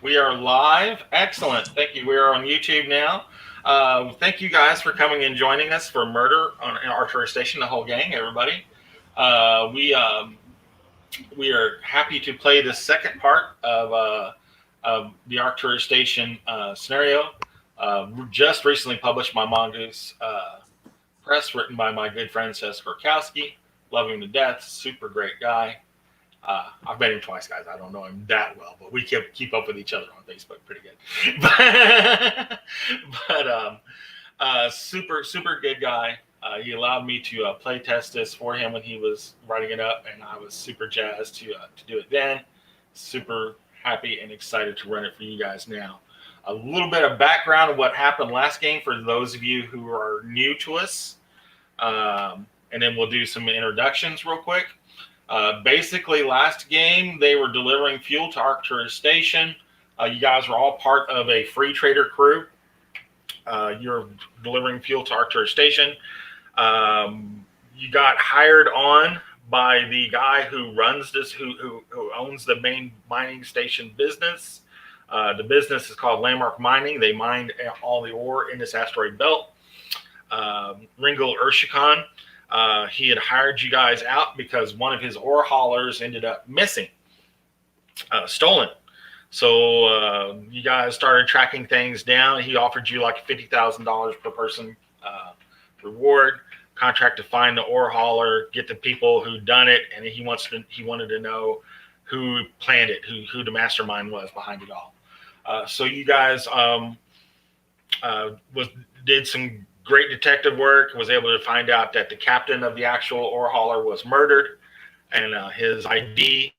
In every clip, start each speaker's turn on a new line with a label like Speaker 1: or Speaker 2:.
Speaker 1: We are live. Excellent. Thank you. We are on YouTube now. Thank you guys for coming and joining us for Murder on Arcturus Station, the whole gang, everybody. Uh, we um, we are happy to play the second part of the Arcturus Station scenario. Just recently published by Mongoose Press, written by my good friend Seth Korkowski. Love him to death. Super great guy. I've met him twice, guys. I don't know him that well, but we keep up with each other on Facebook pretty good. But super good guy. He allowed me to play test this for him when he was writing it up, and I was super jazzed to do it then. Super happy and excited to run it for you guys now. A little bit of background of what happened last game for those of you who are new to us, and then we'll do some introductions real quick. Basically, last game they were delivering fuel to Arcturus Station. You guys were all part of a free trader crew. You're delivering fuel to Arcturus Station. You got hired on by the guy who runs this, who owns the main mining station business. The business is called Landmark Mining. They mine all the ore in this asteroid belt. Ringel Urshikan, he had hired you guys out because one of his ore haulers ended up missing, stolen. So you guys started tracking things down. He offered you like $50,000 per person reward, contract to find the ore hauler, get the people who done it, and he wanted to know who planned it, who the mastermind was behind it all. So you guys did some great detective work, was able to find out that the captain of the actual ore hauler was murdered, and his ID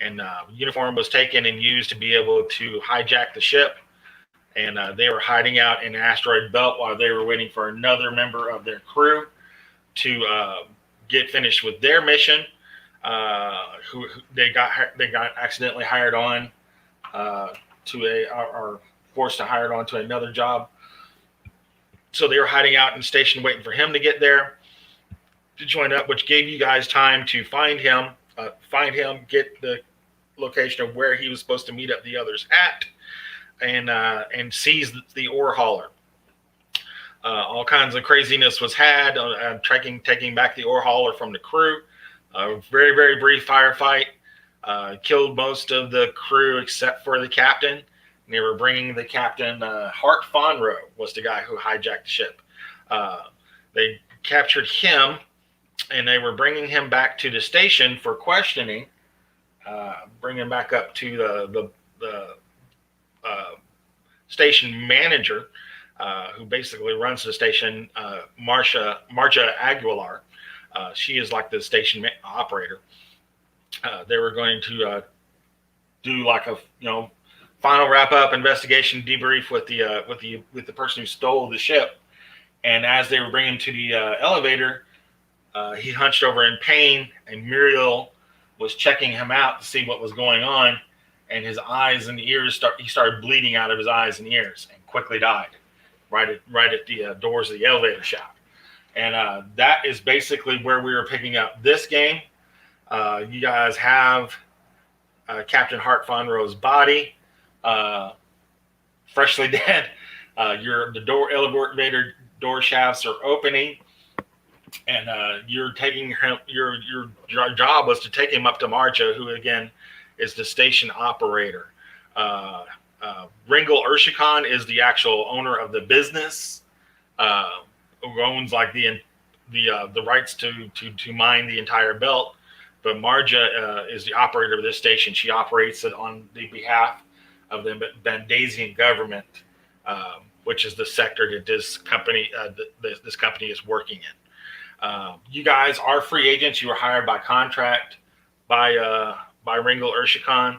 Speaker 1: and uniform was taken and used to be able to hijack the ship. And they were hiding out in the asteroid belt while they were waiting for another member of their crew to get finished with their mission. Who they got accidentally hired on or forced to hired on to another job. So they were hiding out in the station waiting for him to get there to join up, which gave you guys time to find him, get the location of where he was supposed to meet up the others at, and seize the ore hauler. All kinds of craziness was had, taking back the ore hauler from the crew. Very, very brief firefight. Killed most of the crew except for the captain. And they were bringing the captain, Hart Fonro was the guy who hijacked the ship. They captured him, and they were bringing him back to the station for questioning, bringing him back up to the station manager, who basically runs the station, Marja Aguilar. She is like the station operator. They were going to do like a final wrap up investigation debrief with the person who stole the ship. And as they were bringing him to the elevator, he hunched over in pain, and Muriel was checking him out to see what was going on. And his eyes and ears he started bleeding out of his eyes and ears, and quickly died right at the doors of the elevator shaft. And that is basically where we were picking up this game. You guys have Captain Hart Fonro's body, freshly dead. The elevator door shafts are opening, and you're taking him. Your job was to take him up to Marja, who again is the station operator. Ringel Urshikan is the actual owner of the business, who owns like the rights to mine the entire belt. But Marja is the operator of this station. She operates it on the behalf of the Bandasian government, which is the sector that this company is working in. You guys are free agents. You were hired by contract by Ringel Urshikan.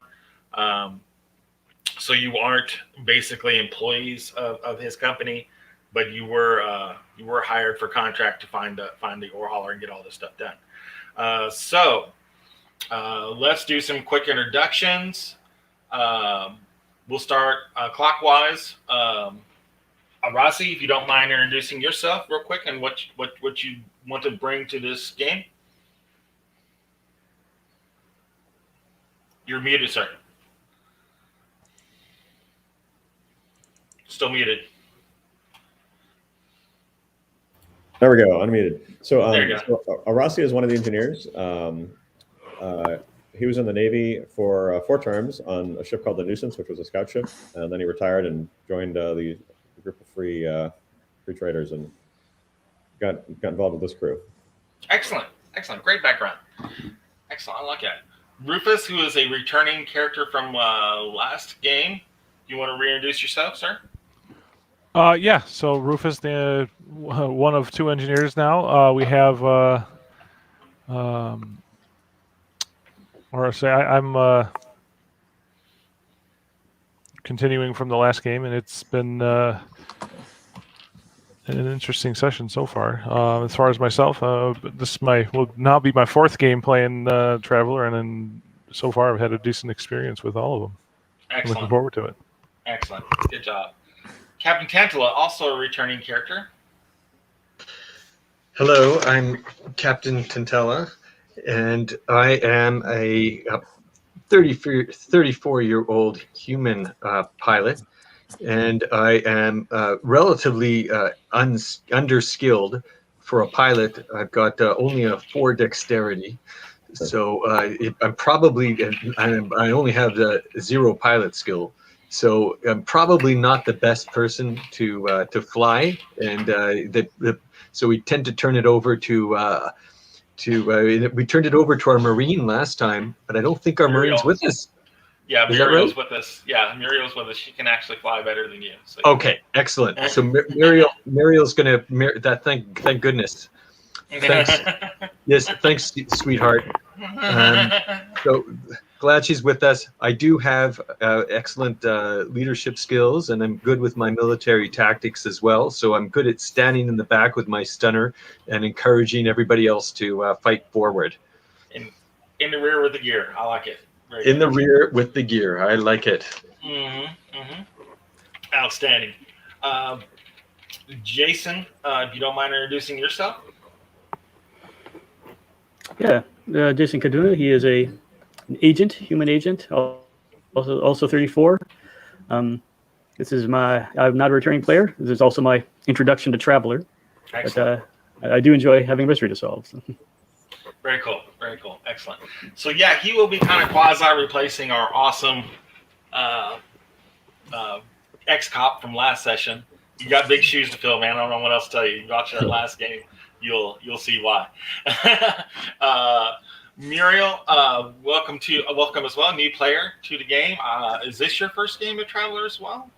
Speaker 1: So you aren't basically employees of his company, but you were hired for contract to find the ore hauler and get all this stuff done. So let's do some quick introductions. We'll start clockwise. Arasi, if you don't mind introducing yourself real quick and what you want to bring to this game. You're muted, sir. Still muted.
Speaker 2: There we go, unmuted. So,
Speaker 1: There you go.
Speaker 2: so Arasi is one of the engineers. He was in the Navy for 4 terms on a ship called the Nuisance, which was a scout ship, and then he retired and joined the group of free traders and got involved with this crew.
Speaker 1: Excellent. Great background. Excellent. I like that. Rufus, who is a returning character from last game, you want to reintroduce yourself, sir?
Speaker 3: Yeah. So Rufus, the one of 2 engineers now. We have, I'm continuing from the last game, and it's been an interesting session so far. As far as myself, this will now be my 4th game playing Traveler, and then so far I've had a decent experience with all of them.
Speaker 1: Excellent.
Speaker 3: I'm looking forward to it.
Speaker 1: Excellent. Good job. Captain Tantella, also a returning character.
Speaker 4: Hello, I'm Captain Tantella, and I am a 34-year-old human pilot, and I am relatively underskilled for a pilot. I've got only a 4 dexterity, so I'm probably, I only have the 0 pilot skill. So I'm probably not the best person to fly, and so we tend to turn it over to we turned it over to our Marine last time, but I don't think our Marine's with us.
Speaker 1: Yeah, Muriel's with us. Yeah, Muriel's with us. She can actually fly better than you. So.
Speaker 4: Okay, excellent. So Muriel's gonna that. Thank goodness. Thanks. Yes, thanks, sweetheart. So glad she's with us. I do have excellent leadership skills, and I'm good with my military tactics as well. So I'm good at standing in the back with my stunner and encouraging everybody else to fight forward.
Speaker 1: In the rear with the gear. I like it.
Speaker 4: In the rear with the gear. I like it.
Speaker 1: Outstanding. Jason, if you don't mind introducing yourself.
Speaker 5: Yeah, Jason Kaduna. He is an agent, human agent, also 34. This is I'm not a returning player. This is also my introduction to Traveler.
Speaker 1: Excellent.
Speaker 5: But I do enjoy having mystery to solve.
Speaker 1: Very cool. Excellent. So yeah, he will be kind of quasi replacing our awesome ex-cop from last session. You got big shoes to fill, man. I don't know what else to tell you. You watch that last game, you'll see why. Muriel, welcome as well, new player to the game. Is this your first game of Traveler as well?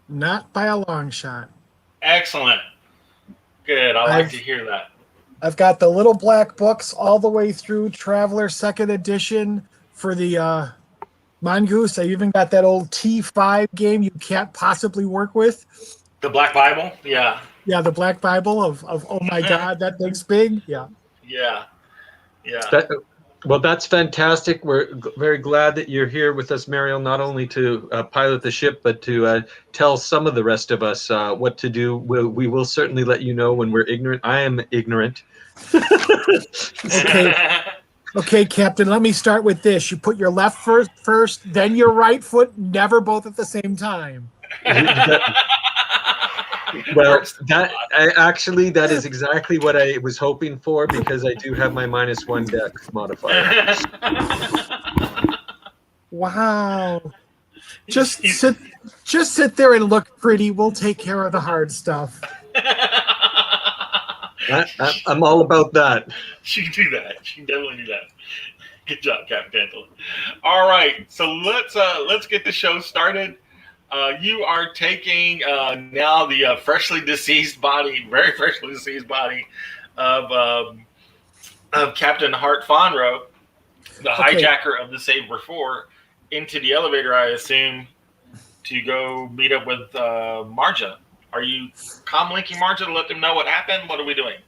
Speaker 6: Not by a long shot.
Speaker 1: Excellent. Good. I like to hear that.
Speaker 6: I've got the little black books all the way through Traveler 2nd edition for the Mongoose. I even got that old T5 game you can't possibly work with.
Speaker 1: The Black Bible? Yeah.
Speaker 6: Yeah, the Black Bible of oh my God, that thing's big. Yeah.
Speaker 1: Yeah.
Speaker 4: Well, that's fantastic. We're very glad that you're here with us, Mariel, not only to pilot the ship, but to tell some of the rest of us what to do. We will certainly let you know when we're ignorant. I am ignorant.
Speaker 6: Okay, Captain, let me start with this. You put your left foot first, then your right foot, never both at the same time.
Speaker 4: Well, that is exactly what I was hoping for, because I do have my -1 dex modifier.
Speaker 6: Wow. Just sit there and look pretty. We'll take care of the hard stuff.
Speaker 4: I'm all about that.
Speaker 1: She can do that. She can definitely do that. Good job, Captain Tantella. All right, so let's get the show started. You are taking now the very freshly deceased body of Captain Hart Fonro, the hijacker of the Sabre 4, into the elevator, I assume, to go meet up with Marja. Are you comlinking Marja to let them know what happened? What are we doing?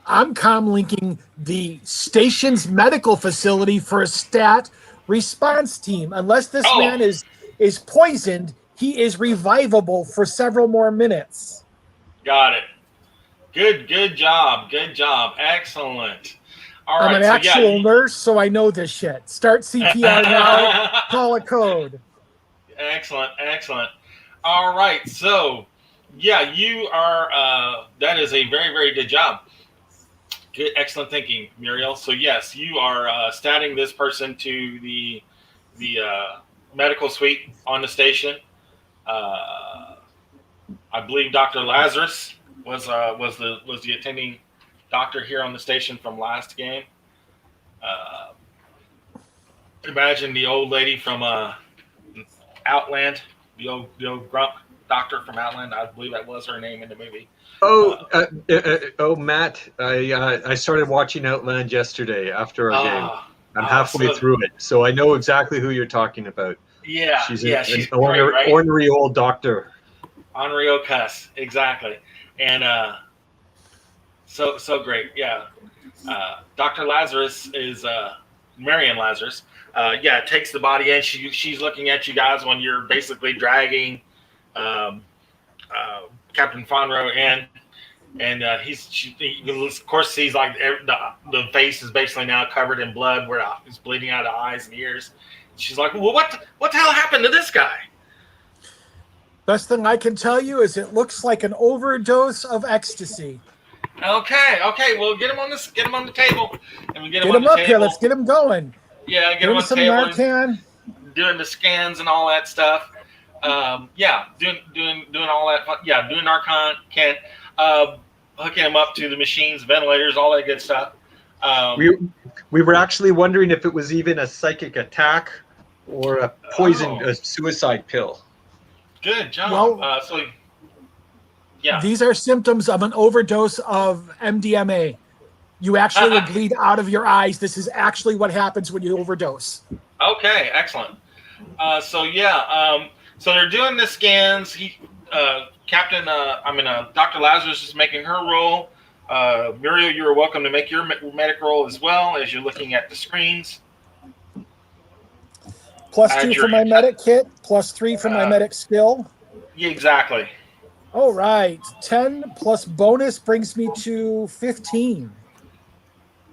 Speaker 6: I'm comlinking the station's medical facility for a stat response team. Unless this man is poisoned, he is revivable for several more minutes.
Speaker 1: Got it. Good job. Excellent. All right.
Speaker 6: I'm an actual nurse, so I know this shit. Start CPR now. Call a code.
Speaker 1: Excellent. All right. So, yeah, you are. That is a very, very good job. Good, excellent thinking, Muriel. So yes, you are statting this person to the medical suite on the station. I believe Dr. Lazarus was the attending doctor here on the station from last game. Imagine the old lady from Outland, the old grump doctor from Outland. I believe that was her name in the movie.
Speaker 4: Matt, I started watching Outland yesterday after our game. I'm halfway through it, so I know exactly who you're talking about.
Speaker 1: Yeah,
Speaker 4: she's
Speaker 1: an
Speaker 4: great,
Speaker 1: right?
Speaker 4: ornery old doctor.
Speaker 1: Ornery old cuss, exactly. And so great, yeah. Dr. Lazarus is Marion Lazarus. Takes the body in. She's looking at you guys when you're basically dragging Captain Fonro in, and he of course sees like the face is basically now covered in blood where it's bleeding out of eyes and ears. She's like, well, what the hell happened to this guy?
Speaker 6: Best thing I can tell you is it looks like an overdose of ecstasy.
Speaker 1: Okay. Well, get him on the table, and we get
Speaker 6: him up here. Let's get him going.
Speaker 1: Yeah, get him on the
Speaker 6: some
Speaker 1: table.
Speaker 6: Narcan.
Speaker 1: Doing the scans and all that stuff. Doing all that. Yeah, doing Narcan. Hooking him up to the machines, ventilators, all that good stuff.
Speaker 4: We were actually wondering if it was even a psychic attack or a a suicide pill.
Speaker 1: Good job.
Speaker 6: Well, these are symptoms of an overdose of Mdma. You actually would bleed out of your eyes. This is actually what happens when you overdose.
Speaker 1: Okay, excellent. So they're doing the scans. Dr. Lazarus is making her roll. Muriel, you are welcome to make your medic roll as well as you're looking at the screens.
Speaker 6: +2 for my medic kit, +3 for my medic skill.
Speaker 1: Yeah, exactly.
Speaker 6: All right. 10 plus bonus brings me to 15.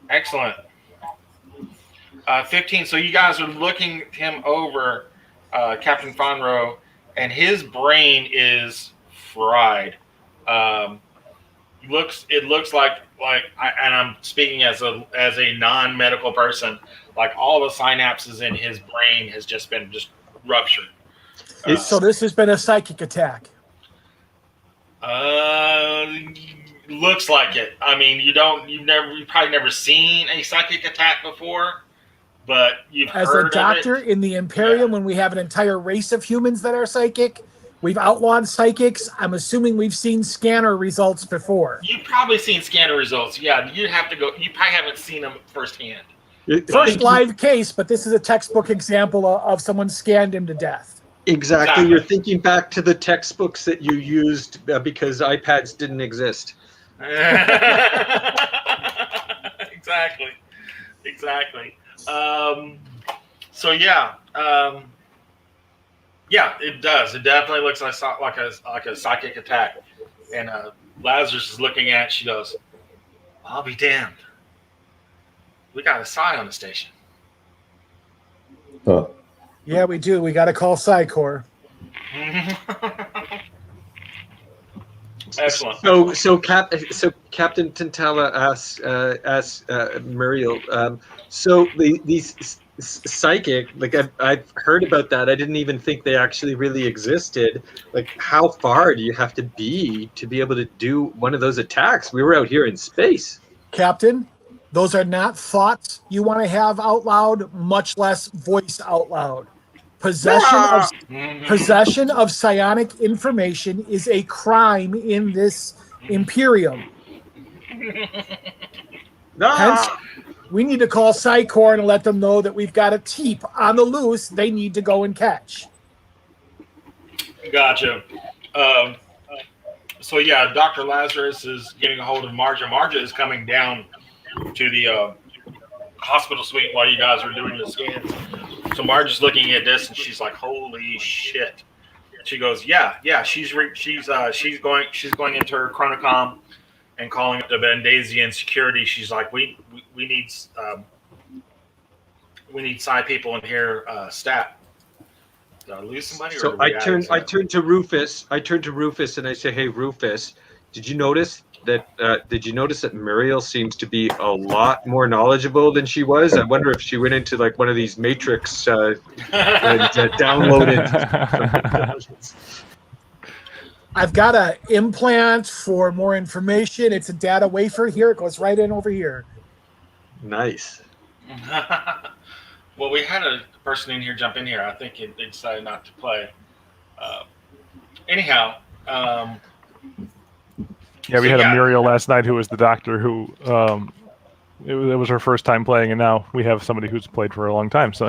Speaker 1: Excellent. 15. So you guys are looking him over, Captain Fonro, and his brain is fried. It looks like and I'm speaking as a non-medical person, like all the synapses in his brain has just been ruptured.
Speaker 6: So this has been a psychic attack.
Speaker 1: Looks like it. I mean, you've probably never seen a psychic attack before, but you've
Speaker 6: as
Speaker 1: heard
Speaker 6: a doctor
Speaker 1: of it.
Speaker 6: In the Imperium, when we have an entire race of humans that are psychic, we've outlawed psychics. I'm assuming we've seen scanner results before.
Speaker 1: You've probably seen scanner results. Yeah, you'd have to go. You probably haven't seen them firsthand.
Speaker 6: First live case, but this is a textbook example of someone scanned him to death.
Speaker 4: Exactly. You're thinking back to the textbooks that you used because iPads didn't exist.
Speaker 1: Exactly. It does. It definitely looks like a psychic attack. And Lazarus is looking at it. She goes, "I'll be damned. We got a psi on the station."
Speaker 2: Huh.
Speaker 6: Yeah, we do. We got to call Psycor.
Speaker 1: Excellent.
Speaker 4: So Captain Tantella asks Muriel. So these psychic, like I've heard about that. I didn't even think they actually really existed. Like, how far do you have to be able to do one of those attacks? We were out here in space,
Speaker 6: Captain. Those are not thoughts you want to have out loud, much less voiced out loud. Possession of psionic information is a crime in this Imperium. Hence, we need to call Psycor and let them know that we've got a teep on the loose they need to go and catch.
Speaker 1: Gotcha. Dr. Lazarus is getting a hold of Marja. Marja is coming down to the hospital suite while you guys are doing the scans. So Marja's looking at this and she's like, "Holy shit!" She goes, "Yeah." She's going into her chronocom and calling up the Vendazian security. She's like, "We need psi people in here, stat." Did I lose somebody?
Speaker 4: So I turn to Rufus. I turn to Rufus and I say, "Hey, Rufus, did you notice that? Muriel seems to be a lot more knowledgeable than she was? I wonder if she went into like one of these Matrix and downloaded some intelligence."
Speaker 6: I've got an implant for more information. It's a data wafer here. It goes right in over here.
Speaker 4: Nice.
Speaker 1: Well, we had a person in here jump in here. I think they decided not to play. Anyhow,
Speaker 3: Yeah, we had a Muriel last night who was the doctor who it was her first time playing, and now we have somebody who's played for a long time. So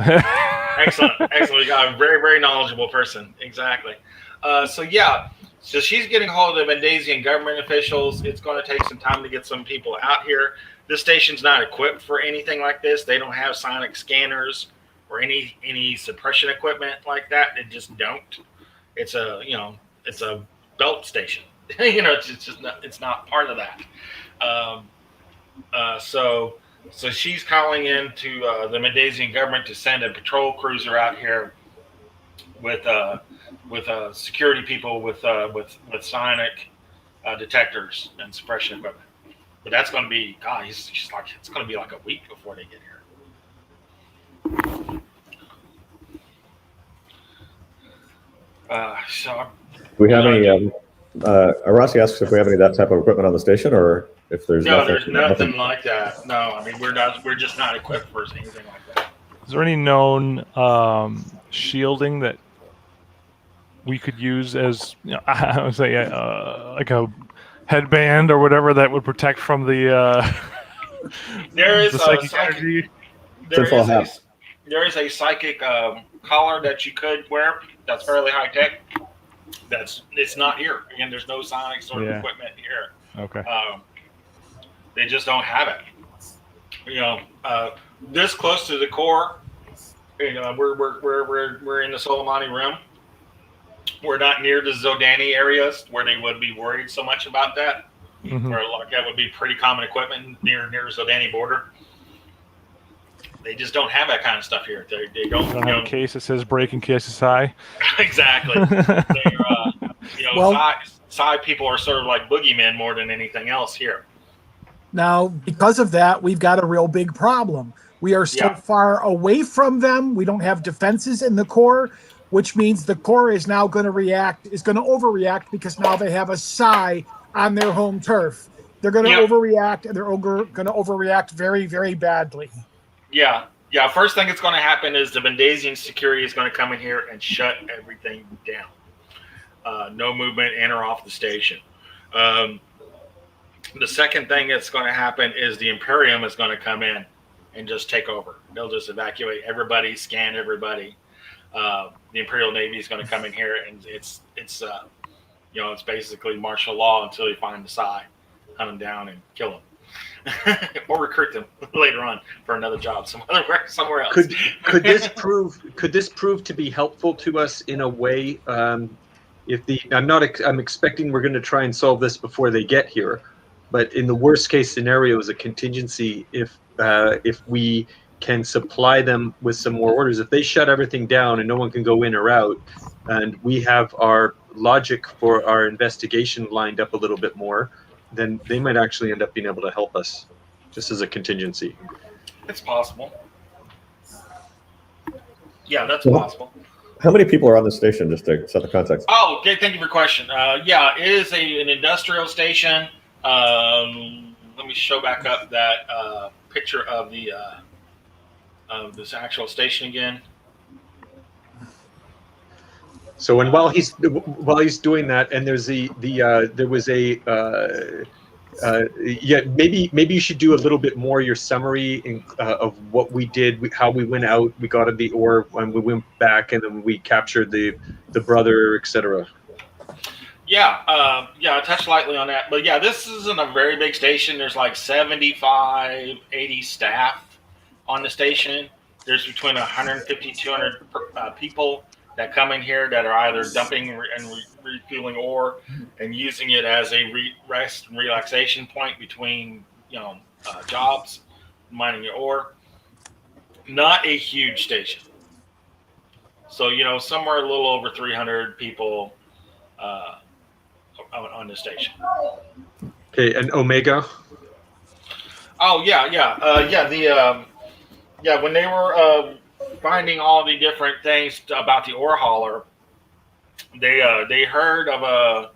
Speaker 1: excellent. We got a very, very knowledgeable person. Exactly. So she's getting hold of the Mendasian government officials. It's going to take some time to get some people out here. This station's not equipped for anything like this. They don't have sonic scanners or any suppression equipment like that. They just don't. It's a belt station. It's not part of that. So she's calling in to the Mendasian government to send a patrol cruiser out here with security people with sonic detectors and suppression equipment. But that's going to be, she's like, it's going to be like a week before they get here. So
Speaker 2: Do we have any? Arasi asks if we have any of that type of equipment on the station, or if there's
Speaker 1: there's nothing like that. No, I mean we're just not equipped for anything like that.
Speaker 3: is there any known shielding that we could use as, I would say, like a headband or whatever that would protect from the
Speaker 1: there is
Speaker 3: the
Speaker 1: a
Speaker 3: psychic
Speaker 1: psychic
Speaker 3: energy?
Speaker 1: there is a psychic collar that you could wear that's fairly high tech. It's not here. Again, there's no sonic sort of equipment here.
Speaker 3: Okay.
Speaker 1: They just don't have it. This close to the core. We're in the Soleimani Rim. We're not near the Zodani areas where they would be worried so much about that.
Speaker 3: Mm-hmm.
Speaker 1: Where like that would be pretty common equipment near the Zodani border. They just don't have that kind of stuff here. They don't
Speaker 3: have a case that says break in case it's high.
Speaker 1: Exactly. Psi people are sort of like boogeymen more than anything else here.
Speaker 6: Now, because of that, we've got a real big problem. We are so far away from them. We don't have defenses in the core, which means the core is now going to overreact because now they have a Psi on their home turf. They're going to overreact, and they're going to overreact very, very badly.
Speaker 1: Yeah. First thing that's going to happen is the Mendasian security is going to come in here and shut everything down. No movement in or off the station. The second thing that's going to happen is the Imperium is going to come in and just take over. They'll just evacuate everybody, scan everybody. The Imperial Navy is going to come in here, and it's basically martial law until you find the Psi, hunt them down and kill them. Or recruit them later on for another job somewhere else.
Speaker 4: Could this prove to be helpful to us in a way? I'm expecting we're going to try and solve this before they get here, but in the worst case scenario, as a contingency, if we can supply them with some more orders, if they shut everything down and no one can go in or out, and we have our logic for our investigation lined up a little bit more, then they might actually end up being able to help us, just as a contingency.
Speaker 1: It's possible. Yeah, that's possible.
Speaker 2: How many people are on the station, just to set the context?
Speaker 1: Oh, okay. Thank you for your question. It is an industrial station. Let me show back up that picture of the this actual station again.
Speaker 4: So, and while he's doing that, and there's maybe you should do a little bit more your summary of what we did, how we went out, we got the ore, when we went back, and then we captured the brother, etc.
Speaker 1: I touched lightly on that, but this isn't a very big station. There's like 75, 80 staff on the station. There's between 150, 200 people that come in here that are either dumping and refueling ore and using it as a rest and relaxation point between jobs, mining your ore. Not a huge station. So, somewhere a little over 300 people on the station.
Speaker 4: Okay, and Omega.
Speaker 1: Oh yeah. When they were finding all the different things about the ore hauler, they heard of a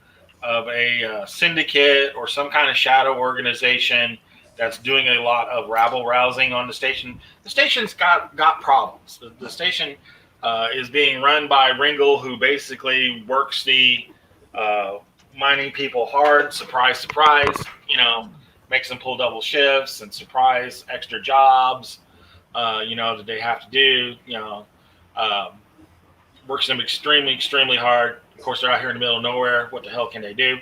Speaker 1: syndicate or some kind of shadow organization that's doing a lot of rabble rousing on the station. The station's got problems. The station is being run by Ringle, who basically works the mining people hard. Surprise, surprise. Makes them pull double shifts and surprise extra jobs. That they have to do. Works them extremely, extremely hard. Of course, they're out here in the middle of nowhere. What the hell can they do?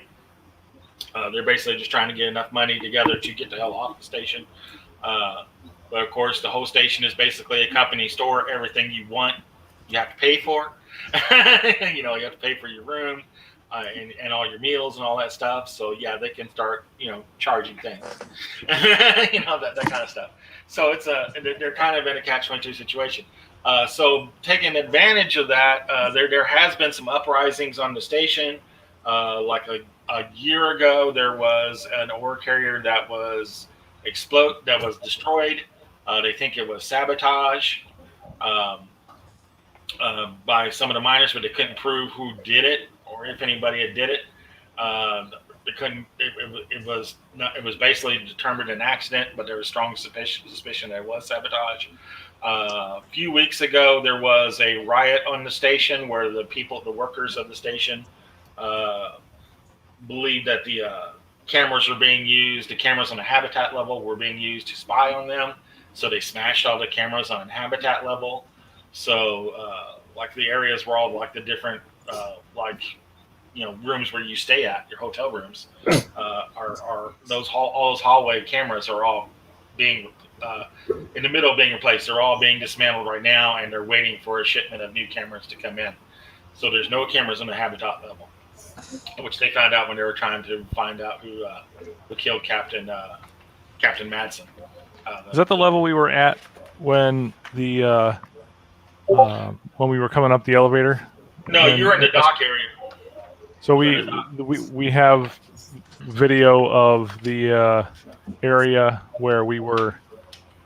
Speaker 1: They're basically just trying to get enough money together to get the hell off the station. But of course, the whole station is basically a company store. Everything you want, you have to pay for. You have to pay for your room and all your meals and all that stuff. So yeah, they can start, charging things, that kind of stuff. So they're kind of in a catch-22 situation. So taking advantage of that, there has been some uprisings on the station. Like a year ago, there was an ore carrier that was destroyed. They think it was sabotage by some of the miners, but they couldn't prove who did it or if anybody had did it. They couldn't. It was basically determined an accident, but there was strong suspicion that it was sabotage. A few weeks ago, there was a riot on the station where the workers of the station, believed that the cameras were being used. The cameras on the habitat level were being used to spy on them. So they smashed all the cameras on habitat level. So like the areas where all like the different rooms where you stay at, your hotel rooms, are all those hallway cameras are all being in the middle of being replaced. They're all being dismantled right now, and they're waiting for a shipment of new cameras to come in. So there's no cameras on the habitat level, which they found out when they were trying to find out who killed Captain Madsen.
Speaker 3: Is that the level we were at when when we were coming up the elevator?
Speaker 1: No, you were in the dock area.
Speaker 3: So we have video of the area where we were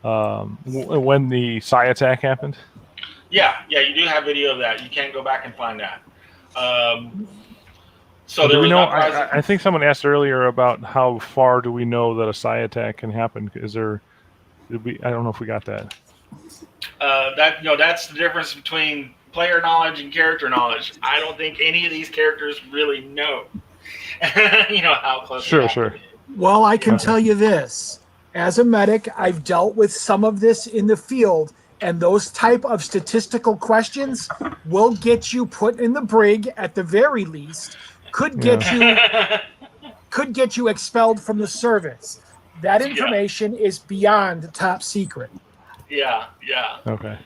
Speaker 3: when the Psi attack happened.
Speaker 1: Yeah, you do have video of that. You can go back and find that. So
Speaker 3: do we know? I think someone asked earlier about how far do we know that a Psi attack can happen? Is there? I don't know if we got that.
Speaker 1: That's the difference between player knowledge and character knowledge. I don't think any of these characters really know. How close.
Speaker 3: Sure.
Speaker 6: Well, I can tell you this. As a medic, I've dealt with some of this in the field, and those type of statistical questions will get you put in the brig at the very least. Could get you expelled from the service. That information is beyond top secret.
Speaker 1: Yeah.
Speaker 3: Okay.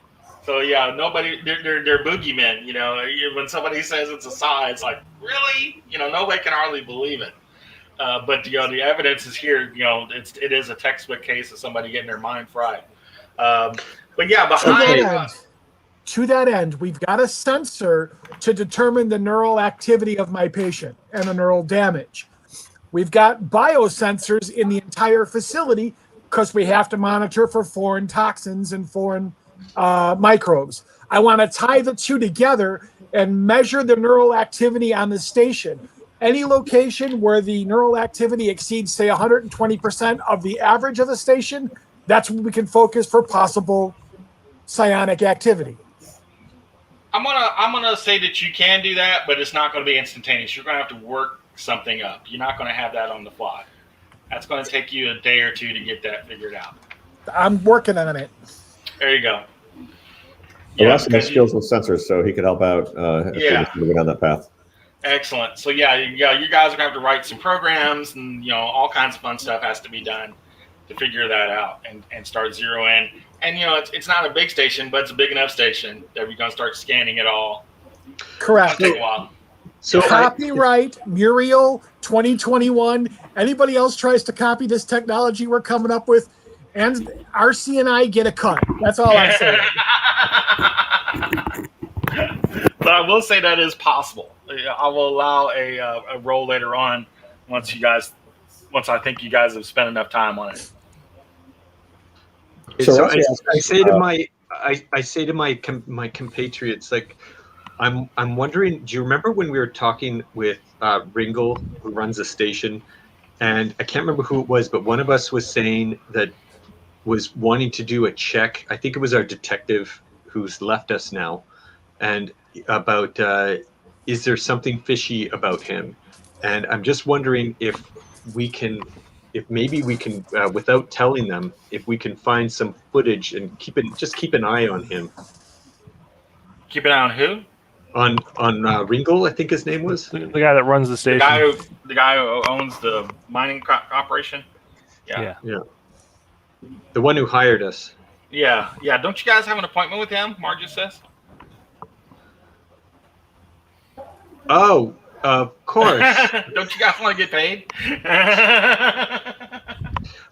Speaker 1: So yeah, they're boogeymen. When somebody says it's a Psi, it's like, really? Nobody can hardly believe it. But the evidence is here. It is a textbook case of somebody getting their mind fried. But yeah,
Speaker 6: to that end, we've got a sensor to determine the neural activity of my patient and the neural damage. We've got biosensors in the entire facility because we have to monitor for foreign toxins and foreign microbes. I want to tie the two together and measure the neural activity on the station. Any location where the neural activity exceeds, say, 120% of the average of the station, that's where we can focus for possible psionic activity.
Speaker 1: I'm gonna say that you can do that, but it's not going to be instantaneous. You're going to have to work something up. You're not going to have that on the fly. That's going to take you a day or two to get that figured out.
Speaker 6: I'm working on it.
Speaker 1: There you go.
Speaker 2: Russ has skills with sensors, so he could help out if we're moving down that path.
Speaker 1: Excellent. So you guys are going to have to write some programs, and all kinds of fun stuff has to be done to figure that out and start zeroing. And it's not a big station, but it's a big enough station that we're going to start scanning it all.
Speaker 6: Correct.
Speaker 1: It'll take a while.
Speaker 6: So copyright Muriel 2021. Anybody else tries to copy this technology we're coming up with, and RC and I get a cut. That's all I'm saying.
Speaker 1: But I will say that is possible. I will allow a roll later on once I think you guys have spent enough time on it.
Speaker 2: So
Speaker 4: So
Speaker 2: Rusty
Speaker 4: I
Speaker 2: asks,
Speaker 4: say to my compatriots, like, I'm wondering, do you remember when we were talking with Ringle, who runs a station, and I can't remember who it was, but one of us was saying that was wanting to do a check. I think it was our detective who's left us now, and about is there something fishy about him? And I'm just wondering if maybe we can, without telling them, if we can find some footage and keep an eye on him.
Speaker 1: Keep an eye on who?
Speaker 4: On Ringle, I think his name was.
Speaker 3: The guy that runs the
Speaker 1: The
Speaker 3: station.
Speaker 1: guy who owns the mining operation.
Speaker 3: Yeah.
Speaker 4: The one who hired us.
Speaker 1: Yeah. Don't you guys have an appointment with him? Marge says.
Speaker 4: Oh, of course.
Speaker 1: Don't you guys want to get paid?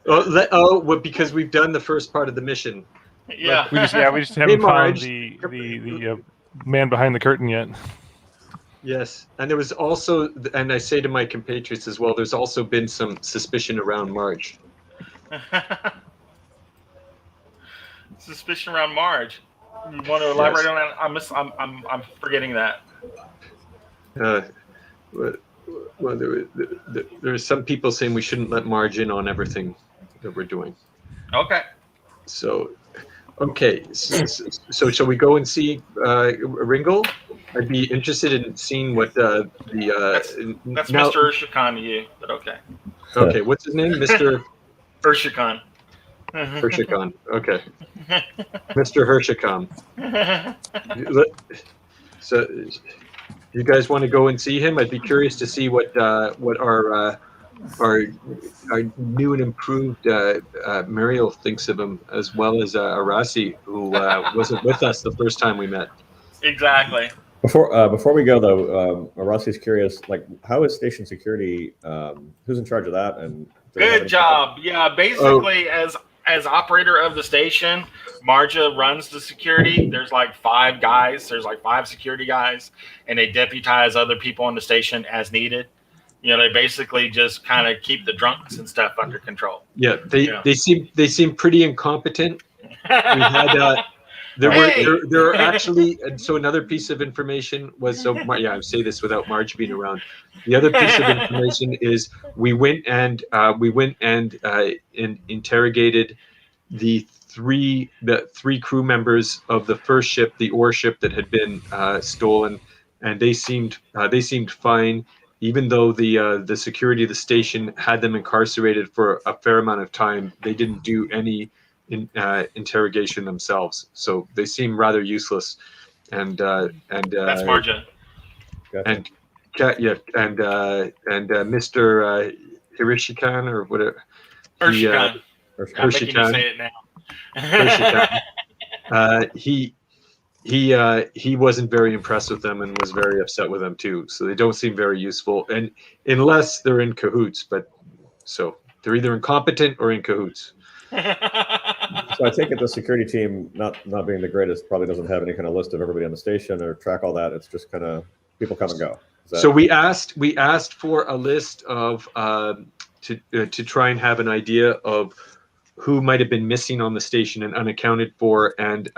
Speaker 4: Well, because we've done the first part of the mission.
Speaker 1: Yeah.
Speaker 3: We just haven't found
Speaker 4: Marge.
Speaker 3: the man behind the curtain yet.
Speaker 4: Yes, and there was also, and I say to my compatriots as well, there's also been some suspicion around Marge.
Speaker 1: Suspicion around Marge. You want to elaborate on that? I'm forgetting that.
Speaker 4: Well, there are some people saying we shouldn't let Marge in on everything that we're doing.
Speaker 1: Okay.
Speaker 4: So, okay. So shall we go and see Ringle? I'd be interested in seeing what
Speaker 1: That's
Speaker 4: now,
Speaker 1: Mr. Urshikan to you, but okay.
Speaker 4: Okay, what's his name? Mr.
Speaker 1: Urshikan.
Speaker 4: Hershikon. Okay. Mr. Hershikon. So, you guys want to go and see him? I'd be curious to see what our new and improved Muriel thinks of him, as well as Arasi, who wasn't with us the first time we met.
Speaker 1: Exactly.
Speaker 2: Before we go though, Rossi's curious, like, how is station security? Who's in charge of that? And
Speaker 1: Good job. Yeah, basically, as operator of the station, Marja runs the security. There's like 5 guys. There's like 5 security guys, and they deputize other people on the station as needed. You know, they basically just kind of keep the drunks and stuff under control.
Speaker 4: Yeah, they seem pretty incompetent. We had there are actually, and so another piece of information was, I say this without Marge being around. The other piece of information is we went and interrogated the three crew members of the first ship, the ore ship that had been stolen, and they seemed fine, even though the security of the station had them incarcerated for a fair amount of time. They didn't do any interrogation themselves, so they seem rather useless. And
Speaker 1: That's Marja.
Speaker 4: and Mr. Hirishikan or whatever.
Speaker 1: Urshikan. I'm making you say it now.
Speaker 4: He wasn't very impressed with them and was very upset with them too. So they don't seem very useful, and unless they're in cahoots. But so they're either incompetent or in cahoots.
Speaker 2: So I take it the security team, not being the greatest, probably doesn't have any kind of list of everybody on the station or track all that. It's just kind of people come and go.
Speaker 4: So we asked for a list of to try and have an idea of who might have been missing on the station and unaccounted for, and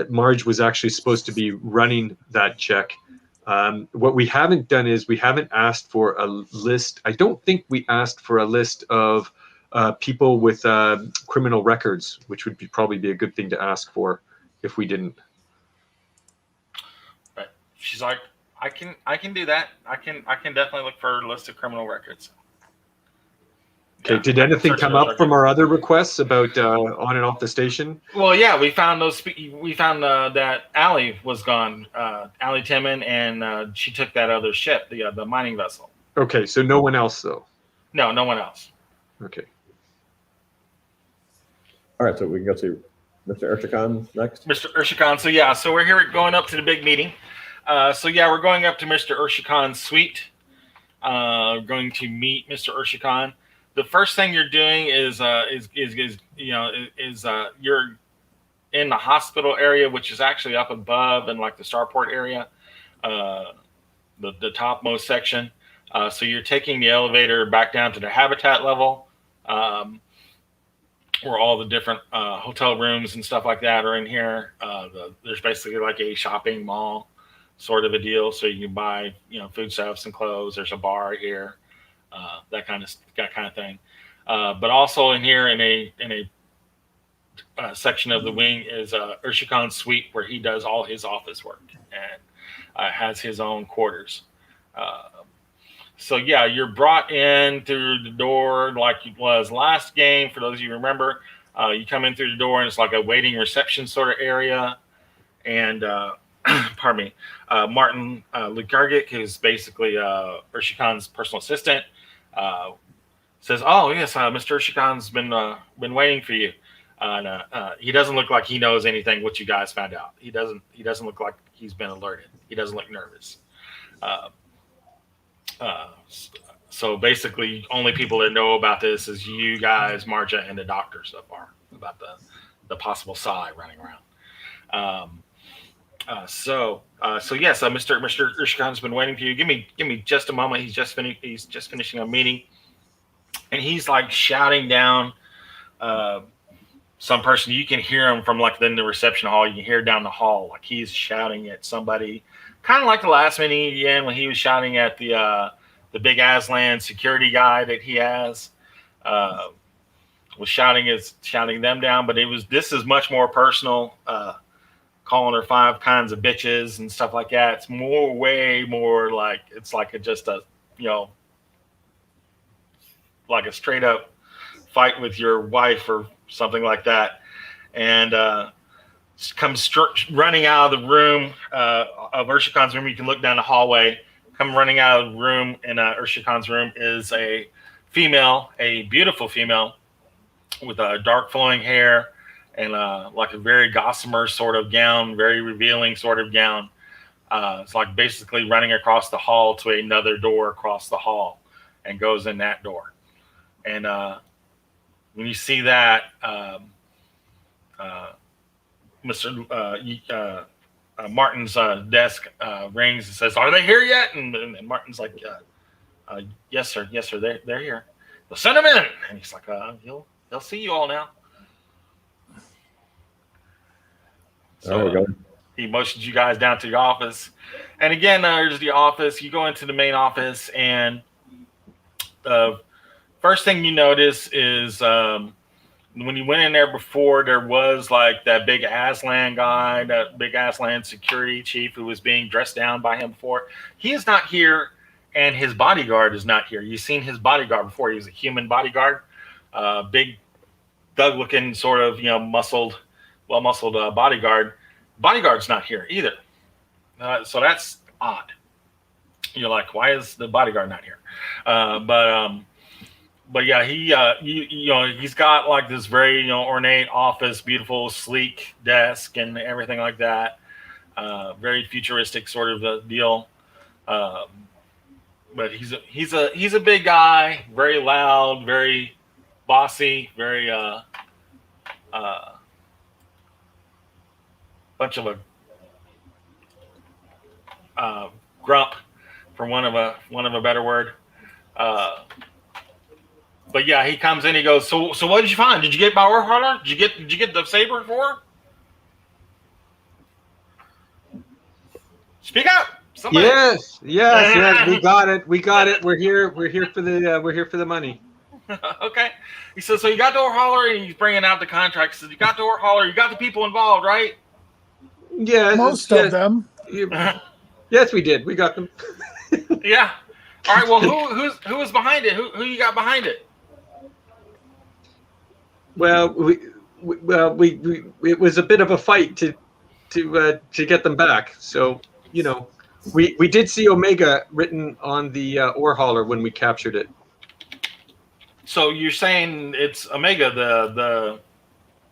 Speaker 4: Marge was actually supposed to be running that check. What we haven't done is we haven't asked for a list. I don't think we asked for a list of people with criminal records, which would probably be a good thing to ask for if we didn't.
Speaker 1: But she's like, I can do that. I can definitely look for a list of criminal records.
Speaker 4: Okay.
Speaker 1: Yeah,
Speaker 4: did anything come up from our other requests about on and off the station?
Speaker 1: Well, yeah, we found that Allie was gone. Allie Timon, and she took that other ship, the mining vessel.
Speaker 4: Okay, so no one else though.
Speaker 1: No one else.
Speaker 4: Okay.
Speaker 2: All right, so we can go to Mr. Urshikan next.
Speaker 1: Mr. Urshikan. So we're here going up to the big meeting. We're going up to Mr. Urshikan's suite. Going to meet Mr. Urshikan. The first thing you're doing is you're in the hospital area, which is actually up above in like the starport area, the topmost section. So you're taking the elevator back down to the habitat level, where all the different hotel rooms and stuff like that are in here. There's basically like a shopping mall sort of a deal, so you can buy foodstuffs and clothes. There's a bar here, that kind of thing. But also in here in a section of the wing is Urshikan's suite, where he does all his office work and has his own quarters. So yeah, you're brought in through the door like it was last game. For those of you who remember, you come in through the door and it's like a waiting reception sort of area. And pardon me, Martin Lugargic, who's basically Urshikan's personal assistant, says, "Oh yes, Mr. Urshikan's been waiting for you." And he doesn't look like he knows anything what you guys found out. He doesn't look like he's been alerted. He doesn't look nervous. So basically, only people that know about this is you guys, Marja, and the doctor so far about the possible psi running around. So yes, Mr. Urshikan's been waiting for you. Give me just a moment. He's just finishing a meeting, and he's like shouting down some person. You can hear him from like in the reception hall. You can hear down the hall like he's shouting at somebody, kind of like the last meeting again when he was shouting at the big Aslan security guy that he has. Was shouting them down, but this is much more personal. Calling her 5 kinds of bitches and stuff like that. It's way more like it's like just a like a straight up fight with your wife or something like that. And comes running out of the room of Urshikan's room. You can look down the hallway. Come running out of the room in Urshikan's room is a female, a beautiful female with dark flowing hair and like a very gossamer sort of gown, very revealing sort of gown. It's like basically running across the hall to another door across the hall and goes in that door. And when you see that, Martin's desk rings and says, "Are they here yet?" And Martin's like, "Yes, sir. Yes, sir. They're here. Well, send them in." And he's like, "He'll see you all now." So he motions you guys down to the office. And again, there's the office. You go into the main office, and the first thing you notice is when you went in there before, there was like that big Aslan guy, that big Aslan security chief who was being dressed down by him before. He is not here, and his bodyguard is not here. You've seen his bodyguard before. He was a human bodyguard, big, thug-looking, sort of muscled, well-muscled bodyguard. Bodyguard's not here either. So that's odd. You're like, why is the bodyguard not here? But yeah, he's got like this very ornate office, beautiful, sleek desk, and everything like that. Very futuristic sort of a deal. But he's a big guy, very loud, very bossy, very bunch of a grump, for one of a better word. But yeah, he comes in. He goes, "So what did you find? Did you get my Warholler? Did you get the saber for her? Speak up, somebody."
Speaker 4: Yes, we got it. We're here for the money.
Speaker 1: Okay. He says, "So you got the Warholler," and he's bringing out the contract. He says, "You got the Warholler. You got the people involved, right?"
Speaker 4: Yes,
Speaker 6: most of them.
Speaker 4: Yes, we did. We got them.
Speaker 1: Yeah. All right. Well, who was behind it? Who you got behind it?
Speaker 4: Well, we it was a bit of a fight to get them back. So we did see Omega written on the ore hauler when we captured it.
Speaker 1: So you're saying it's Omega,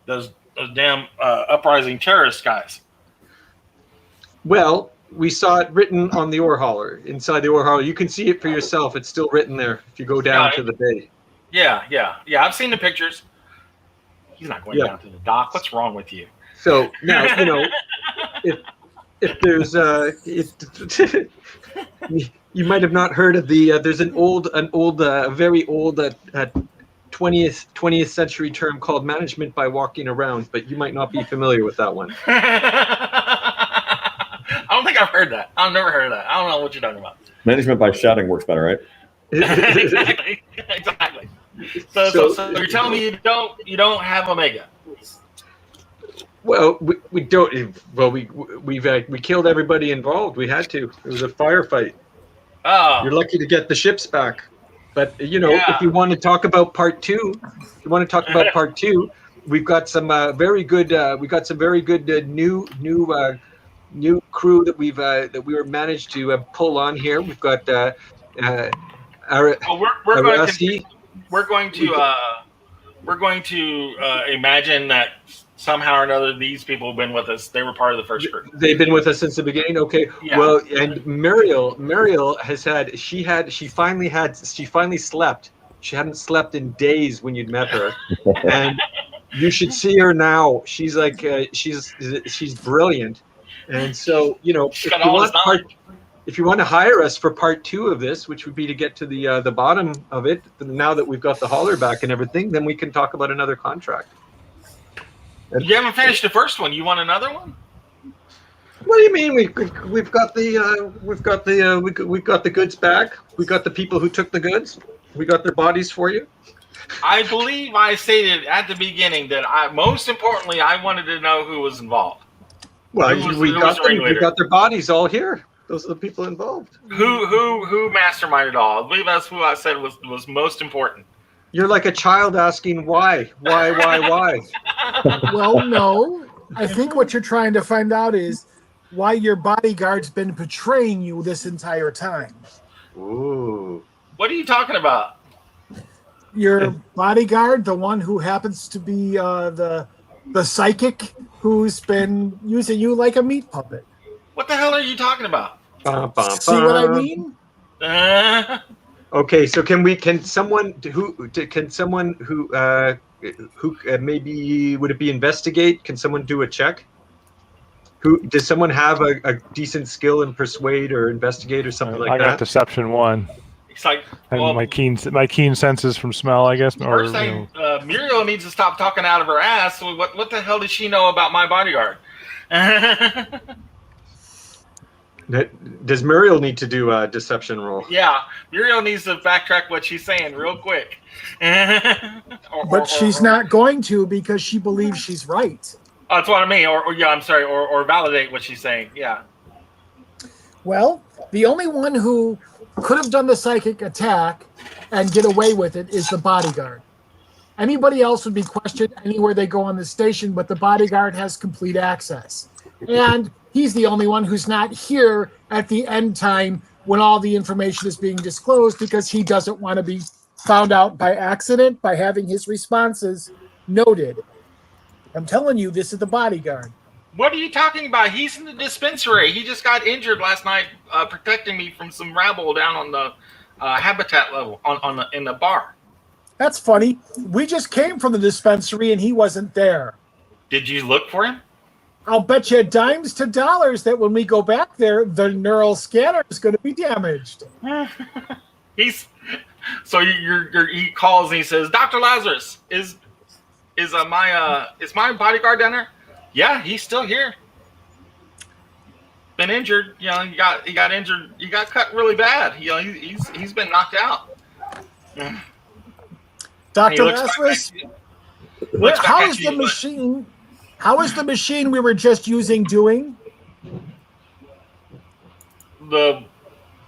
Speaker 1: those damn uprising terrorist guys?
Speaker 4: Well, we saw it written on the ore hauler, inside the ore hauler. You can see it for yourself. It's still written there if you go down to the bay.
Speaker 1: Yeah. I've seen the pictures. He's not going down to the dock. What's wrong with you?
Speaker 4: So now if there's you might have not heard of there's an very old 20th century term called management by walking around, but you might not be familiar with that one.
Speaker 1: I don't think I've heard that. I've never heard of that. I don't know what you're talking about.
Speaker 2: Management by shouting works better, right?
Speaker 1: Exactly. So you're telling me you don't have Omega?
Speaker 4: Well, we don't. Well, we killed everybody involved. We had to. It was a firefight.
Speaker 1: Oh,
Speaker 4: You're lucky to get the ships back. But
Speaker 1: Yeah.
Speaker 4: if you want to talk about part two, we've got some very good. We got some very good new crew that we were managed to pull on here. We've got
Speaker 1: we're going to imagine that somehow or another these people have been with us. They were part of the first group.
Speaker 4: They've been with us since the beginning. Okay.
Speaker 1: Yeah.
Speaker 4: Well, and Muriel she finally slept. She hadn't slept in days when you'd met her, and you should see her now. She's like she's brilliant, and so if you want to hire us for part two of this, which would be to get to the bottom of it, now that we've got the hauler back and everything, then we can talk about another contract.
Speaker 1: You haven't finished the first one. You want another one?
Speaker 4: What do you mean? We've got the goods back. We got the people who took the goods. We got their bodies for you.
Speaker 1: I believe I stated at the beginning that most importantly I wanted to know who was involved.
Speaker 4: Well,
Speaker 1: Who was
Speaker 4: we
Speaker 1: the
Speaker 4: got them. We
Speaker 1: regulator?
Speaker 4: got their bodies all here. Those are the people involved.
Speaker 1: Who masterminded all? I believe that's who I said was most important.
Speaker 4: You're like a child asking why.
Speaker 6: Well, no. I think what you're trying to find out is why your bodyguard's been betraying you this entire time.
Speaker 4: Ooh.
Speaker 1: What are you talking about?
Speaker 6: Your bodyguard, the one who happens to be the psychic who's been using you like a meat puppet.
Speaker 1: What the hell are you talking about?
Speaker 6: See what I mean?
Speaker 4: Okay, so can someone who maybe would it be investigate? Can someone do a check? Does someone have a decent skill in persuade or investigate or something like
Speaker 3: I got
Speaker 4: that?
Speaker 3: deception 1.
Speaker 1: It's like,
Speaker 3: And
Speaker 1: well,
Speaker 3: my keen senses from smell, I guess. Or,
Speaker 1: first thing, Muriel needs to stop talking out of her ass. So what the hell does she know about my bodyguard?
Speaker 4: Does Muriel need to do a deception roll?
Speaker 1: Yeah, Muriel needs to backtrack what she's saying real quick.
Speaker 6: But she's not going to because she believes she's right.
Speaker 1: Oh, that's what I mean. Or validate what she's saying. Yeah.
Speaker 6: Well, the only one who could have done the psychic attack and get away with it is the bodyguard. Anybody else would be questioned anywhere they go on the station, but the bodyguard has complete access. And he's the only one who's not here at the end time when all the information is being disclosed because he doesn't want to be found out by accident by having his responses noted. I'm telling you, this is the bodyguard.
Speaker 1: What are you talking about? He's in the dispensary. He just got injured last night protecting me from some rabble down on the habitat level in the bar.
Speaker 6: That's funny. We just came from the dispensary and he wasn't there.
Speaker 1: Did you look for him?
Speaker 6: I'll bet you dimes to dollars that when we go back there, the neural scanner is going to be damaged.
Speaker 1: He calls and he says, "Dr. Lazarus, is my bodyguard down there?" Yeah, he's still here. Been injured. You know, he got injured. He got cut really bad. You know, he's been knocked out.
Speaker 6: Dr. Lazarus, how is the machine? How is the machine we were just using doing?
Speaker 1: The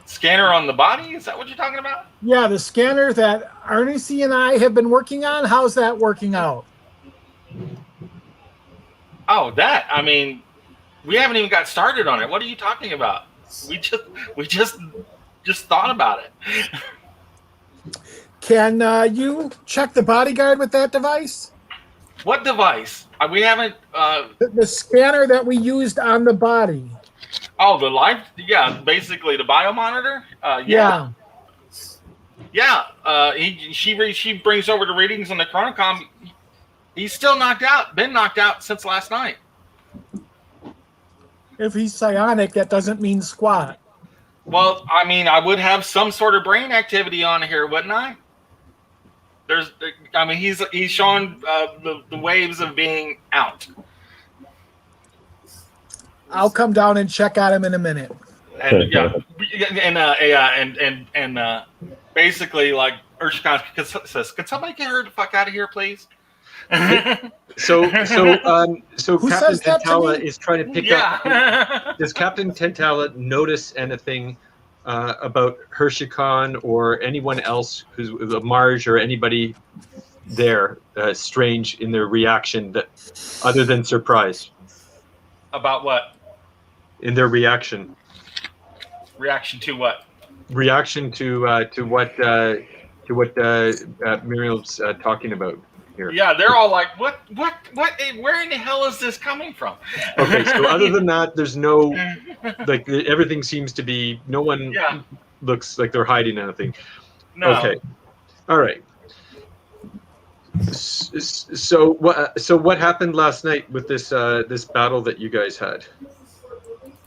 Speaker 1: scanner on the body? Is that what you're talking about?
Speaker 6: Yeah, the scanner that Arnie and I have been working on. How's that working out?
Speaker 1: Oh, that. I mean, we haven't even got started on it. What are you talking about? We just thought about it.
Speaker 6: Can you check the bodyguard with that device?
Speaker 1: What device? We haven't.
Speaker 6: The scanner that we used on the body.
Speaker 1: Oh, the live. Yeah, basically the biomonitor. Yeah. She brings over the readings on the chronocom. He's still knocked out. Been knocked out since last night.
Speaker 6: If he's psionic, that doesn't mean squat.
Speaker 1: Well, I mean, I would have some sort of brain activity on here, wouldn't I? He's showing the waves of being out.
Speaker 6: I'll come down and check on him in a minute.
Speaker 1: And basically, like Urshkan says, "Can somebody get her the fuck out of here, please?"
Speaker 4: So
Speaker 6: Who
Speaker 4: Captain
Speaker 6: says that to
Speaker 4: Tantella
Speaker 6: me?
Speaker 4: is trying to pick up. Does Captain Tantella notice anything about Hershikon or anyone else who's Marge or anybody there strange in their reaction that other than surprise?
Speaker 1: About what?
Speaker 4: In their reaction.
Speaker 1: Reaction to what?
Speaker 4: Reaction to what Miriam's talking about here.
Speaker 1: Yeah, they're all like, what, where in the hell is this coming from?
Speaker 4: Okay, so other than that, there's no, like, everything seems to be, no one looks like they're hiding anything.
Speaker 1: No.
Speaker 4: Okay, all right. So what happened last night with this this battle that you guys had,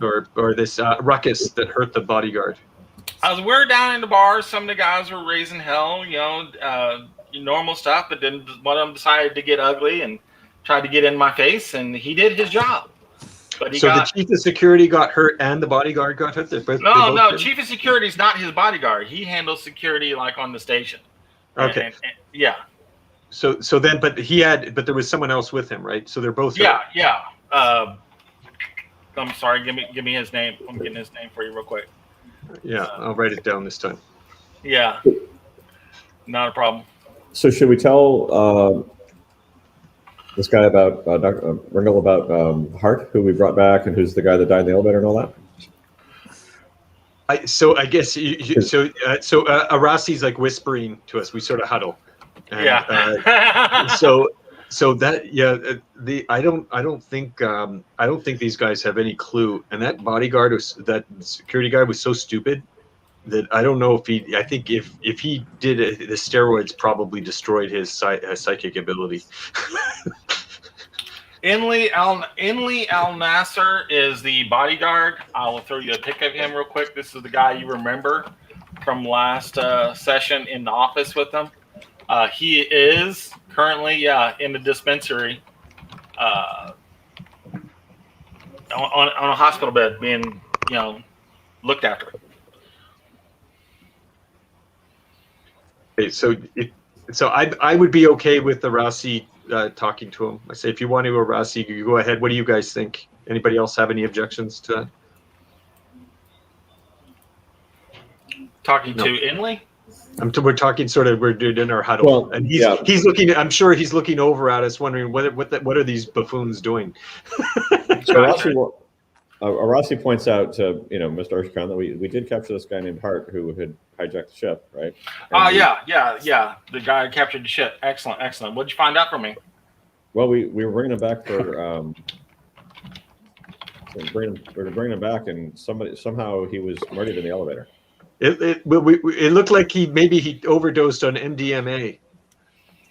Speaker 4: or this ruckus that hurt the bodyguard?
Speaker 1: We were down in the bar. Some of the guys were raising hell, normal stuff. But then one of them decided to get ugly and tried to get in my face, and he did his job. But
Speaker 4: the chief of security got hurt and the bodyguard got hurt?
Speaker 1: No, chief of security is not his bodyguard. He handles security like on the station.
Speaker 4: Okay.
Speaker 1: And yeah.
Speaker 4: So then, but there was someone else with him, right? So they're both.
Speaker 1: Yeah. I'm sorry. Give me his name. I'm getting his name for you real quick.
Speaker 4: Yeah, I'll write it down this time.
Speaker 1: Yeah, not a problem.
Speaker 2: So should we tell this guy about Dr. Ringle about Hart, who we brought back, and who's the guy that died in the elevator and all that?
Speaker 4: I guess Arasi's like whispering to us. We sort of huddle. And, so that I don't think these guys have any clue. And that bodyguard that security guy was so stupid that I don't know if I think if he did it, the steroids probably destroyed his psychic ability.
Speaker 1: Inley Al Nasser is the bodyguard. I will throw you a pic of him real quick. This is the guy you remember from last session in the office with them. He is currently, in the dispensary, on a hospital bed, being, looked after.
Speaker 4: Okay, so I would be okay with Arasi talking to him. I say, if you want to, Arasi, you go ahead. What do you guys think? Anybody else have any objections to that?
Speaker 1: Talking to Inley?
Speaker 4: We're talking sort of, we're doing our huddle,
Speaker 2: Well,
Speaker 4: and he's looking. I'm sure he's looking over at us, wondering what are these buffoons doing?
Speaker 2: So Arasi points out to Mr. Urshkan that we did capture this guy named Hart who had hijacked the ship, right?
Speaker 1: Yeah. The guy who captured the ship. Excellent. What'd you find out from me?
Speaker 2: Well, we were bringing him back for we were bringing him back, and somehow he was murdered in the elevator.
Speaker 4: It looked like he overdosed on Mdma.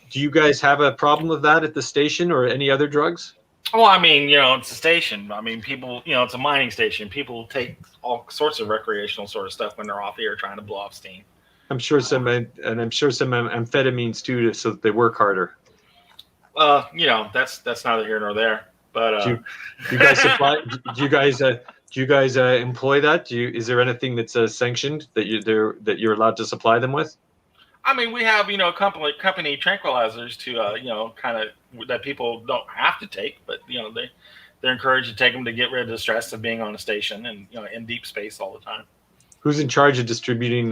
Speaker 4: Do you guys have a problem with that at the station or any other drugs?
Speaker 1: Well, I mean, it's a station. I mean, people, it's a mining station. People take all sorts of recreational sort of stuff when they're off here trying to blow off steam.
Speaker 4: I'm sure some amphetamines too, so that they work harder.
Speaker 1: That's neither here nor there. But
Speaker 4: do you guys supply? Do you guys employ that? Is there anything that's sanctioned that you're allowed to supply them with?
Speaker 1: I mean, we have company tranquilizers to kind of that people don't have to take, but they're encouraged to take them to get rid of the stress of being on a station and in deep space all the time.
Speaker 4: Who's in charge of distributing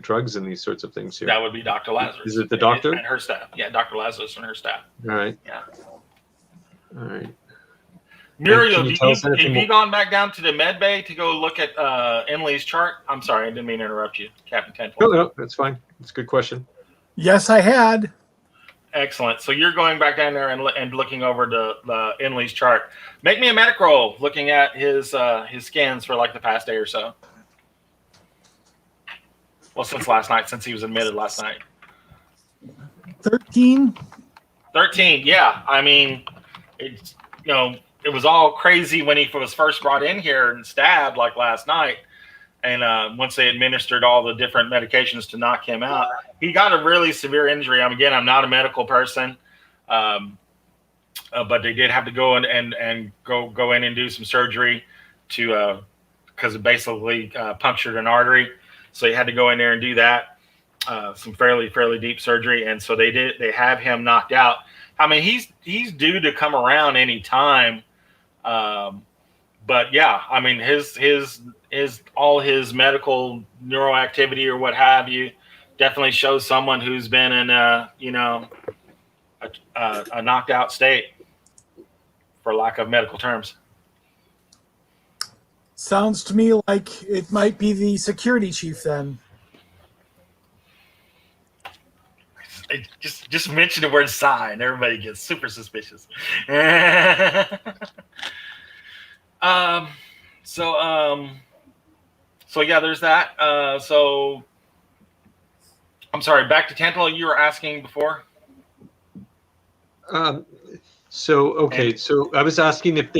Speaker 4: drugs and these sorts of things here?
Speaker 1: That would be Dr. Lazarus.
Speaker 4: Is it the doctor
Speaker 1: and her staff? Yeah, Dr. Lazarus and her staff.
Speaker 4: All right.
Speaker 1: Yeah.
Speaker 4: All right.
Speaker 1: Muriel, have you gone back down to the med bay to go look at Inley's chart? I'm sorry, I didn't mean to interrupt you, Captain 10.
Speaker 4: No, that's fine. That's a good question.
Speaker 6: Yes, I had.
Speaker 1: Excellent. So you're going back down there and looking over the Inley's chart. Make me a medic roll, looking at his scans for like the past day or so. Well, since last night, since he was admitted last night.
Speaker 6: 13.
Speaker 1: 13. Yeah, I mean, it's it was all crazy when he was first brought in here and stabbed like last night. And once they administered all the different medications to knock him out, he got a really severe injury. Again, I'm not a medical person, but they did have to go in and go in and do some surgery to because it basically punctured an artery. So he had to go in there and do that, some fairly deep surgery. And so they have him knocked out. I mean, he's due to come around any time. But yeah, I mean, his all his medical neuroactivity or what have you definitely shows someone who's been in a knocked out state, for lack of medical terms.
Speaker 6: Sounds to me like it might be the security chief then.
Speaker 1: Just mention the word "psi" and everybody gets super suspicious. So yeah, there's that. So I'm sorry. Back to Tantella. You were asking before.
Speaker 4: So I was asking if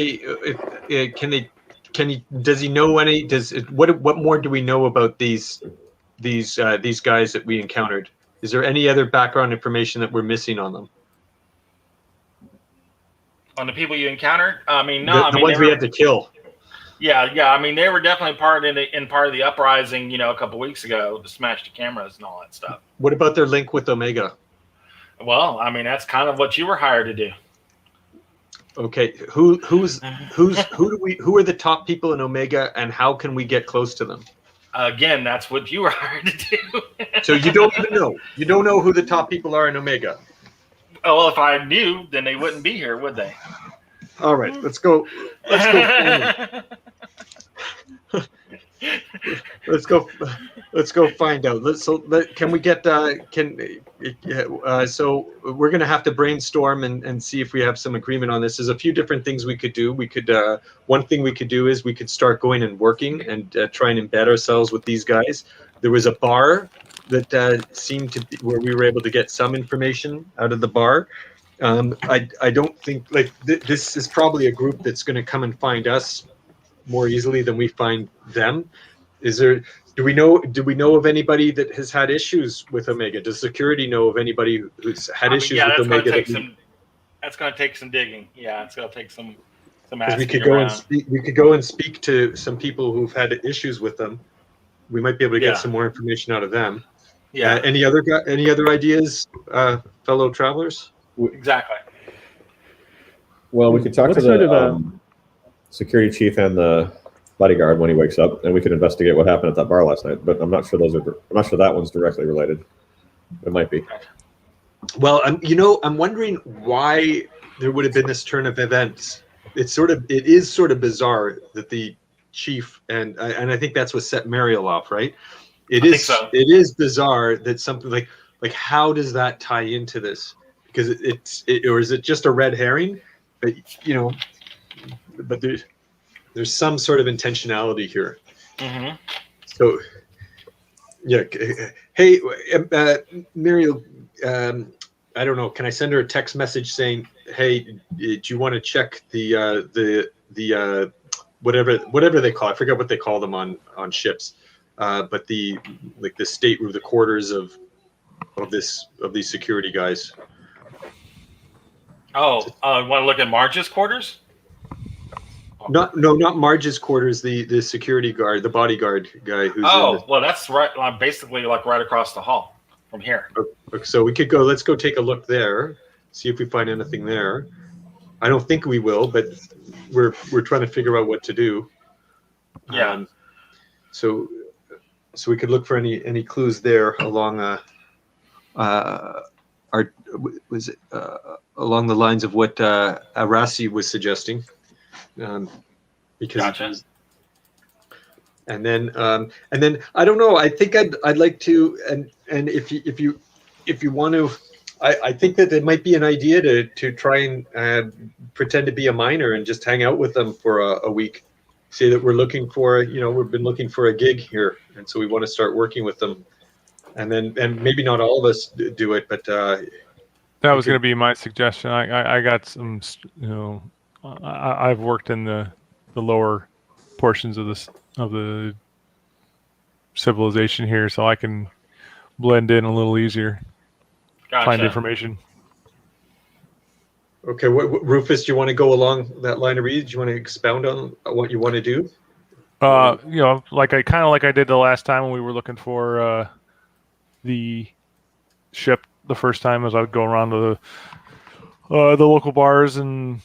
Speaker 4: does he know any? What more do we know about these guys that we encountered? Is there any other background information that we're missing on them?
Speaker 1: On the people you encountered? I mean, no.
Speaker 4: The ones we had to kill.
Speaker 1: Yeah. I mean, they were definitely part of the uprising, a couple weeks ago to smash the cameras and all that stuff.
Speaker 4: What about their link with Omega?
Speaker 1: Well, I mean, that's kind of what you were hired to do.
Speaker 4: Okay, who are the top people in Omega, and how can we get close to them?
Speaker 1: Again, that's what you were hired to do.
Speaker 4: So you don't even know. You don't know who the top people are in Omega.
Speaker 1: Oh, well, if I knew, then they wouldn't be here, would they?
Speaker 4: All right, let's go. Let's go find out. Can we get? So we're gonna have to brainstorm and see if we have some agreement on this. There's a few different things we could do. One thing we could do is we could start going and working and try and embed ourselves with these guys. There was a bar that seemed to be where we were able to get some information out of the bar. I don't think this is probably a group that's going to come and find us more easily than we find them. Do we know of anybody that has had issues with Omega? Does security know of anybody who's had issues with Omega?
Speaker 1: That's going to take some digging. Yeah, it's going to take some
Speaker 4: asking we could go and speak to some people who've had issues with them. We might be able to get some more information out of them.
Speaker 1: Yeah.
Speaker 4: Any other ideas, fellow travelers?
Speaker 1: Exactly.
Speaker 2: Well, we could talk to the security chief and the bodyguard when he wakes up, and we could investigate what happened at that bar last night. But I'm not sure that one's directly related. It might be.
Speaker 4: Well, I'm wondering why there would have been this turn of events. It is sort of bizarre that the chief and I think that's what set Mariel off, right? It is bizarre that something like how does that tie into this? Because or is it just a red herring? But but there's some sort of intentionality here. Mm-hmm. So yeah, hey, Mariel, I don't know. Can I send her a text message saying, "Hey, do you want to check the whatever they call it. I forget what they call them on ships, but the stateroom, the quarters of these security guys."
Speaker 1: Oh, want to look at Marge's quarters?
Speaker 4: Not Marge's quarters. The security guard, the bodyguard guy who's.
Speaker 1: Oh, well, that's right. Basically, right across the hall from here.
Speaker 4: Okay, so we could go. Let's go take a look there. See if we find anything there. I don't think we will, but we're trying to figure out what to do.
Speaker 1: Yeah.
Speaker 4: So we could look for any clues there along along the lines of what Arasi was suggesting. Because
Speaker 1: gotcha.
Speaker 4: And then I don't know. I think I'd like to and if you want to. I think that it might be an idea to try and pretend to be a miner and just hang out with them for a week. Say that we're looking for, we've been looking for a gig here, and so we want to start working with them. And maybe not all of us do it, but
Speaker 3: that was going to be my suggestion. I got some, I've worked in the lower portions of the civilization here, so I can blend in a little easier, find
Speaker 1: Gotcha.
Speaker 3: information.
Speaker 4: Okay, Rufus, do you want to go along that line of read? Do you want to expound on what you want to do?
Speaker 3: Like I did the last time when we were looking for the ship the first time, as I would go around to the local bars and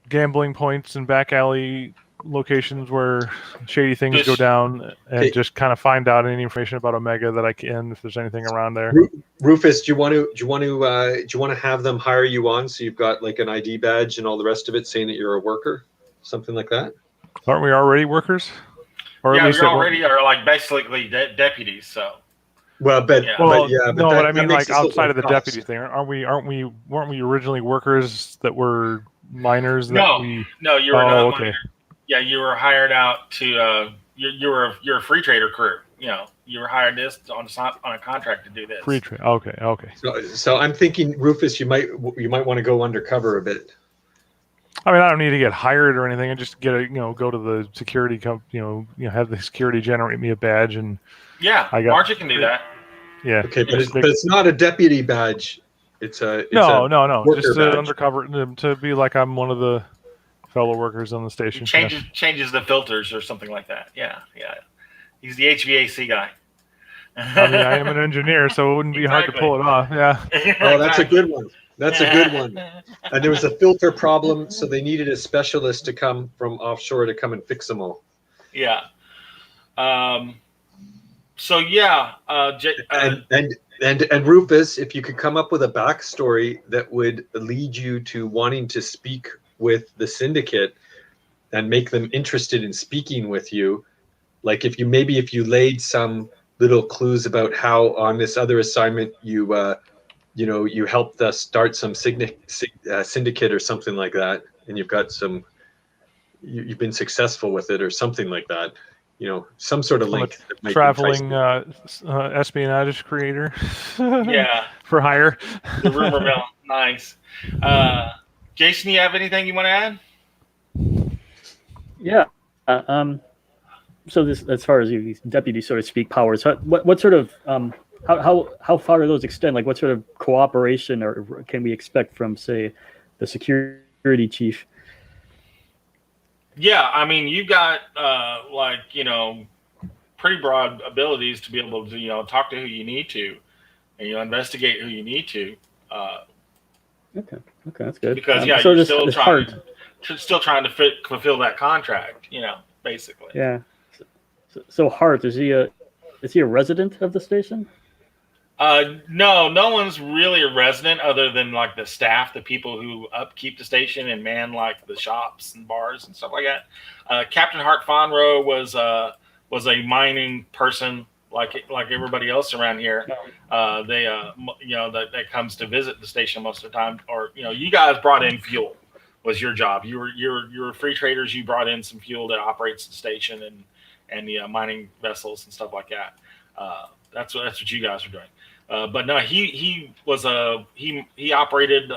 Speaker 3: gambling points and back alley locations where shady things go down, and just kind of find out any information about Omega that I can, if there's anything around there.
Speaker 4: Rufus, do you want to have them hire you on so you've got like an ID badge and all the rest of it saying that you're a worker, something like that?
Speaker 3: Aren't we already workers? Or
Speaker 1: yeah,
Speaker 3: at least
Speaker 1: we already are like basically deputies. So.
Speaker 4: Well, but
Speaker 3: I mean, like outside of the deputy thing, weren't we originally workers that were miners?
Speaker 1: No, you were not. Okay. Yeah, you were hired out to. You're a free trader crew. You know, you were hired on a contract to do this.
Speaker 3: Free trade. Okay.
Speaker 4: So I'm thinking, Rufus, you might want to go undercover a bit.
Speaker 3: I mean, I don't need to get hired or anything. I just go to the security company. Have the security generate me a badge, and
Speaker 1: Margie can do that.
Speaker 3: Yeah.
Speaker 4: Okay, but it's not a deputy badge. It's a
Speaker 3: no. Just
Speaker 4: badge.
Speaker 3: undercover to be like I'm one of the fellow workers on the station.
Speaker 1: Changes the filters or something like that. Yeah. He's the HVAC guy.
Speaker 3: I mean, I am an engineer, so it wouldn't be hard to pull it off. Yeah.
Speaker 4: Oh, that's a good one. That's a good one. And there was a filter problem, so they needed a specialist to come from offshore to come and fix them all.
Speaker 1: Yeah. And
Speaker 4: Rufus, if you could come up with a backstory that would lead you to wanting to speak with the syndicate and make them interested in speaking with you, like if you laid some little clues about how on this other assignment you helped us start some syndicate or something like that, and you've been successful with it or something like that. Some sort of link.
Speaker 3: Traveling espionage creator.
Speaker 1: Yeah.
Speaker 3: For hire.
Speaker 1: The rumor mill. Nice. Jason, you have anything you want to add?
Speaker 5: Yeah. So this, as far as these deputy, so to speak, powers, what sort of how far do those extend? Like, what sort of cooperation or can we expect from, say, the security chief?
Speaker 1: Yeah, I mean, you've got pretty broad abilities to be able to talk to who you need to, and investigate who you need to.
Speaker 5: Okay, that's good.
Speaker 1: Because you're still trying to fulfill that contract, basically.
Speaker 5: Yeah. So Hart, is he a resident of the station?
Speaker 1: No one's really a resident other than like the staff, the people who upkeep the station and man like the shops and bars and stuff like that. Captain Hart Fonro was a mining person like everybody else around here. That comes to visit the station most of the time. Or you guys brought in fuel was your job. You were free traders. You brought in some fuel that operates the station and the mining vessels and stuff like that. That's what you guys are doing. But no, he operated.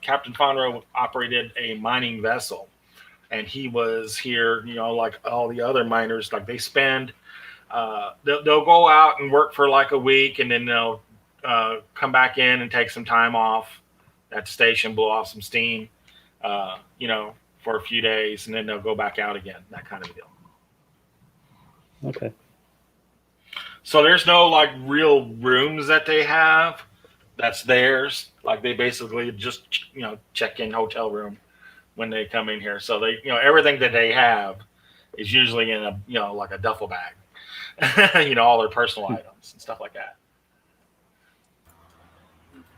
Speaker 1: Captain Fonro operated a mining vessel, and he was here. Like all the other miners, like they spend. They'll go out and work for like a week, and then they'll come back in and take some time off at the station, blow off some steam, for a few days, and then they'll go back out again. That kind of deal.
Speaker 5: Okay.
Speaker 1: So there's no like real rooms that they have that's theirs. Like they basically just check in hotel room when they come in here. So they everything that they have is usually in a like a duffel bag. All their personal items and stuff like that.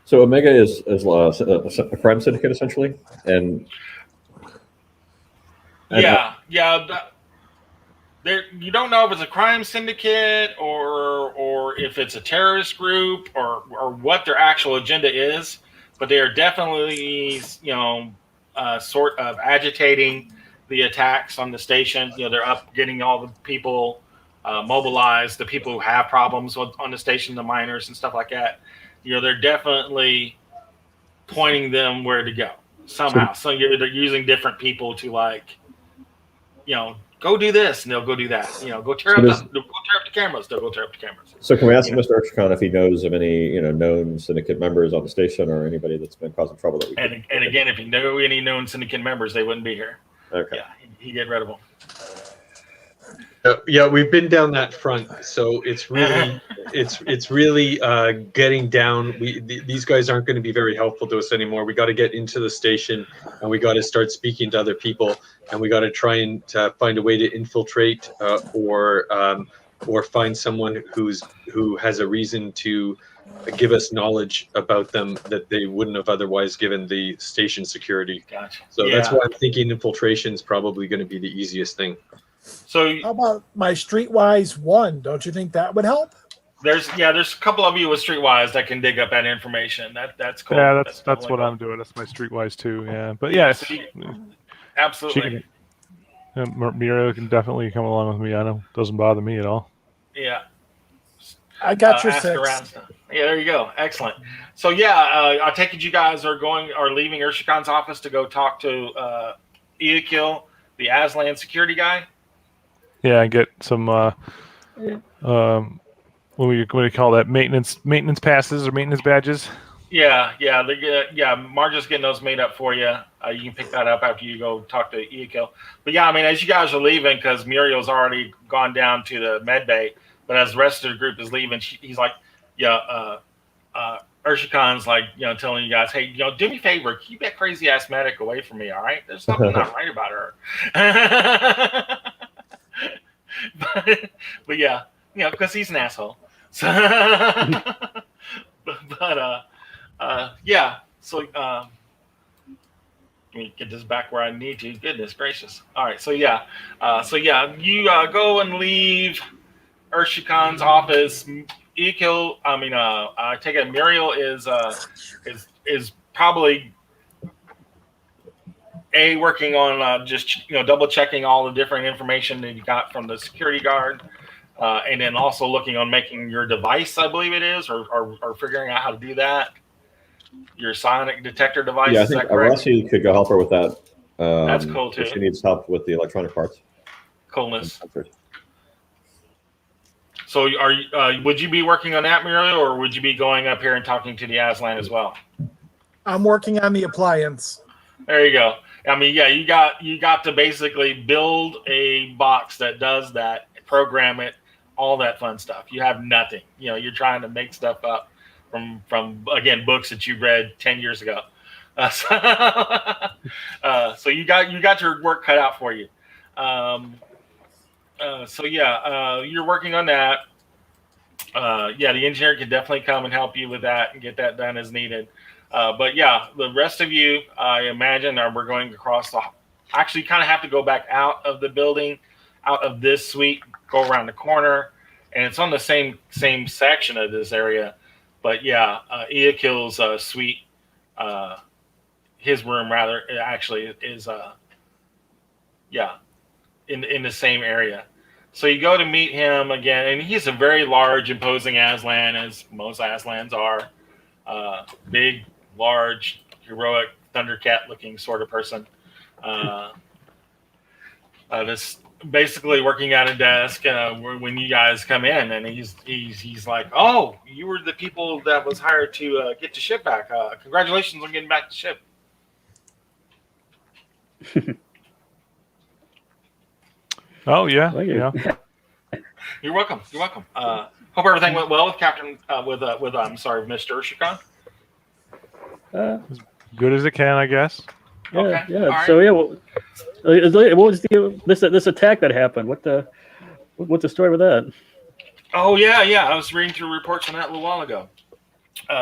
Speaker 2: So Omega is a crime syndicate essentially, and
Speaker 1: you don't know if it's a crime syndicate or if it's a terrorist group or what their actual agenda is, but they are definitely sort of agitating the attacks on the station. They're up getting all the people mobilized, the people who have problems on the station, the miners and stuff like that. They're definitely pointing them where to go. somehow. So they're using different people to go do this, and they'll go do that. Go tear up the cameras. They'll go tear up the cameras.
Speaker 2: So can we ask Mr. Urshicon if he knows of any known syndicate members on the station or anybody that's been causing trouble?
Speaker 1: And again, if you know any known syndicate members, they wouldn't be here.
Speaker 2: Okay.
Speaker 1: Yeah, he'd get rid of them.
Speaker 4: Yeah, we've been down that front, so it's really getting down. These guys aren't going to be very helpful to us anymore. We got to get into the station, and we got to start speaking to other people, and we got to try and find a way to infiltrate or find someone who has a reason to give us knowledge about them that they wouldn't have otherwise given the station security.
Speaker 1: Gotcha.
Speaker 4: So that's why I'm thinking infiltration is probably going to be the easiest thing.
Speaker 1: So
Speaker 6: how about my Streetwise 1? Don't you think that would help?
Speaker 1: There's a couple of you with Streetwise that can dig up that information. That's cool.
Speaker 3: Yeah, that's what I'm doing. That's my Streetwise too. Yeah, but yeah,
Speaker 1: absolutely.
Speaker 3: Muriel can definitely come along with me. I know, doesn't bother me at all.
Speaker 1: Yeah.
Speaker 6: I got your
Speaker 1: ask
Speaker 6: 6.
Speaker 1: around. Yeah, there you go. Excellent. So I take it you guys are leaving Urshikan's office to go talk to Eakil, the Aslan security guy.
Speaker 3: Yeah, and get some what do you call that? Maintenance passes or maintenance badges.
Speaker 1: Yeah. Marja's getting those made up for you. You can pick that up after you go talk to Eakil. But yeah, I mean, as you guys are leaving, because Muriel's already gone down to the med bay, but as the rest of the group is leaving, he's like, Urshikan's like, telling you guys, hey, do me a favor, keep that crazy ass medic away from me, all right? There's something not right about her. but yeah, because he's an asshole. So, yeah. So let me get this back where I need to. Goodness gracious. All right. So yeah. You go and leave Urshikan's office. Eakil, I take it Muriel is probably working on just double checking all the different information that you got from the security guard, and then also looking on making your device, I believe it is, or figuring out how to do that. Your sonic detector device.
Speaker 2: Yeah, I think Rossi could go help her with that.
Speaker 1: That's cool too.
Speaker 2: She needs help with the electronic parts.
Speaker 1: Coolness. So, would you be working on that, Muriel, or would you be going up here and talking to the Aslan as well?
Speaker 6: I'm working on the appliance.
Speaker 1: There you go. I mean, yeah, you got to basically build a box that does that, program it, all that fun stuff. You have nothing. You're trying to make stuff up from again books that you read 10 years ago. So you got your work cut out for you. You're working on that. The engineer can definitely come and help you with that and get that done as needed. But yeah, the rest of you, I imagine, we're going across actually kind of have to go back out of the building, out of this suite, go around the corner, and it's on the same section of this area. But yeah, Eakil's suite, his room rather, actually is in the same area. So you go to meet him again, and he's a very large, imposing Aslan, as most Aslans are. Big, large, heroic, Thundercat-looking sort of person. This basically working at a desk when you guys come in, and he's like, "Oh, you were the people that was hired to get the ship back. Congratulations on getting back the ship."
Speaker 3: Oh yeah,
Speaker 5: Thank you.
Speaker 3: yeah.
Speaker 1: You're welcome. Hope everything went well with Captain Mr. Urshikan.
Speaker 5: As
Speaker 3: good as it can, I guess.
Speaker 5: Yeah,
Speaker 1: Okay.
Speaker 5: yeah.
Speaker 1: All
Speaker 5: So yeah, what was this attack that happened? What's the story with that?
Speaker 1: Oh yeah. I was reading through reports on that a little while ago.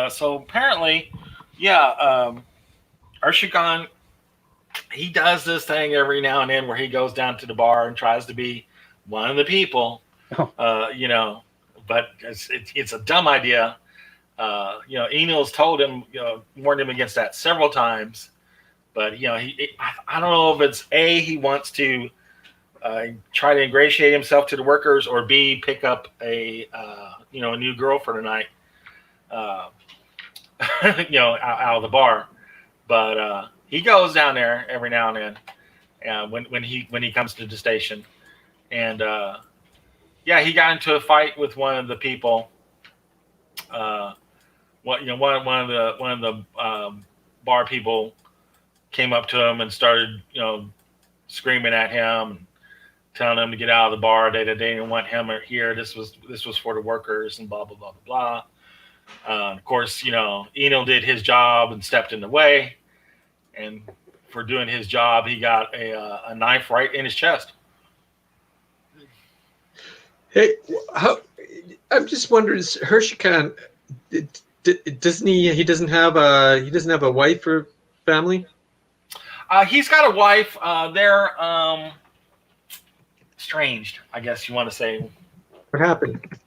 Speaker 1: So apparently, Urshikan, he does this thing every now and then where he goes down to the bar and tries to be one of the people. But it's a dumb idea. Enil's told him, warned him against that several times. But I don't know if it's A, he wants to try to ingratiate himself to the workers, or B, pick up a new girl for the night. Out of the bar. But he goes down there every now and then, when he comes to the station, and he got into a fight with one of the people. One of the bar people came up to him and started screaming at him, telling him to get out of the bar. They didn't want him here. This was for the workers and blah blah blah blah blah. Of course, Eno did his job and stepped in the way, and for doing his job, he got a knife right in his chest.
Speaker 4: Hey, I'm just wondering, Hersheycon, doesn't he doesn't have a wife or family?
Speaker 1: He's got a wife. They're estranged, I guess you want to say.
Speaker 4: What happened?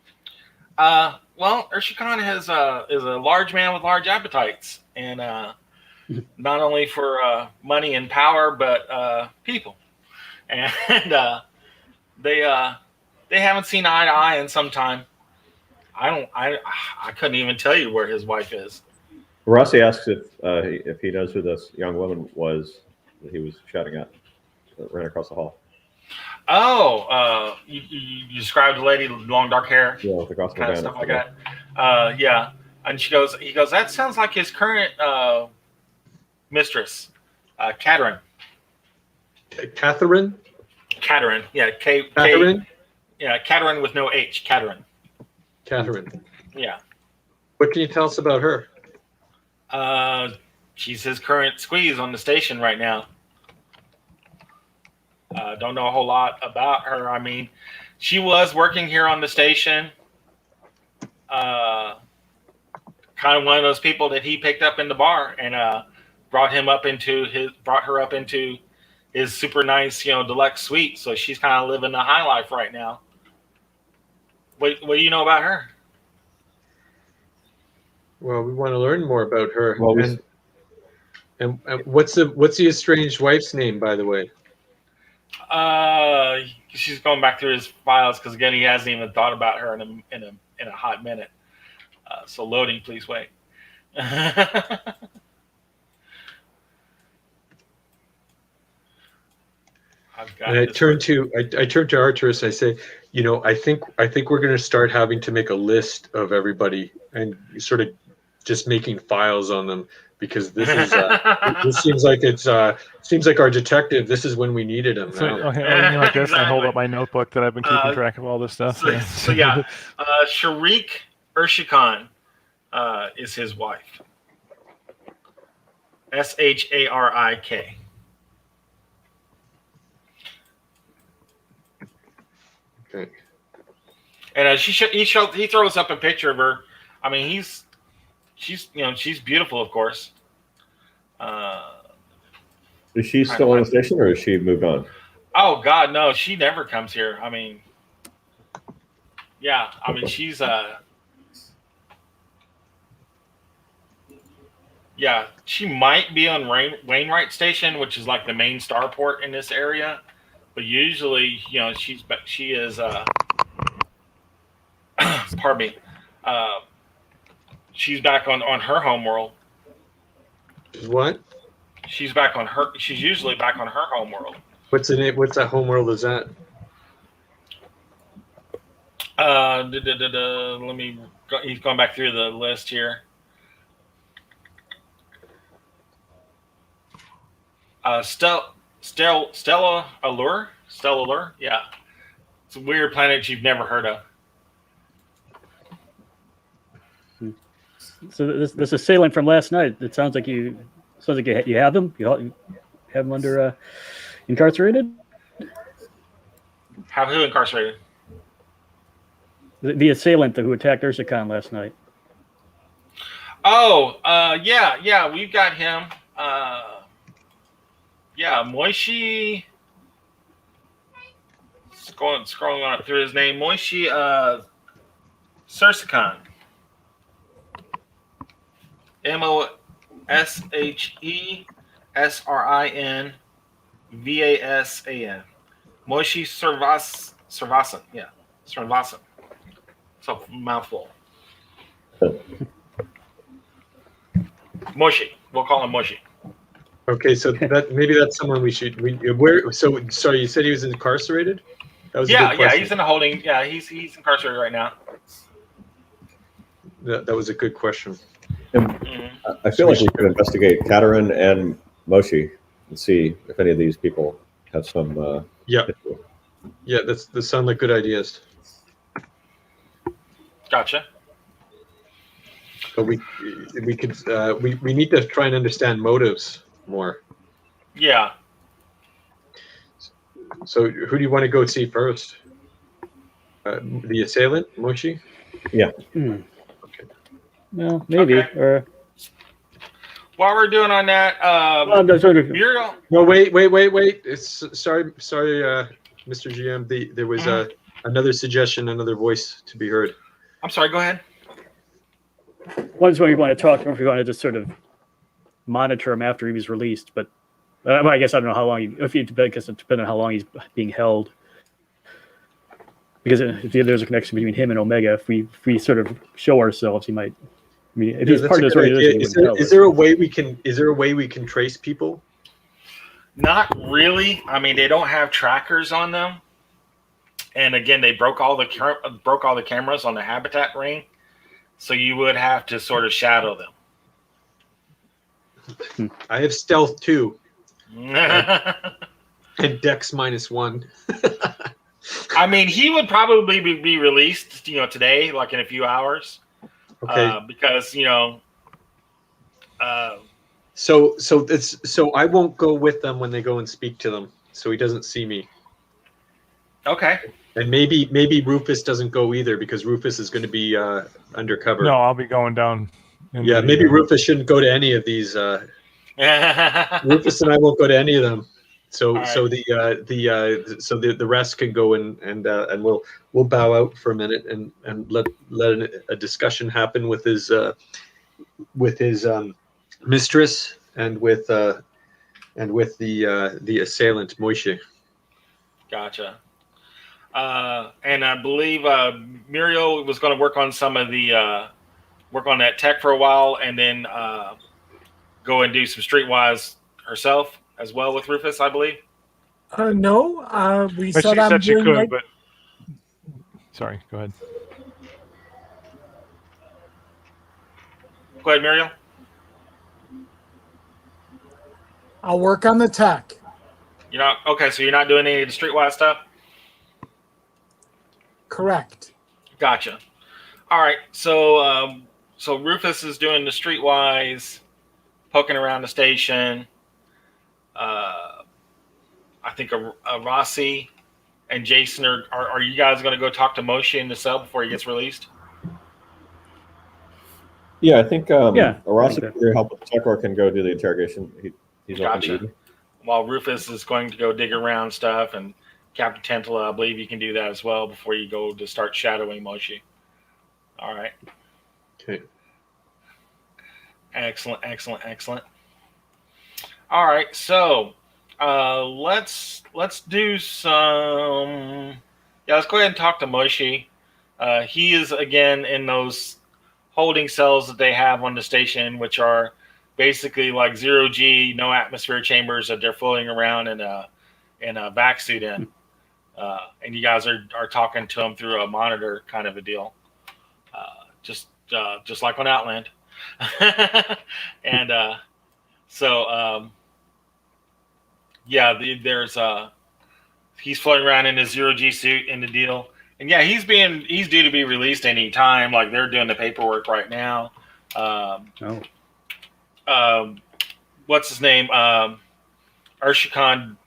Speaker 1: Well, Urshikon is a large man with large appetites, and not only for money and power, but people. And they haven't seen eye to eye in some time. I couldn't even tell you where his wife is.
Speaker 2: Rossi asks if he knows who this young woman was that he was shouting at that ran across the hall.
Speaker 1: Oh, you described a lady, long dark hair,
Speaker 2: Yeah, with the gospel
Speaker 1: kind of
Speaker 2: band.
Speaker 1: stuff like that. Yeah, and he goes, that sounds like his current mistress, Catherine.
Speaker 4: Catherine?
Speaker 1: Catherine, yeah,
Speaker 4: Catherine?
Speaker 1: Yeah, Catherine with no H, Catherine.
Speaker 4: Catherine.
Speaker 1: Yeah.
Speaker 4: What can you tell us about her?
Speaker 1: She's his current squeeze on the station right now. Don't know a whole lot about her. I mean, she was working here on the station. Kind of one of those people that he picked up in the bar and brought her up into his super nice, deluxe suite. So she's kind of living the high life right now. What do you know about her?
Speaker 4: Well, we want to learn more about her.
Speaker 2: Well,
Speaker 4: and what's the estranged wife's name, by the way?
Speaker 1: She's going back through his files because again, he hasn't even thought about her in a hot minute. So loading, please wait.
Speaker 4: And I turn to Arcturus. I say, I think we're going to start having to make a list of everybody and sort of just making files on them, because this is this seems like our detective. This is when we needed him.
Speaker 3: So,
Speaker 4: Now.
Speaker 3: okay, like this,
Speaker 1: Exactly.
Speaker 3: I hold up my notebook that I've been keeping track of all this stuff.
Speaker 1: So yeah, Sharik Urshikon is his wife. Sharik.
Speaker 4: Okay.
Speaker 1: And he throws up a picture of her. I mean, she's beautiful, of course.
Speaker 2: Is she still on the station, or has she moved on?
Speaker 1: Oh God, no, she never comes here. I mean, yeah, I mean she's yeah, she might be on Wainwright Station, which is like the main starport in this area, but usually, she is pardon me, she's back on her homeworld.
Speaker 4: What?
Speaker 1: She's usually back on her homeworld.
Speaker 4: What's the name? What's that homeworld is that?
Speaker 1: Let me. He's going back through the list here. Stella Allure. Yeah, it's a weird planet you've never heard of.
Speaker 5: So this assailant from last night. It sounds like you have him. You have him under incarcerated.
Speaker 1: Have who incarcerated?
Speaker 5: The assailant who attacked Ursicon last night.
Speaker 1: Oh, yeah, we've got him. Yeah, Moishi. Scrolling on through his name, Moishi Sursicon. MOSHE SRINVASAN. Moishi Servasan. Yeah, Servasan. So mouthful. Moishi. We'll call him Moishi.
Speaker 4: Okay, so maybe that's someone we should. Where? So sorry, you said he was incarcerated. That was a good question.
Speaker 1: he's in a holding. Yeah, he's incarcerated right now.
Speaker 4: That was a good question.
Speaker 2: I feel like we could investigate Katerin and Moshi and see if any of these people have some.
Speaker 4: Yeah, that sound like good ideas.
Speaker 1: Gotcha.
Speaker 4: But we could we need to try and understand motives more.
Speaker 1: Yeah.
Speaker 4: So who do you want to go see first? The assailant, Moshi?
Speaker 2: Yeah.
Speaker 4: Okay.
Speaker 5: Well, maybe.
Speaker 1: Okay.
Speaker 5: Or
Speaker 1: While we're doing on that,
Speaker 5: well, no, sort of.
Speaker 1: Muriel.
Speaker 4: No, wait. Sorry, Mr. GM. There was another suggestion, another voice to be heard.
Speaker 1: I'm sorry. Go ahead.
Speaker 5: One's when you want to talk to him if you want to just sort of monitor him after he was released. But I guess I don't know how long. I guess it depends on how long he's being held. Because if there's a connection between him and Omega, if we sort of show ourselves, he might. I mean, if he's part of this organization,
Speaker 4: is there a way we can trace people?
Speaker 1: Not really. I mean, they don't have trackers on them, and again, they broke all the cameras on the habitat ring, so you would have to sort of shadow them.
Speaker 4: I have stealth too, and Dex -1.
Speaker 1: I mean, he would probably be released, today, like in a few hours.
Speaker 4: Okay.
Speaker 1: Because
Speaker 4: so I won't go with them when they go and speak to them, so he doesn't see me.
Speaker 1: Okay.
Speaker 4: And maybe Rufus doesn't go either because Rufus is going to be undercover.
Speaker 3: No, I'll be going down.
Speaker 4: Yeah, maybe Rufus shouldn't go to any of these. Rufus and I won't go to any of them. So
Speaker 1: right.
Speaker 4: so the rest can go and we'll bow out for a minute and let a discussion happen with his mistress and with the assailant Moishe.
Speaker 1: Gotcha. And I believe Muriel was going to work on some of the work on that tech for a while, and then go and do some streetwise herself as well with Rufus, I believe.
Speaker 6: No, we
Speaker 3: But
Speaker 6: said
Speaker 3: she
Speaker 6: I'm
Speaker 3: said she
Speaker 6: doing
Speaker 3: could,
Speaker 6: right.
Speaker 3: but sorry, go ahead.
Speaker 1: Go ahead, Muriel.
Speaker 6: I'll work on the tech.
Speaker 1: You're not okay. So you're not doing any of the streetwise stuff.
Speaker 6: Correct.
Speaker 1: Gotcha. All right. So so Rufus is doing the streetwise, poking around the station. I think Rossi and Jason are you guys going to go talk to Moshe in the cell before he gets released?
Speaker 2: Yeah, I think Arasi
Speaker 5: think
Speaker 2: can help with the tech, or can go do the interrogation. He's open to
Speaker 1: Gotcha.
Speaker 2: either.
Speaker 1: While Rufus is going to go dig around stuff, and Captain Tantella, I believe you can do that as well before you go to start shadowing Moshe. All right.
Speaker 4: Okay.
Speaker 1: Excellent. All right, so let's do some. Yeah, let's go ahead and talk to Moshe. He is again in those holding cells that they have on the station, which are basically like 0G, no atmosphere chambers that they're floating around in a vac suit in. And you guys are talking to him through a monitor kind of a deal, just like on Outland. And so there's he's floating around in his 0G suit in the deal, and yeah, he's due to be released any time. Like they're doing the paperwork right now. What's his name? Urshikan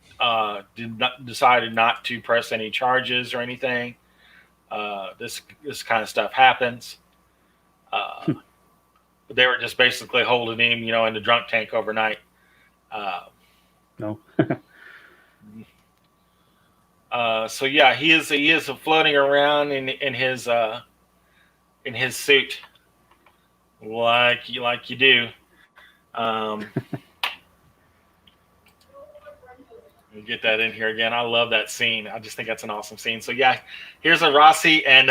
Speaker 1: decided not to press any charges or anything. This kind of stuff happens. They were just basically holding him, in the drunk tank overnight.
Speaker 5: No.
Speaker 1: So yeah, he is floating around in his suit, like you do. Get that in here again. I love that scene. I just think that's an awesome scene. So yeah, here's a Rossi and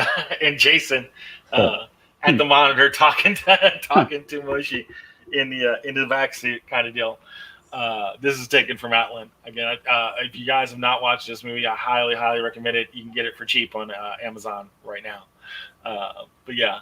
Speaker 1: Jason at the monitor talking to Moshe in the vac suit kind of deal. This is taken from Outland. Again, if you guys have not watched this movie, I highly, highly recommend it. You can get it for cheap on Amazon right now. But yeah,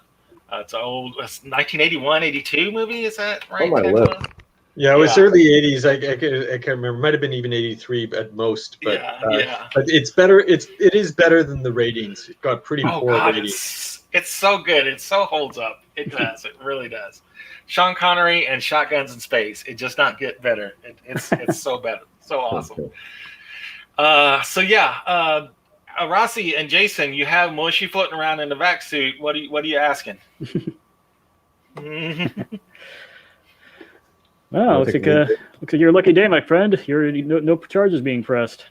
Speaker 1: it's an old 1981, 82 movie. Is that right?
Speaker 2: On my
Speaker 1: Tantella?
Speaker 2: list.
Speaker 4: Yeah, it was
Speaker 1: Yeah.
Speaker 4: early '80s. I can't remember. Might have been even '83 at most. But
Speaker 1: Yeah.
Speaker 4: but it's better. It is better than the ratings. It got pretty
Speaker 1: Oh
Speaker 4: poor
Speaker 1: God,
Speaker 4: ratings.
Speaker 1: it's so good. It so holds up. It does. It really does. Sean Connery and Shotguns in Space. It just not get better. It's so better. So awesome. So yeah, Rossi and Jason, you have Moishi floating around in the vac suit. What are you asking?
Speaker 5: Wow, looks like you're a lucky day, my friend. No charges being pressed.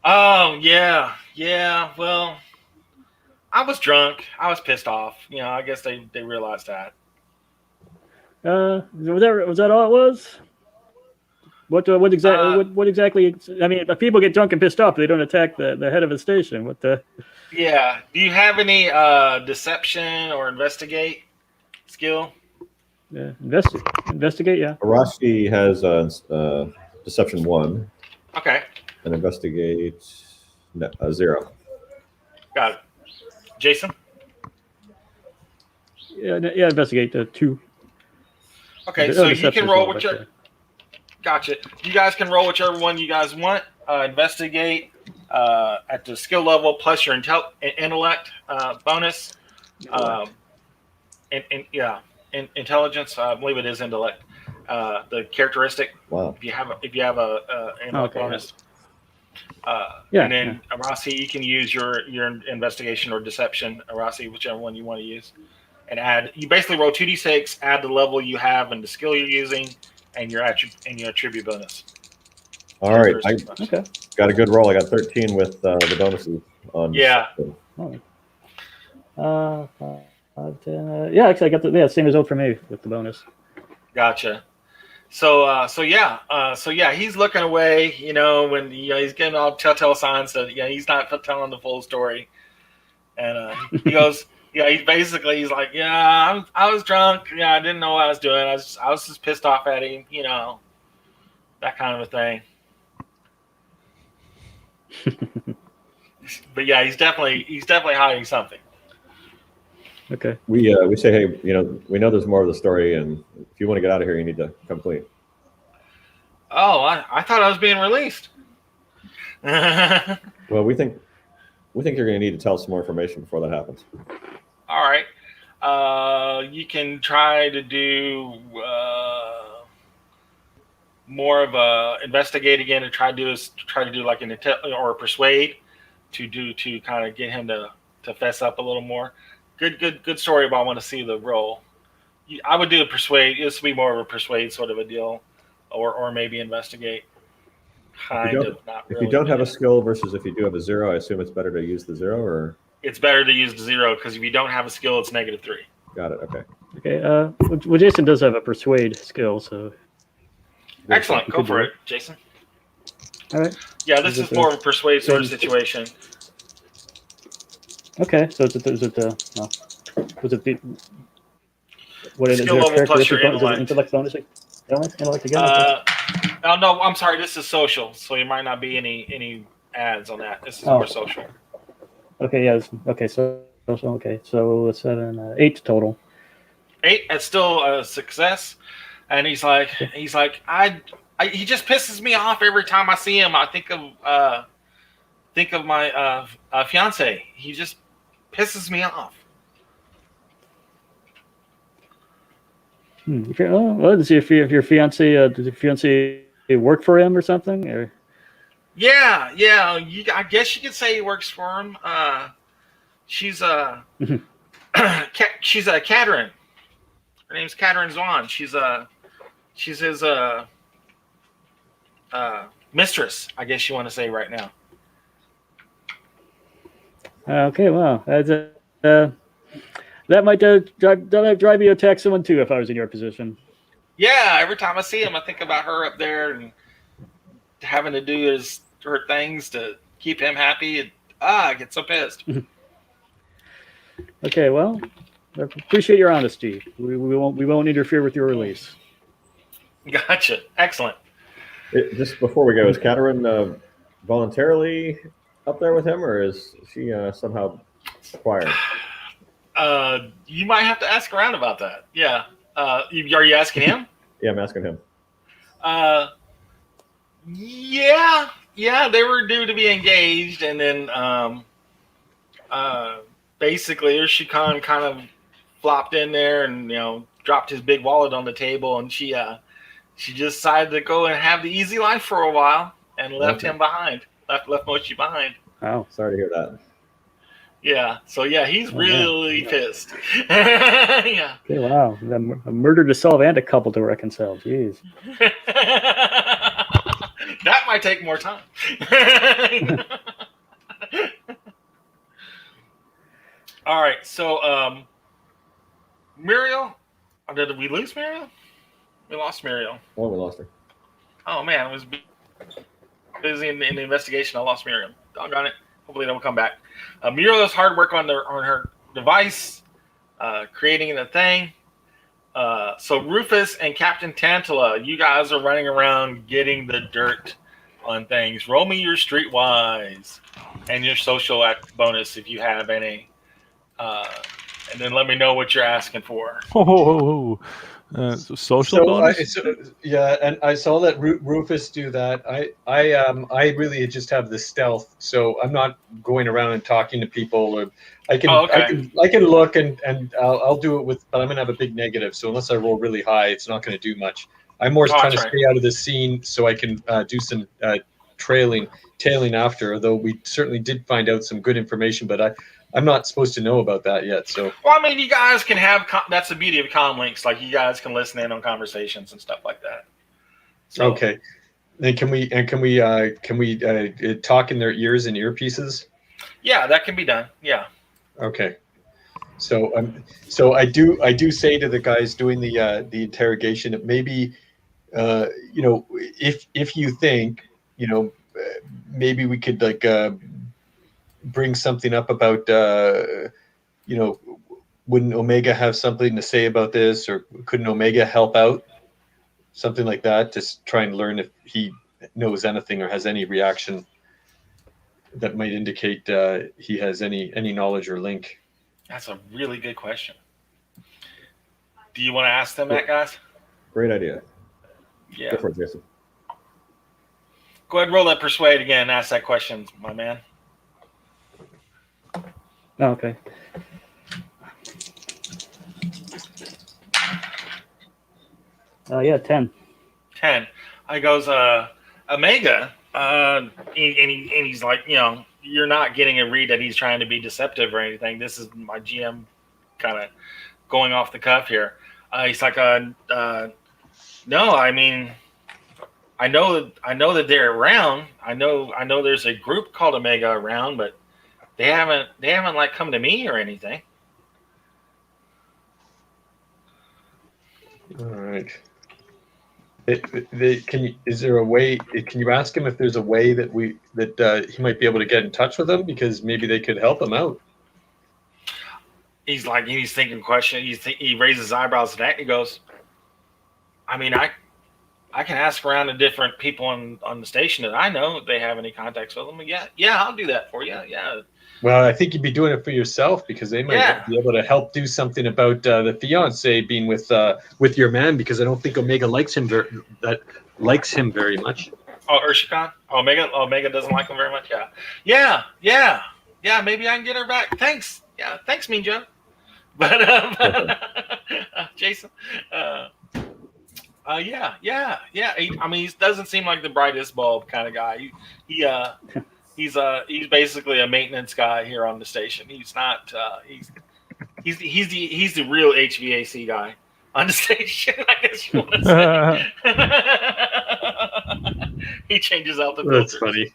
Speaker 1: Oh yeah. Well, I was drunk. I was pissed off. I guess they realized that.
Speaker 5: Was that all it was? What exactly? I mean, if people get drunk and pissed off, they don't attack the head of a station. What the?
Speaker 1: Yeah. Do you have any deception or investigate skill?
Speaker 5: Yeah, investigate. Yeah.
Speaker 2: Arashi has Deception 1
Speaker 1: Okay.
Speaker 2: and Investigate 0.
Speaker 1: Got it. Jason?
Speaker 5: Yeah. Investigate 2.
Speaker 1: Okay, so you can roll whichever. Gotcha. You guys can roll whichever one you guys want. Investigate at the skill level plus your intellect bonus. Intelligence. I believe it is intellect. The characteristic.
Speaker 2: Wow.
Speaker 1: If you have a intellect bonus. And then Arasi, you can use your investigation or deception, Arasi, whichever one you want to use, and add. You basically roll 2d6, add the level you have and the skill you're using, and your attribute bonus.
Speaker 2: All right, I
Speaker 5: Okay.
Speaker 2: got a good roll. I got 13 with the bonuses on.
Speaker 1: Yeah.
Speaker 5: Actually, I got the same result for me with the bonus.
Speaker 1: Gotcha. So he's looking away. When he's getting all telltale signs that he's not telling the full story, and he goes, he's like, I was drunk. I didn't know what I was doing. I was just pissed off at him. That kind of a thing. But yeah, he's definitely hiding something.
Speaker 5: Okay.
Speaker 2: We say, hey, we know there's more of the story, and if you want to get out of here, you need to come clean.
Speaker 1: Oh, I thought I was being released.
Speaker 2: Well, we think you're going to need to tell us some more information before that happens.
Speaker 1: All right. You can try to do more of a investigate again and try to do like an or persuade to kind of get him to fess up a little more. Good story, but I want to see the roll. I would do a persuade. This would be more of a persuade sort of a deal, or maybe investigate.
Speaker 2: If you don't have a skill versus if you do have a 0, I assume it's better to use the 0, or
Speaker 1: it's better to use the 0 because if you don't have a skill, it's -3.
Speaker 2: Got it. Okay.
Speaker 5: Okay. Well, Jason does have a persuade skill, so.
Speaker 1: Excellent. Go for it, Jason.
Speaker 5: All right.
Speaker 1: Yeah, this is more of a persuade sort of situation.
Speaker 5: Okay, so was it the what is it?
Speaker 1: Skill level plus your
Speaker 5: intellect bonus? Intellect again?
Speaker 1: Oh no, I'm sorry. This is social, so there might not be any ads on that. This is more social.
Speaker 5: Okay, yeah. Okay, so 7, 8 total.
Speaker 1: 8. That's still a success. And he's like, he just pisses me off every time I see him. I think of my fiance. He just pisses me off.
Speaker 5: Well, does your fiance does your fiance work for him or something? Or?
Speaker 1: Yeah. I guess you could say he works for him. She's she's Catherine. Her name's Catherine Zwan. She's his mistress, I guess you want to say right now.
Speaker 5: Okay, well, that might drive me to attack someone too if I was in your position.
Speaker 1: Yeah, every time I see him, I think about her up there and having to do her things to keep him happy. I get so pissed.
Speaker 5: Okay, well, I appreciate your honesty. We won't interfere with your release.
Speaker 1: Gotcha. Excellent.
Speaker 2: Just before we go, is Katerin voluntarily up there with him, or is she somehow acquired?
Speaker 1: You might have to ask around about that. Yeah. Are you asking him?
Speaker 2: Yeah, I'm asking him.
Speaker 1: Yeah, they were due to be engaged, and then basically Urshikan kind of flopped in there and dropped his big wallet on the table, and she just decided to go and have the easy life for a while and left him behind, left Mochi behind.
Speaker 5: Wow.
Speaker 2: Sorry to hear that.
Speaker 1: Yeah, so he's really pissed. Yeah.
Speaker 5: Okay, wow. A murder to solve and a couple to reconcile. Jeez.
Speaker 1: That might take more time. All right, so Muriel, did we lose Muriel? We lost Muriel.
Speaker 2: Oh, we lost her.
Speaker 1: Oh man, I was busy in the investigation. I lost Miriam. Doggone it. Hopefully they'll come back. Muriel's hard work on her device, creating the thing. So Rufus and Captain Tantella, you guys are running around getting the dirt on things. Roll me your streetwise and your social act bonus if you have any. And then let me know what you're asking for.
Speaker 3: So social bonus?
Speaker 4: And I saw that Rufus do that. I really just have the stealth, so I'm not going around and talking to people. Or I can look and I'll do it with, but I'm gonna have a big negative. So unless I roll really high, it's not gonna do much. I'm more trying to stay out of the scene so I can do some tailing after. Although we certainly did find out some good information, but I'm not supposed to know about that yet. So,
Speaker 1: well, I mean, you guys can have. That's the beauty of comm links. Like you guys can listen in on conversations and stuff like that. So,
Speaker 4: okay. And can we talk in their ears and earpieces?
Speaker 1: Yeah, that can be done. Yeah.
Speaker 4: Okay. So I do say to the guys doing the interrogation that maybe if you think maybe we could bring something up about wouldn't Omega have something to say about this, or couldn't Omega help out, something like that, just try and learn if he knows anything or has any reaction that might indicate he has any knowledge or link.
Speaker 1: That's a really good question. Do you want to ask them that, guys?
Speaker 2: Great idea.
Speaker 1: Yeah.
Speaker 2: Go for it, Jason.
Speaker 1: Go ahead and roll that persuade again and ask that question, my man.
Speaker 5: Oh, okay. Yeah, 10.
Speaker 1: 10. I goes, Omega, and he's like, you're not getting a read that he's trying to be deceptive or anything. This is my GM kind of going off the cuff here. He's like, no, I mean, I know that they're around. I know there's a group called Omega around, but they haven't like come to me or anything.
Speaker 4: All right. Is there a way? Can you ask him if there's a way that he might be able to get in touch with them, because maybe they could help him out?
Speaker 1: He's thinking question. He raises his eyebrows at that. And he goes, I mean, I can ask around to different people on the station that I know if they have any contacts with them. Yeah, I'll do that for you. Yeah.
Speaker 4: Well, I think you'd be doing it for yourself, because they might be able to help do something about the fiance being with your man, because I don't think Omega likes him very much.
Speaker 1: Oh, Urshikan? Omega doesn't like him very much. Yeah. Maybe I can get her back. Thanks. Yeah, thanks, Mean Joe. But Jason. Yeah. He doesn't seem like the brightest bulb kind of guy. He's basically a maintenance guy here on the station. He's not. He's the real HVAC guy on the station, I guess you want to say. He changes out the filters.
Speaker 4: That's
Speaker 1: funny.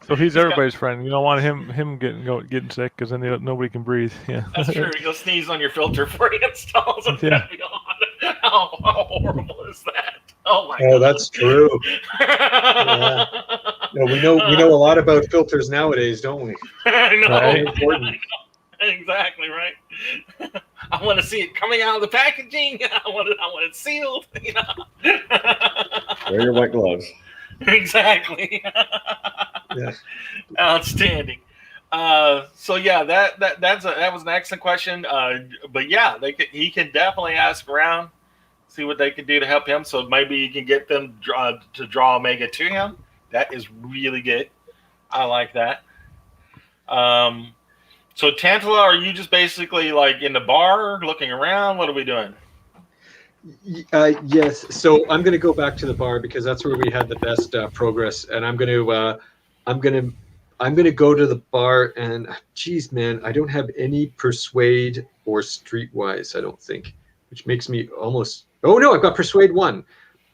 Speaker 3: So he's everybody's friend. You don't want him getting sick, because then nobody can breathe. Yeah,
Speaker 1: that's true. He'll sneeze on your filter before he installs it. Yeah. How horrible is that? Oh my God.
Speaker 4: That's true. Yeah. No, we know a lot about filters nowadays, don't we?
Speaker 1: I know. Right? Exactly right. I want to see it coming out of the packaging. I want it sealed. You know.
Speaker 2: Wear your white gloves.
Speaker 1: Exactly.
Speaker 4: Yeah.
Speaker 1: Outstanding. So yeah, that was an excellent question. But yeah, he can definitely ask around, see what they can do to help him. So maybe you can get them to draw Omega to him. That is really good. I like that. So Tantella, are you just basically like in the bar looking around? What are we doing?
Speaker 4: Yes. So I'm going to go back to the bar because that's where we had the best progress, and I'm going to go to the bar. And geez, man, I don't have any persuade or streetwise. I don't think, which makes me almost. Oh no, I've got persuade 1.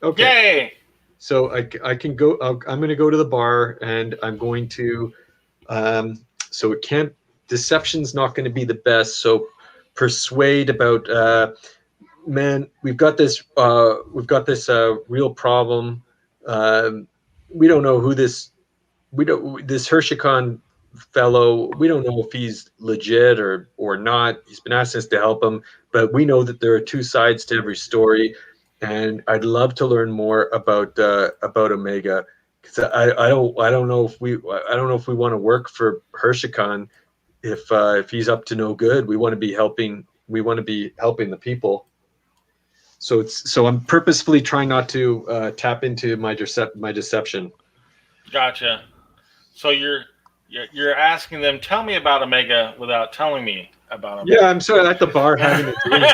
Speaker 4: Okay.
Speaker 1: Yay!
Speaker 4: So I can go. I'm going to go to the bar, and I'm going to. So it can't. Deception's not going to be the best. So persuade about. Man, we've got this real problem. We don't know who this Hershikon fellow. We don't know if he's legit or not. He's been asking us to help him, but we know that there are two sides to every story, and I'd love to learn more about Omega, because I don't know if we want to work for Hershikon if he's up to no good. We want to be helping the people. So I'm purposefully trying not to tap into my deception.
Speaker 1: Gotcha. So you're asking them, tell me about Omega without telling me about Omega.
Speaker 4: Yeah, I'm sorry. At the bar having a drink.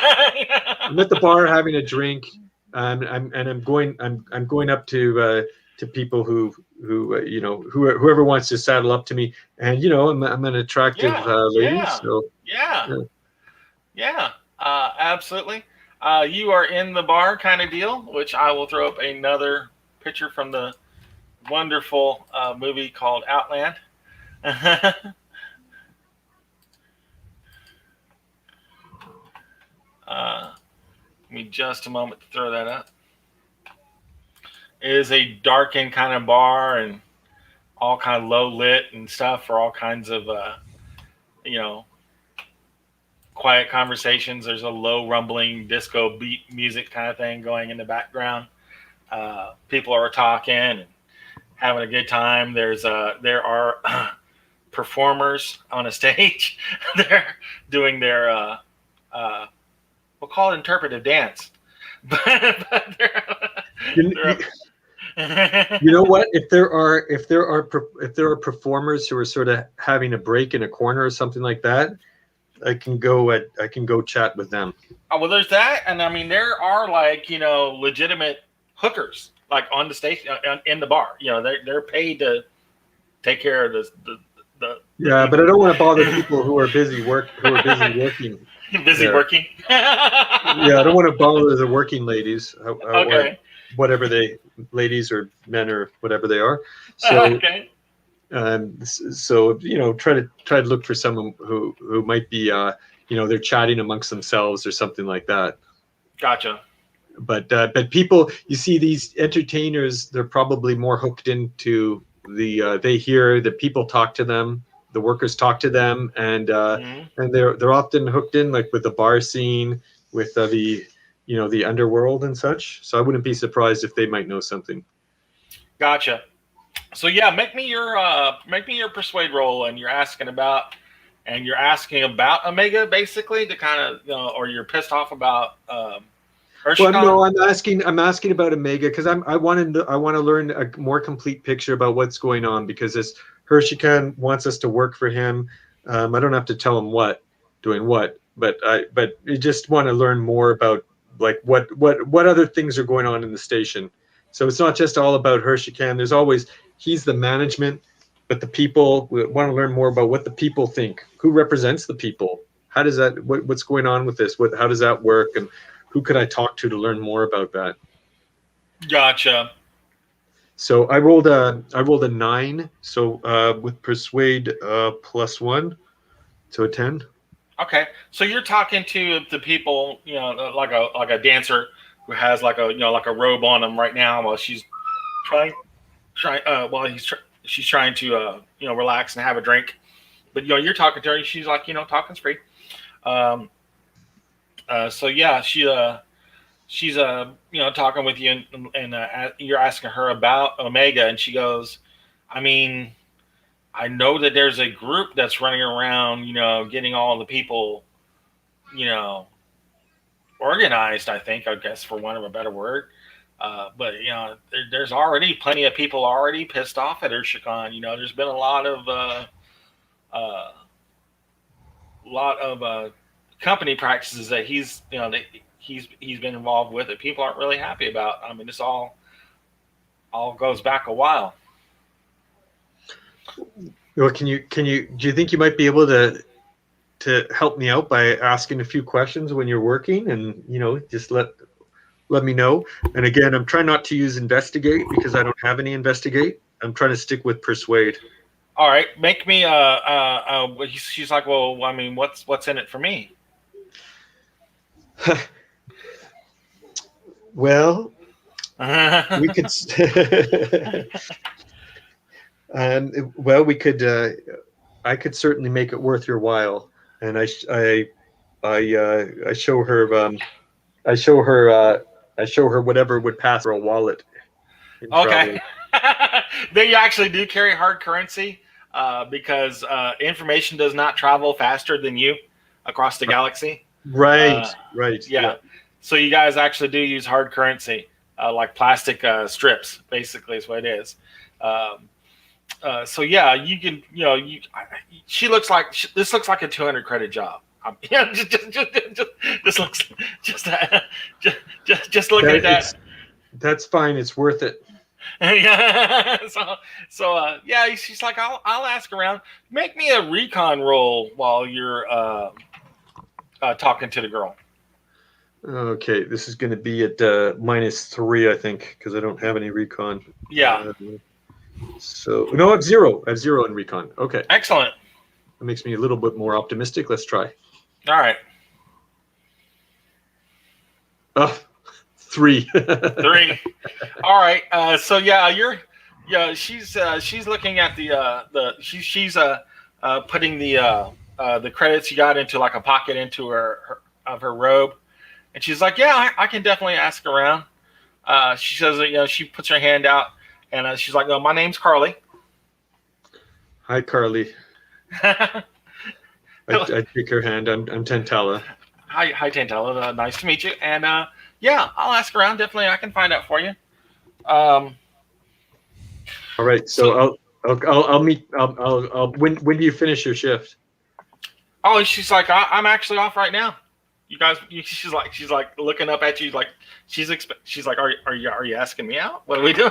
Speaker 4: I'm at the bar having a drink. I'm going up to people who whoever wants to saddle up to me, and I'm an attractive lady.
Speaker 1: Yeah.
Speaker 4: So
Speaker 1: Yeah. Absolutely. You are in the bar kind of deal, which I will throw up another picture from the wonderful movie called Outland. Give me just a moment to throw that up. It is a darkened kind of bar and all kind of low lit and stuff for all kinds of quiet conversations. There's a low rumbling disco beat music kind of thing going in the background. People are talking and having a good time. There are performers on a stage. They're doing their we'll call it interpretive dance. But
Speaker 4: you know what? If there are performers who are sort of having a break in a corner or something like that, I can go chat with them.
Speaker 1: Oh, well, there's that, and I mean there are legitimate hookers like on the station in the bar. They're paid to take care of the
Speaker 4: Yeah, but I don't want to bother people who are busy working.
Speaker 1: Busy working.
Speaker 4: Yeah, I don't want to bother the working ladies.
Speaker 1: Okay.
Speaker 4: Or whatever ladies or men or whatever they are. So.
Speaker 1: Okay.
Speaker 4: So try to look for someone who might be they're chatting amongst themselves or something like that.
Speaker 1: Gotcha.
Speaker 4: But people, you see, these entertainers, they're probably more hooked into they hear the people talk to them, the workers talk to them, and they're often hooked in like with the bar scene, with the underworld and such. So I wouldn't be surprised if they might know something.
Speaker 1: Gotcha. So yeah, make me your persuade roll, and you're asking about Omega basically to kind of or you're pissed off about Hershikon?
Speaker 4: Well, no, I'm asking about Omega because I want to learn a more complete picture about what's going on, because this Hershikon wants us to work for him. I don't have to tell him doing what, but I just want to learn more about like what other things are going on in the station. So it's not just all about Hershikon. There's always, he's the management, but the people, we want to learn more about what the people think. Who represents the people? How does that, what's going on with this? How does that work? And who could I talk to learn more about that?
Speaker 1: Gotcha.
Speaker 4: So I rolled a 9. So with persuade +1, so a 10.
Speaker 1: Okay, so you're talking to the people, like a dancer who has like a robe on him right now while she's she's trying to relax and have a drink. But you're talking to her. She's like, talking's free. So yeah, she's talking with you, and you're asking her about Omega, and she goes, I mean, I know that there's a group that's running around, getting all the people, organized, I guess, for want of a better word. But there's already plenty of people already pissed off at Urshikan. There's been a lot of company practices that he's been involved with that people aren't really happy about. I mean, this all goes back a while.
Speaker 4: Well, do you think you might be able to help me out by asking a few questions when you're working, and just let me know. And again, I'm trying not to use investigate because I don't have any investigate. I'm trying to stick with persuade.
Speaker 1: All right, make me. She's like, well, I mean, what's in it for me?
Speaker 4: Well, we could. We could. I could certainly make it worth your while, and I show her. I show her whatever would pass her a wallet.
Speaker 1: Okay. They actually do carry hard currency because information does not travel faster than you across the galaxy.
Speaker 4: Right.
Speaker 1: Yeah. So you guys actually do use hard currency, like plastic strips, basically is what it is. So yeah, you can, this looks like a 200 credit job. Just looking at that.
Speaker 4: That's fine. It's worth it.
Speaker 1: Yeah. So yeah, she's like, I'll ask around. Make me a recon roll while you're talking to the girl.
Speaker 4: Okay, this is going to be at -3, I think, because I don't have any recon.
Speaker 1: Yeah.
Speaker 4: So no, I have 0. I have 0 in recon. Okay.
Speaker 1: Excellent.
Speaker 4: That makes me a little bit more optimistic. Let's try.
Speaker 1: All right.
Speaker 4: 3.
Speaker 1: 3. All right. So yeah, she's looking at she's putting the credits you got into like a pocket into her robe, and she's like, yeah, I can definitely ask around. She says that she puts her hand out, and she's like, no, my name's Carly.
Speaker 4: Hi, Carly. I take her hand. I'm Tantella.
Speaker 1: Hi, Tantella. Nice to meet you. And yeah, I'll ask around. Definitely, I can find out for you.
Speaker 4: All right. So I'll meet. When do you finish your shift?
Speaker 1: Oh, she's like, I'm actually off right now. You guys, she's like looking up at you, like she's like, are you asking me out? What are we doing?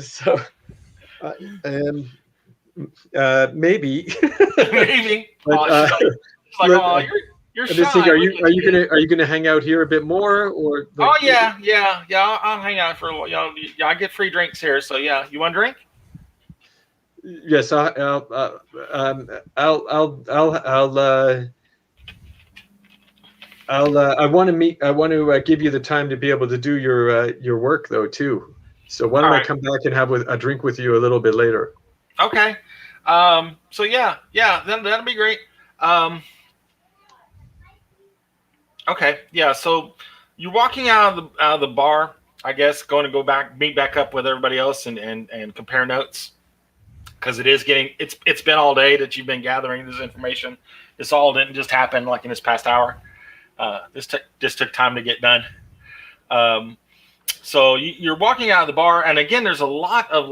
Speaker 4: So maybe.
Speaker 1: Maybe.
Speaker 4: But,
Speaker 1: she's like, oh, you're shy.
Speaker 4: Are you gonna hang out here a bit more, or?
Speaker 1: Oh yeah. I'll hang out for a while. I get free drinks here, so yeah. You want a drink?
Speaker 4: Yes, I want to meet. I want to give you the time to be able to do your work though too. So why don't I come back and have a drink with you a little bit later?
Speaker 1: Okay. So yeah, that'll be great. Okay. Yeah. So you're walking out of the bar, I guess, going to meet back up with everybody else and compare notes. Because it's been all day that you've been gathering this information. This all didn't just happen like in this past hour. This took time to get done. So you're walking out of the bar, and again, there's a lot of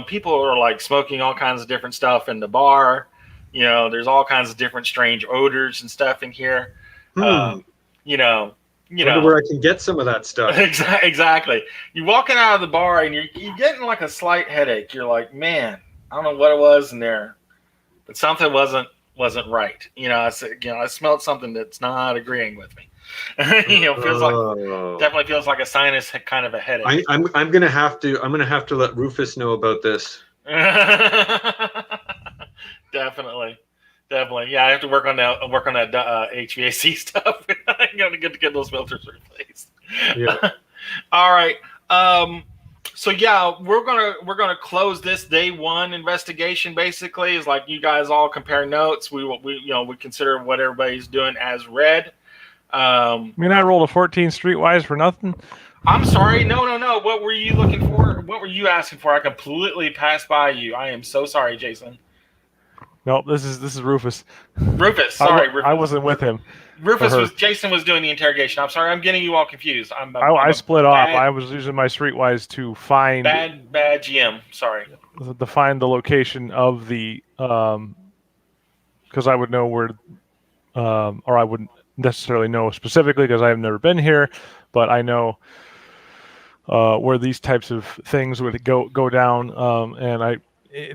Speaker 1: people are like smoking all kinds of different stuff in the bar. There's all kinds of different strange odors and stuff in here.
Speaker 4: Wonder where I can get some of that stuff.
Speaker 1: Exactly. You're walking out of the bar, and you're getting like a slight headache. You're like, man, I don't know what it was in there, but something wasn't right. I smelled something that's not agreeing with me. Definitely feels like a sinus kind of a headache.
Speaker 4: I'm gonna have to let Rufus know about this.
Speaker 1: Definitely. Yeah, I have to work on that HVAC stuff. I'm gonna get those filters replaced.
Speaker 4: Yeah.
Speaker 1: All right. So yeah, we're gonna close this day one investigation. Basically, is like you guys all compare notes. We consider what everybody's doing as read.
Speaker 3: I mean, I rolled a 14 streetwise for nothing.
Speaker 1: I'm sorry. No. What were you looking for? What were you asking for? I completely passed by you. I am so sorry, Jason.
Speaker 3: Nope, this is Rufus.
Speaker 1: Rufus, sorry. Rufus.
Speaker 3: I wasn't with him.
Speaker 1: Jason was doing the interrogation. I'm sorry. I'm getting you all confused.
Speaker 3: I split off. I was using my streetwise to find
Speaker 1: bad GM. Sorry.
Speaker 3: To find the location of the because I would know where or I wouldn't necessarily know specifically because I have never been here, but I know where these types of things would go down, and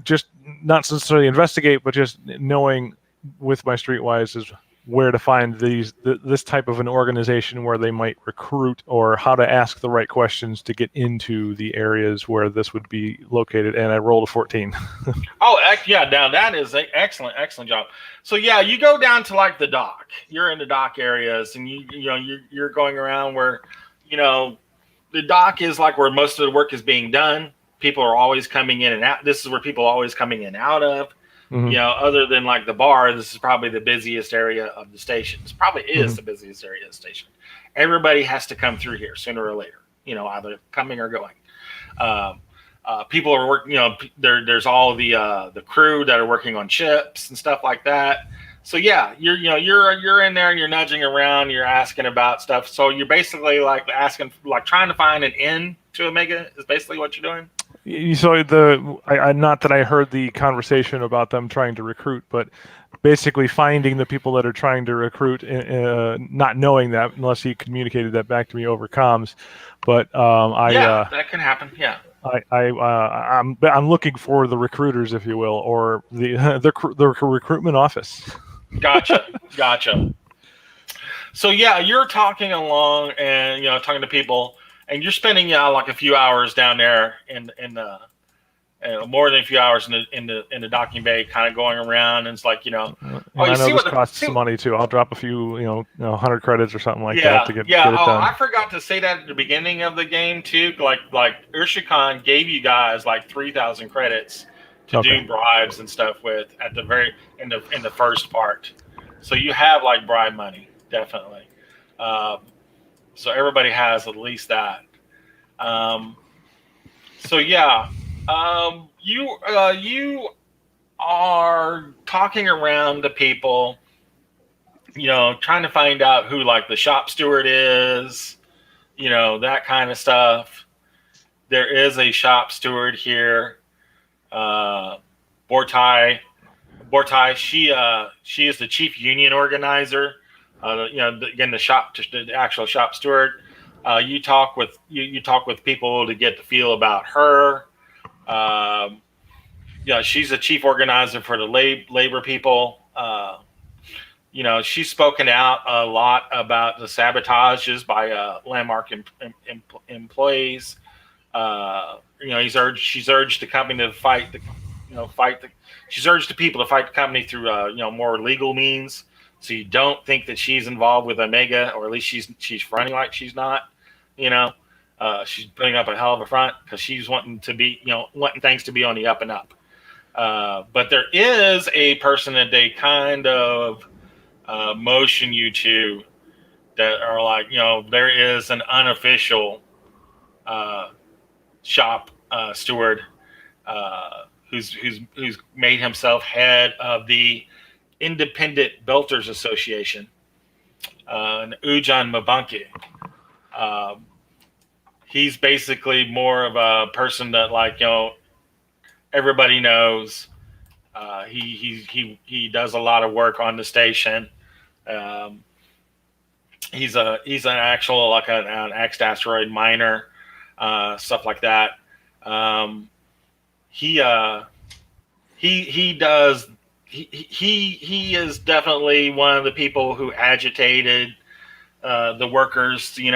Speaker 3: just not necessarily investigate, but just knowing with my streetwise is where to find this type of an organization where they might recruit or how to ask the right questions to get into the areas where this would be located. And I rolled a 14.
Speaker 1: Oh, yeah. Now that is an excellent job. So yeah, you go down to like the dock. You're in the dock areas, and you're going around where, the dock is like where most of the work is being done. People are always coming in and out. This is where people are always coming in and out of.
Speaker 3: Mm-hmm.
Speaker 1: Other than like the bar, this is probably the busiest area of the station. This probably is the busiest area of the station. Everybody has to come through here sooner or later, either coming or going. People are working, there's all the crew that are working on ships and stuff like that. So yeah, you're in there and you're nudging around, you're asking about stuff. So you're basically like asking, like trying to find an end to Omega is basically what you're doing.
Speaker 3: So not that I heard the conversation about them trying to recruit, but basically finding the people that are trying to recruit, not knowing that unless he communicated that back to me over comms. But
Speaker 1: that can happen. Yeah.
Speaker 3: I'm looking for the recruiters, if you will, or the recruitment office. Gotcha.
Speaker 1: So yeah, you're talking along and talking to people. And you're spending like a few hours down there in more than a few hours in the docking bay, kind of going around, and it's like
Speaker 3: I know this costs some money too. I'll drop a few 100 credits or something like that to get it done.
Speaker 1: I forgot to say that at the beginning of the game too. Like Urshikan gave you guys like 3,000 credits to do bribes and stuff with at the very in the first part. So you have like bribe money, definitely. So everybody has at least that. You are talking around to people, trying to find out who like the shop steward is, that kind of stuff. There is a shop steward here, Bortai. She is the chief union organizer. The actual shop steward. You talk with people to get the feel about her. She's a chief organizer for the labor people. She's spoken out a lot about the sabotages by Landmark employees. She's urged the company to fight she's urged the people to fight the company through more legal means. So you don't think that she's involved with Omega, or at least she's fronting like she's not. She's putting up a hell of a front because she's wanting things to be on the up and up. But there is a person that they kind of motion you to that are like, there is an unofficial shop steward who's made himself head of the Independent Belters Association, Ujan Mabanki. He's basically more of a person that everybody knows. He does a lot of work on the station. He's an actual an X-asteroid miner, stuff like that. He is definitely one of the people who agitated the workers. He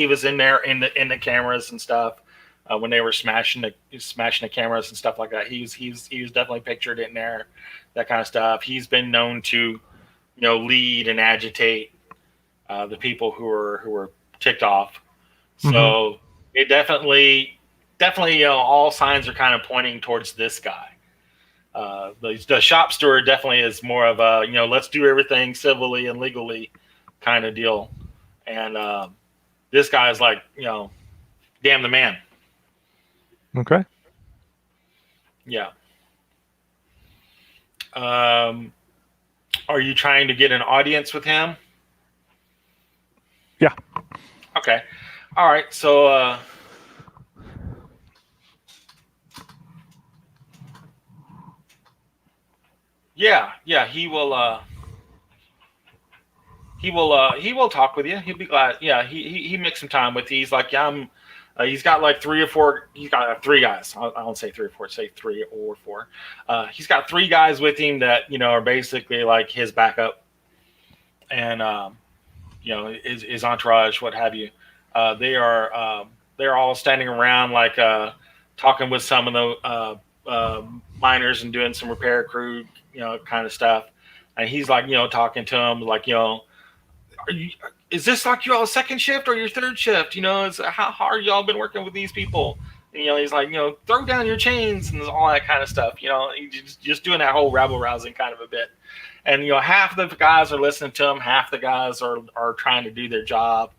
Speaker 1: was in there in the cameras and stuff when they were smashing the cameras and stuff like that. He was definitely pictured in there, that kind of stuff. He's been known to lead and agitate the people who were ticked off. So it definitely, all signs are kind of pointing towards this guy. The shop steward definitely is more of a, let's do everything civilly and legally kind of deal. And this guy's like, damn the man.
Speaker 3: Okay.
Speaker 1: Yeah. Are you trying to get an audience with him?
Speaker 3: Yeah.
Speaker 1: Okay. All right. So, yeah, he will. He will talk with you. He'll be glad. Yeah, he makes some time with you. He's like, yeah, he's got like 3 or 4. He's got 3 guys. I don't say 3 or 4. Say 3 or 4. He's got 3 guys with him that are basically like his backup, and his entourage, what have you. They're all standing around like talking with some of the miners and doing some repair crew, kind of stuff. And he's like, talking to them like, is this like you all second shift or your third shift? How hard y'all been working with these people? And, he's like, throw down your chains and all that kind of stuff. He's just doing that whole rabble rousing kind of a bit. And, half the guys are listening to him. Half the guys are trying to do their job.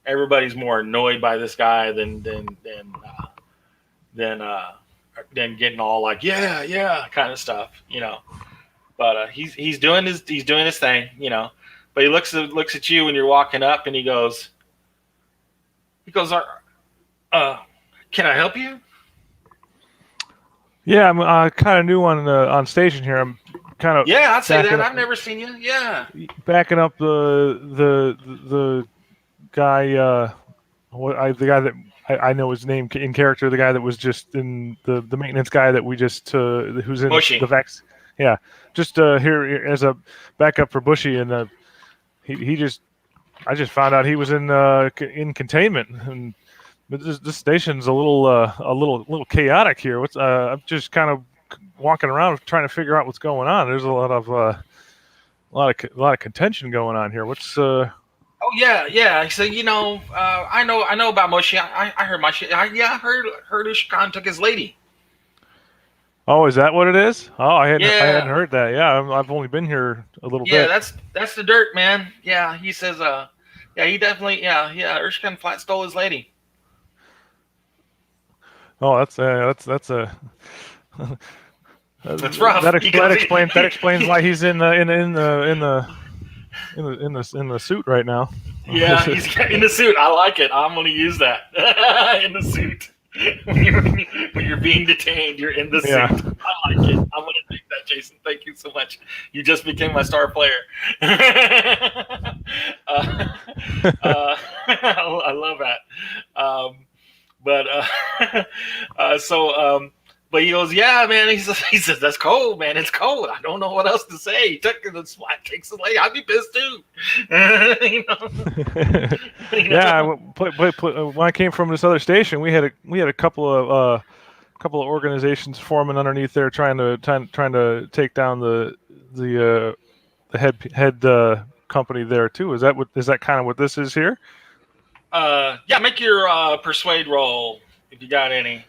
Speaker 1: Everybody's more annoyed by this guy than getting all like, yeah, kind of stuff, But he's doing his thing, But he looks at you when you're walking up, and he goes, can I help you?
Speaker 3: Yeah, I'm kind of new on station here. I'm kind of
Speaker 1: I'd say that. I've never seen you. Yeah,
Speaker 3: backing up the guy. The guy that I know his name in character. The guy that was just in the maintenance guy that we just who's in
Speaker 1: Bushy.
Speaker 3: the Vex. Yeah, just here as a backup for Bushy, and I just found out he was in containment, and this station's a little chaotic here. I'm just kind of walking around trying to figure out what's going on. There's a lot of contention going on here. What's
Speaker 1: Oh yeah. So I know about Moshi. I heard Moshi. I heard Ushkan took his lady.
Speaker 3: Oh, is that what it is? Oh, I hadn't heard that. Yeah, I've only been here a little bit.
Speaker 1: Yeah, that's the dirt, man. Yeah, he says. He definitely. Yeah. Ushkan flat stole his lady.
Speaker 3: Oh, that's
Speaker 1: That's rough.
Speaker 3: That explains why he's in the suit right now.
Speaker 1: Yeah, he's in the suit. I like it. I'm going to use that. In the suit. When you're being detained, you're in the suit.
Speaker 3: Yeah.
Speaker 1: I like it. I'm going to take that, Jason. Thank you so much. You just became my star player. I love that. But he goes, yeah, man. He says, that's cold, man. It's cold. I don't know what else to say. He takes the lady. I'd be pissed too.
Speaker 3: Yeah. When I came from this other station, we had a couple of organizations forming underneath there, trying to take down the head company there too. Is that kind of what this is here?
Speaker 1: Yeah. Make your persuade roll if you got any.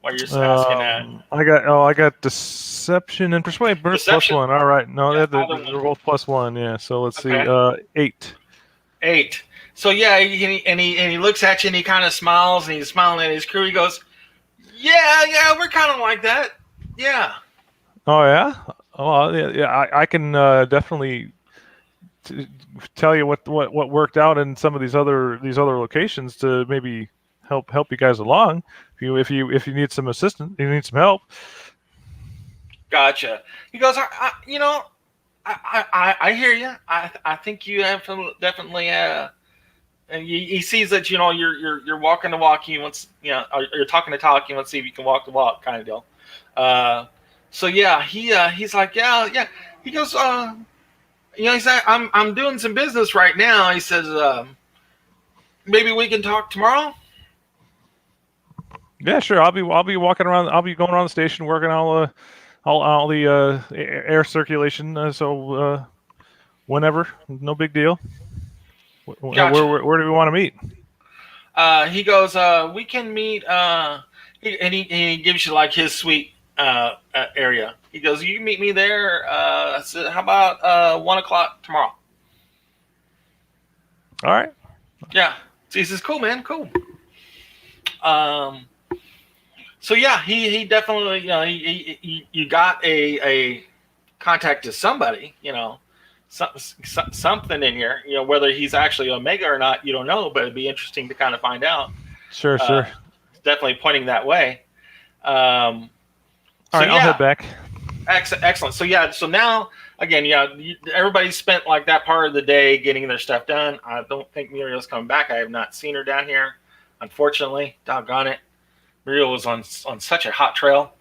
Speaker 1: While you're asking that,
Speaker 3: I got deception and persuade. Deception? +1. All right, no,
Speaker 1: yeah,
Speaker 3: they're both +1. Yeah, so let's see, 8.
Speaker 1: 8. So yeah, he looks at you and he kind of smiles and he's smiling at his crew. He goes, yeah, we're kind of like that. Yeah.
Speaker 3: Oh yeah. Oh yeah. I can definitely tell you what worked out in some of these other locations to maybe help you guys along. If you need some assistance, you need some help.
Speaker 1: Gotcha. He goes, I hear you. I think you have definitely. And he sees that you're walking the walk. He wants you're talking the talk. He wants to see if you can walk the walk, kind of deal. So yeah, he's like yeah. He goes, he's like, I'm doing some business right now. He says, maybe we can talk tomorrow.
Speaker 3: Yeah, sure. I'll be walking around. I'll be going around the station, working all the air circulation. So whenever, no big deal.
Speaker 1: Gotcha.
Speaker 3: Where do we want to meet?
Speaker 1: He goes, we can meet. He gives you like his suite area. He goes, you can meet me there. I said, how about 1 o'clock tomorrow?
Speaker 3: All right.
Speaker 1: Yeah. So he says, cool, man, cool. So yeah, he definitely, you got a contact to somebody, something in here, whether he's actually Omega or not, you don't know, but it'd be interesting to kind of find out.
Speaker 3: Sure.
Speaker 1: Definitely pointing that way. All
Speaker 3: right, I'll head back.
Speaker 1: Excellent. So now again, everybody's spent like that part of the day getting their stuff done. I don't think Muriel's coming back. I have not seen her down here, unfortunately. Doggone it. Muriel was on such a hot trail.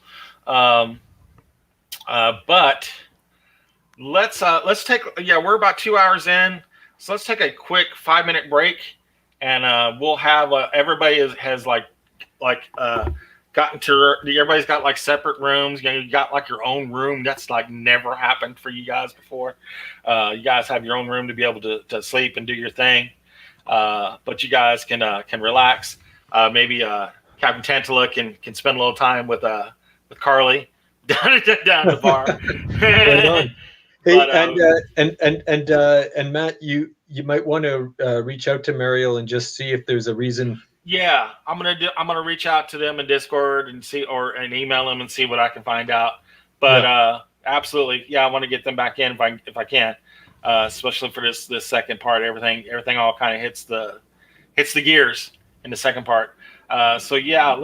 Speaker 1: But let's take, we're about 2 hours in, so let's take a quick 5-minute break, and we'll have everybody has gotten to, everybody's got like separate rooms. You got like your own room. That's like never happened for you guys before. You guys have your own room to be able to sleep and do your thing. But you guys can relax. Maybe Captain Tantella can spend a little time with Carly down at the bar.
Speaker 4: Right on. Hey,
Speaker 1: But,
Speaker 4: and Matt, you might want to reach out to Mariel and just see if there's a reason.
Speaker 1: yeah, I'm gonna reach out to them in Discord and see, and email them and see what I can find out. But absolutely, I want to get them back in if I can, especially for this second part. Everything all kind of hits the gears in the second part. So yeah,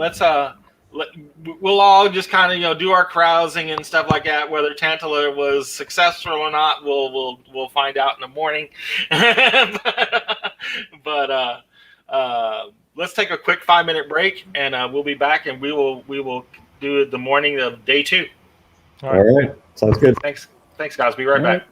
Speaker 1: we'll all just kind of do our carousing and stuff like that. Whether Tantella was successful or not, we'll find out in the morning. but let's take a quick 5-minute break, and we'll be back, and we will do the morning of day 2.
Speaker 2: All right. Sounds good.
Speaker 1: Thanks, guys. Be right back.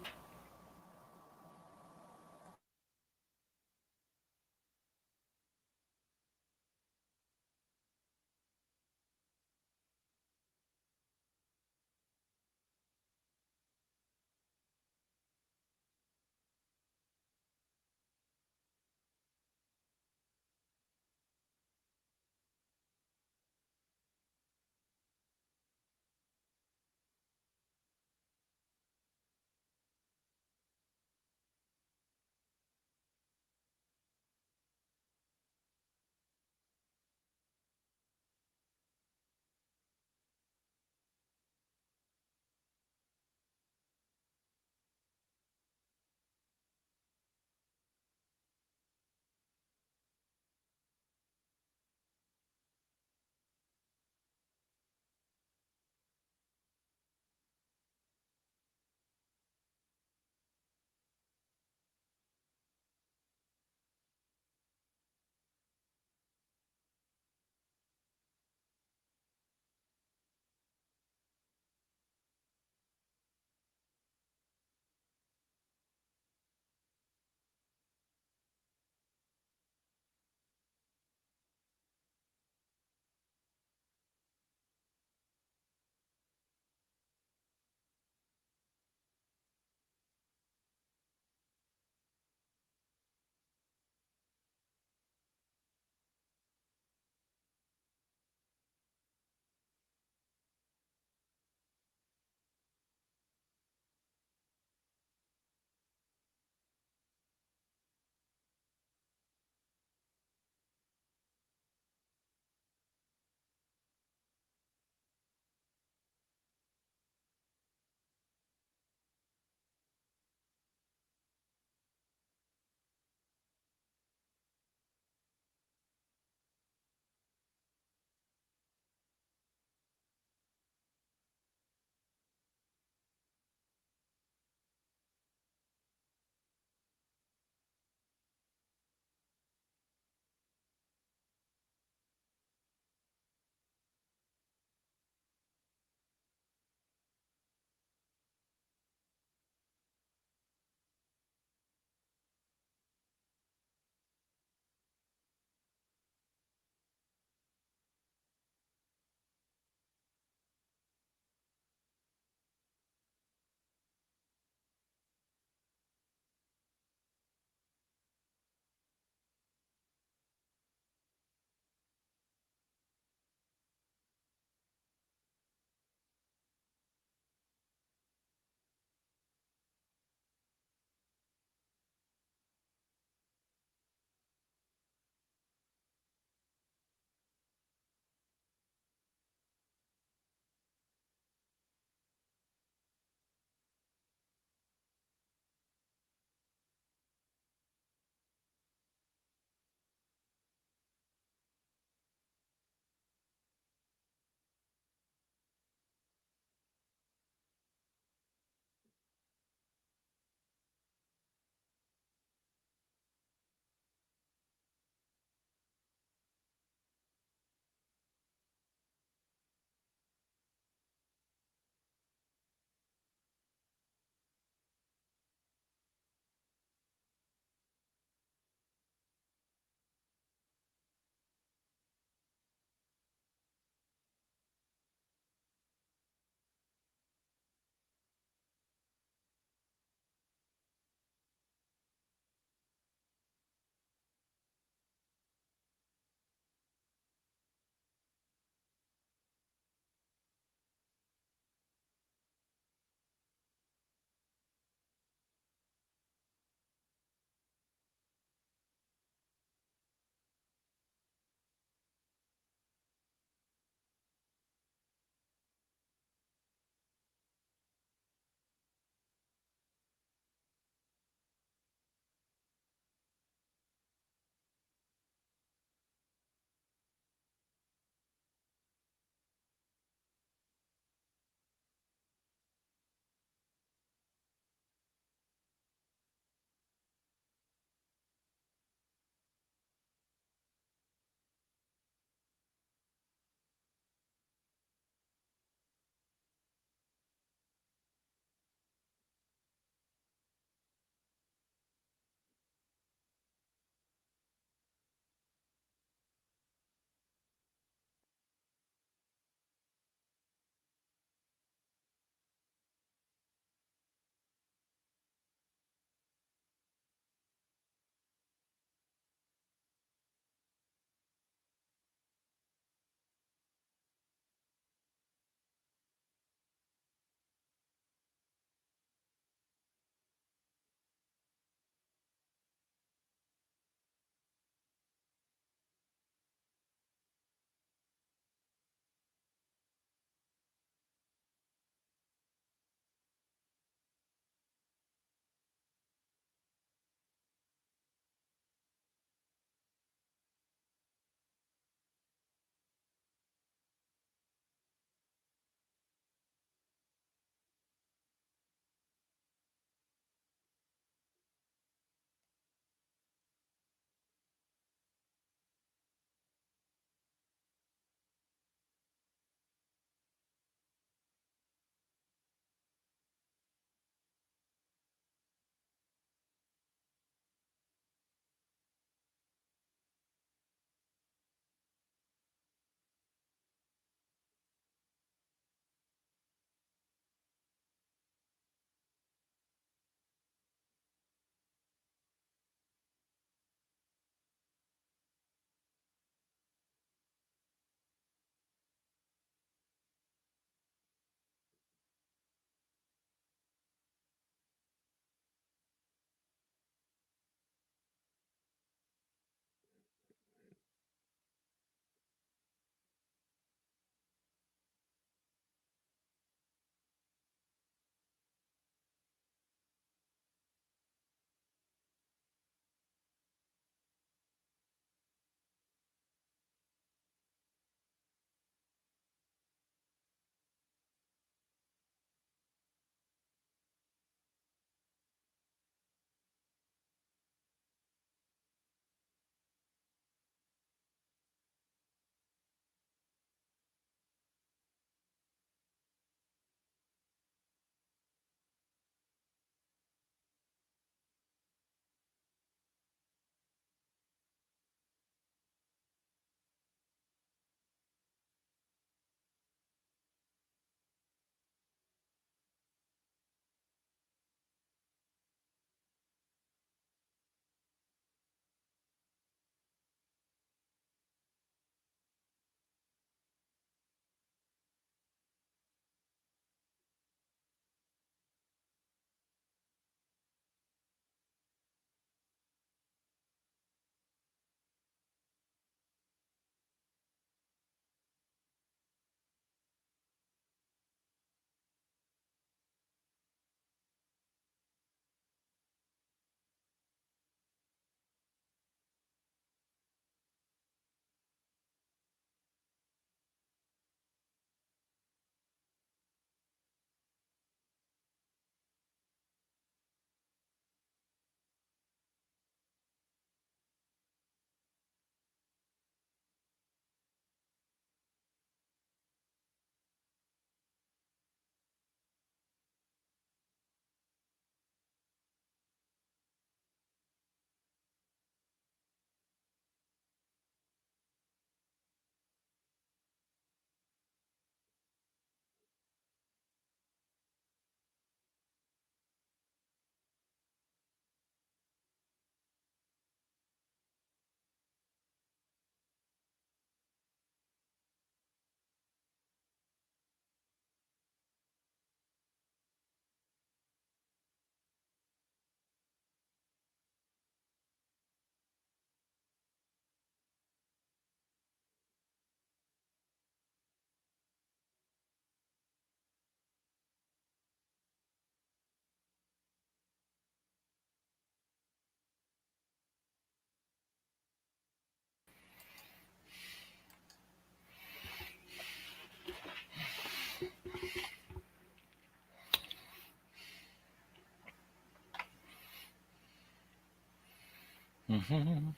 Speaker 1: Mhm.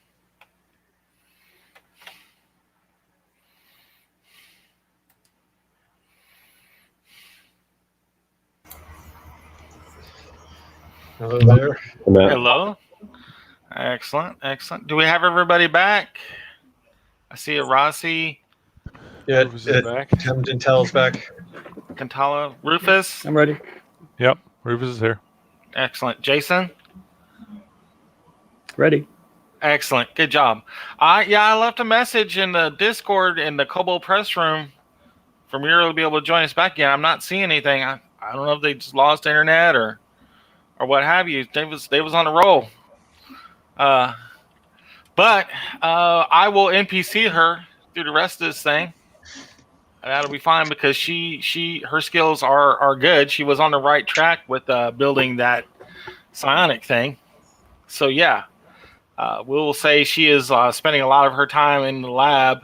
Speaker 4: Hello there.
Speaker 2: Matt.
Speaker 1: Hello. Excellent. Excellent. Do we have everybody back? I see a Rossi,
Speaker 4: Yeah,
Speaker 3: Rufus is back.
Speaker 4: Tantell's back.
Speaker 1: Cantala, Rufus.
Speaker 5: I'm ready.
Speaker 3: Yep, Rufus is here.
Speaker 1: Excellent. Jason.
Speaker 5: Ready.
Speaker 1: Excellent. Good job. I left a message in the Discord in the Kobold press room for Muriel to be able to join us back again. I'm not seeing anything. I don't know if they just lost internet or what have you. They was on a roll. But I will NPC her through the rest of this thing. That'll be fine because her skills are good. She was on the right track with building that psionic thing. So yeah, we'll say she is spending a lot of her time in the lab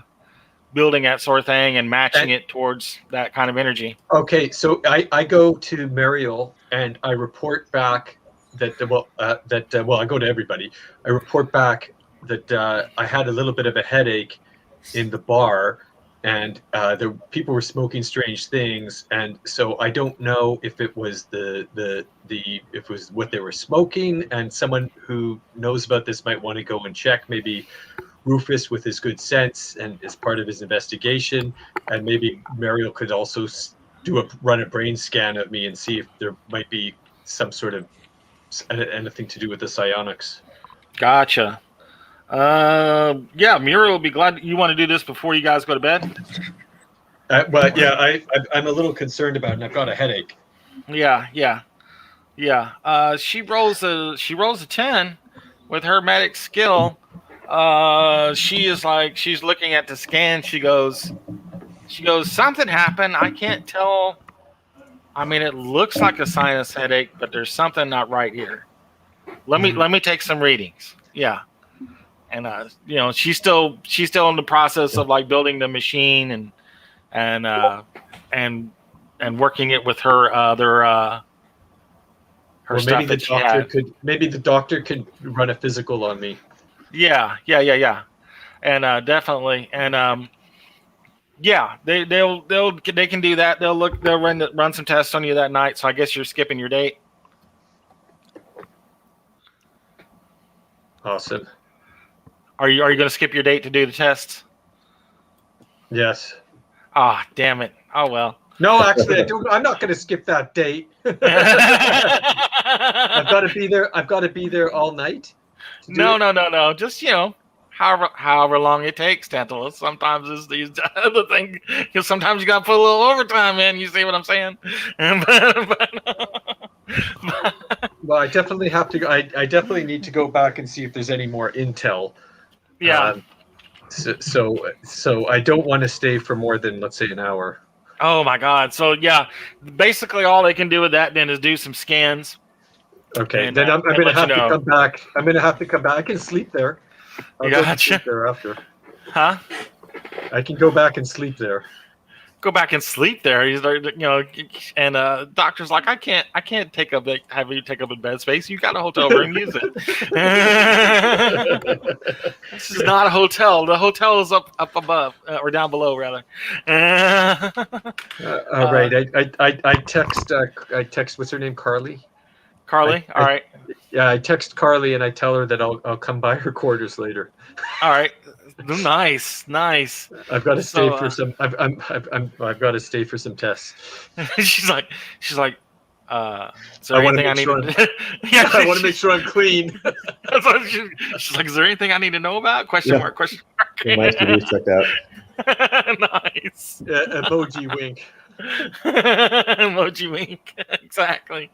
Speaker 1: building that sort of thing and matching it towards that kind of energy.
Speaker 4: Okay, so I go to Mariel and I report back that I go to everybody. I report back that I had a little bit of a headache in the bar, and the people were smoking strange things, and so I don't know if it was if it was what they were smoking, and someone who knows about this might want to go and check. Maybe Rufus, with his good sense and as part of his investigation, and maybe Mariel could also run a brain scan of me and see if there might be some sort of anything to do with the psionics.
Speaker 1: Gotcha. Yeah, Muriel will be glad. You want to do this before you guys go to bed?
Speaker 4: But yeah, I'm a little concerned about it, and I've got a headache.
Speaker 1: Yeah. She rolls a 10 with her medic skill. She's looking at the scan. She goes, something happened. I can't tell. I mean, it looks like a sinus headache, but there's something not right here. Let me take some readings. Yeah. And she's still in the process of like building the machine and working it with her other her stuff that she had.
Speaker 4: Maybe the doctor could run a physical on me.
Speaker 1: Yeah. And definitely. And yeah, they can do that. They'll run some tests on you that night. So I guess you're skipping your date.
Speaker 4: Awesome.
Speaker 1: Are you going to skip your date to do the tests?
Speaker 4: Yes.
Speaker 1: Ah, damn it. Oh well.
Speaker 4: No, actually, I'm not going to skip that date. I've got to be there. I've got to be there all night.
Speaker 1: No. Just however long it takes, Tantella. Sometimes it's the thing. Because sometimes you got to put a little overtime in. You see what I'm saying?
Speaker 4: Well, I definitely have to. I definitely need to go back and see if there's any more intel.
Speaker 1: Yeah.
Speaker 4: So I don't want to stay for more than, let's say, an hour.
Speaker 1: Oh my God. So yeah, basically all they can do with that then is do some scans.
Speaker 4: Okay.
Speaker 1: And,
Speaker 4: then I'm going to have to come back. I'm going to have to come back. I can sleep there. I'll go sleep there after.
Speaker 1: Huh?
Speaker 4: I can go back and sleep there.
Speaker 1: Go back and sleep there. He's like, and doctor's like, I can't have you take up a bed space. You got a hotel room, use it. This is not a hotel. The hotel is up above or down below rather.
Speaker 4: All right. I text. What's her name? Carly.
Speaker 1: All right.
Speaker 4: Yeah, I text Carly and I tell her that I'll come by her quarters later.
Speaker 1: All right. Nice.
Speaker 4: I've got to stay for some. I've got to stay for some tests.
Speaker 1: she's like, is there
Speaker 4: I want
Speaker 1: anything I need
Speaker 4: to yeah, I want to make sure I'm clean.
Speaker 1: She's like, is there anything I need to know about? Question mark.
Speaker 2: Your my CD's checked out.
Speaker 1: Nice.
Speaker 4: Emoji wink.
Speaker 1: Emoji wink. Exactly.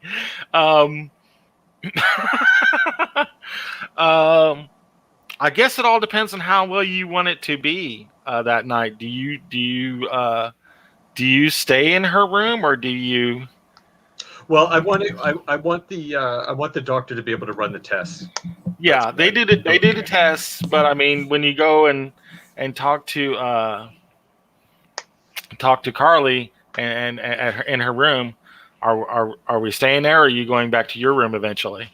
Speaker 1: I guess it all depends on how well you want it to be that night. Do you stay in her room or do you?
Speaker 4: Well, I want the doctor to be able to run the tests.
Speaker 1: Yeah, they do the tests, but I mean, when you go and talk to Carly and in her room, are we staying there, or are you going back to your room eventually?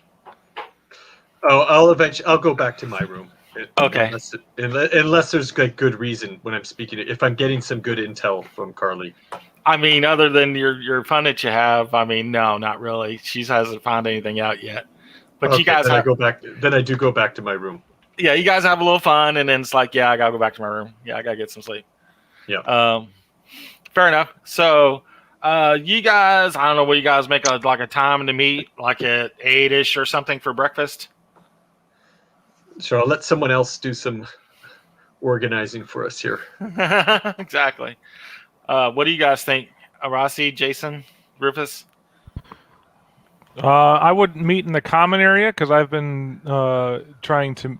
Speaker 4: Oh, I'll go back to my room.
Speaker 1: Okay.
Speaker 4: Unless there's like good reason when I'm speaking. If I'm getting some good intel from Carly.
Speaker 1: I mean, other than your fun that you have, I mean, no, not really. She hasn't found anything out yet. But you guys
Speaker 4: I do go back to my room.
Speaker 1: Yeah, you guys have a little fun, and then it's like, yeah, I gotta go back to my room. Yeah, I gotta get some sleep.
Speaker 4: Yeah.
Speaker 1: Fair enough. So, you guys, I don't know, what you guys make a time to meet, like at 8-ish or something for breakfast?
Speaker 4: Sure, I'll let someone else do some organizing for us here.
Speaker 1: Exactly. What do you guys think? Arasi, Jason, Rufus?
Speaker 3: I would meet in the common area because I've been trying to,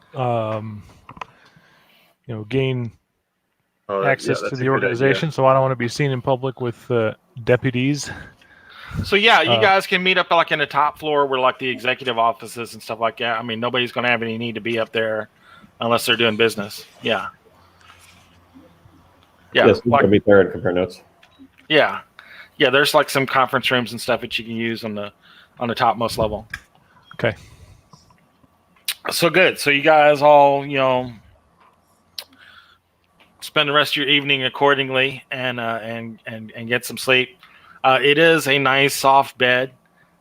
Speaker 3: gain access to the organization, so I don't want to be seen in public with deputies.
Speaker 1: So yeah, you guys can meet up like in the top floor where like the executive offices and stuff like that. I mean, nobody's going to have any need to be up there unless they're doing business. Yeah. Yeah.
Speaker 2: Yes, we can meet there and compare notes.
Speaker 1: Yeah. Yeah. There's like some conference rooms and stuff that you can use on the topmost level.
Speaker 3: Okay.
Speaker 1: So good. So you guys all, spend the rest of your evening accordingly and get some sleep. It is a nice soft bed.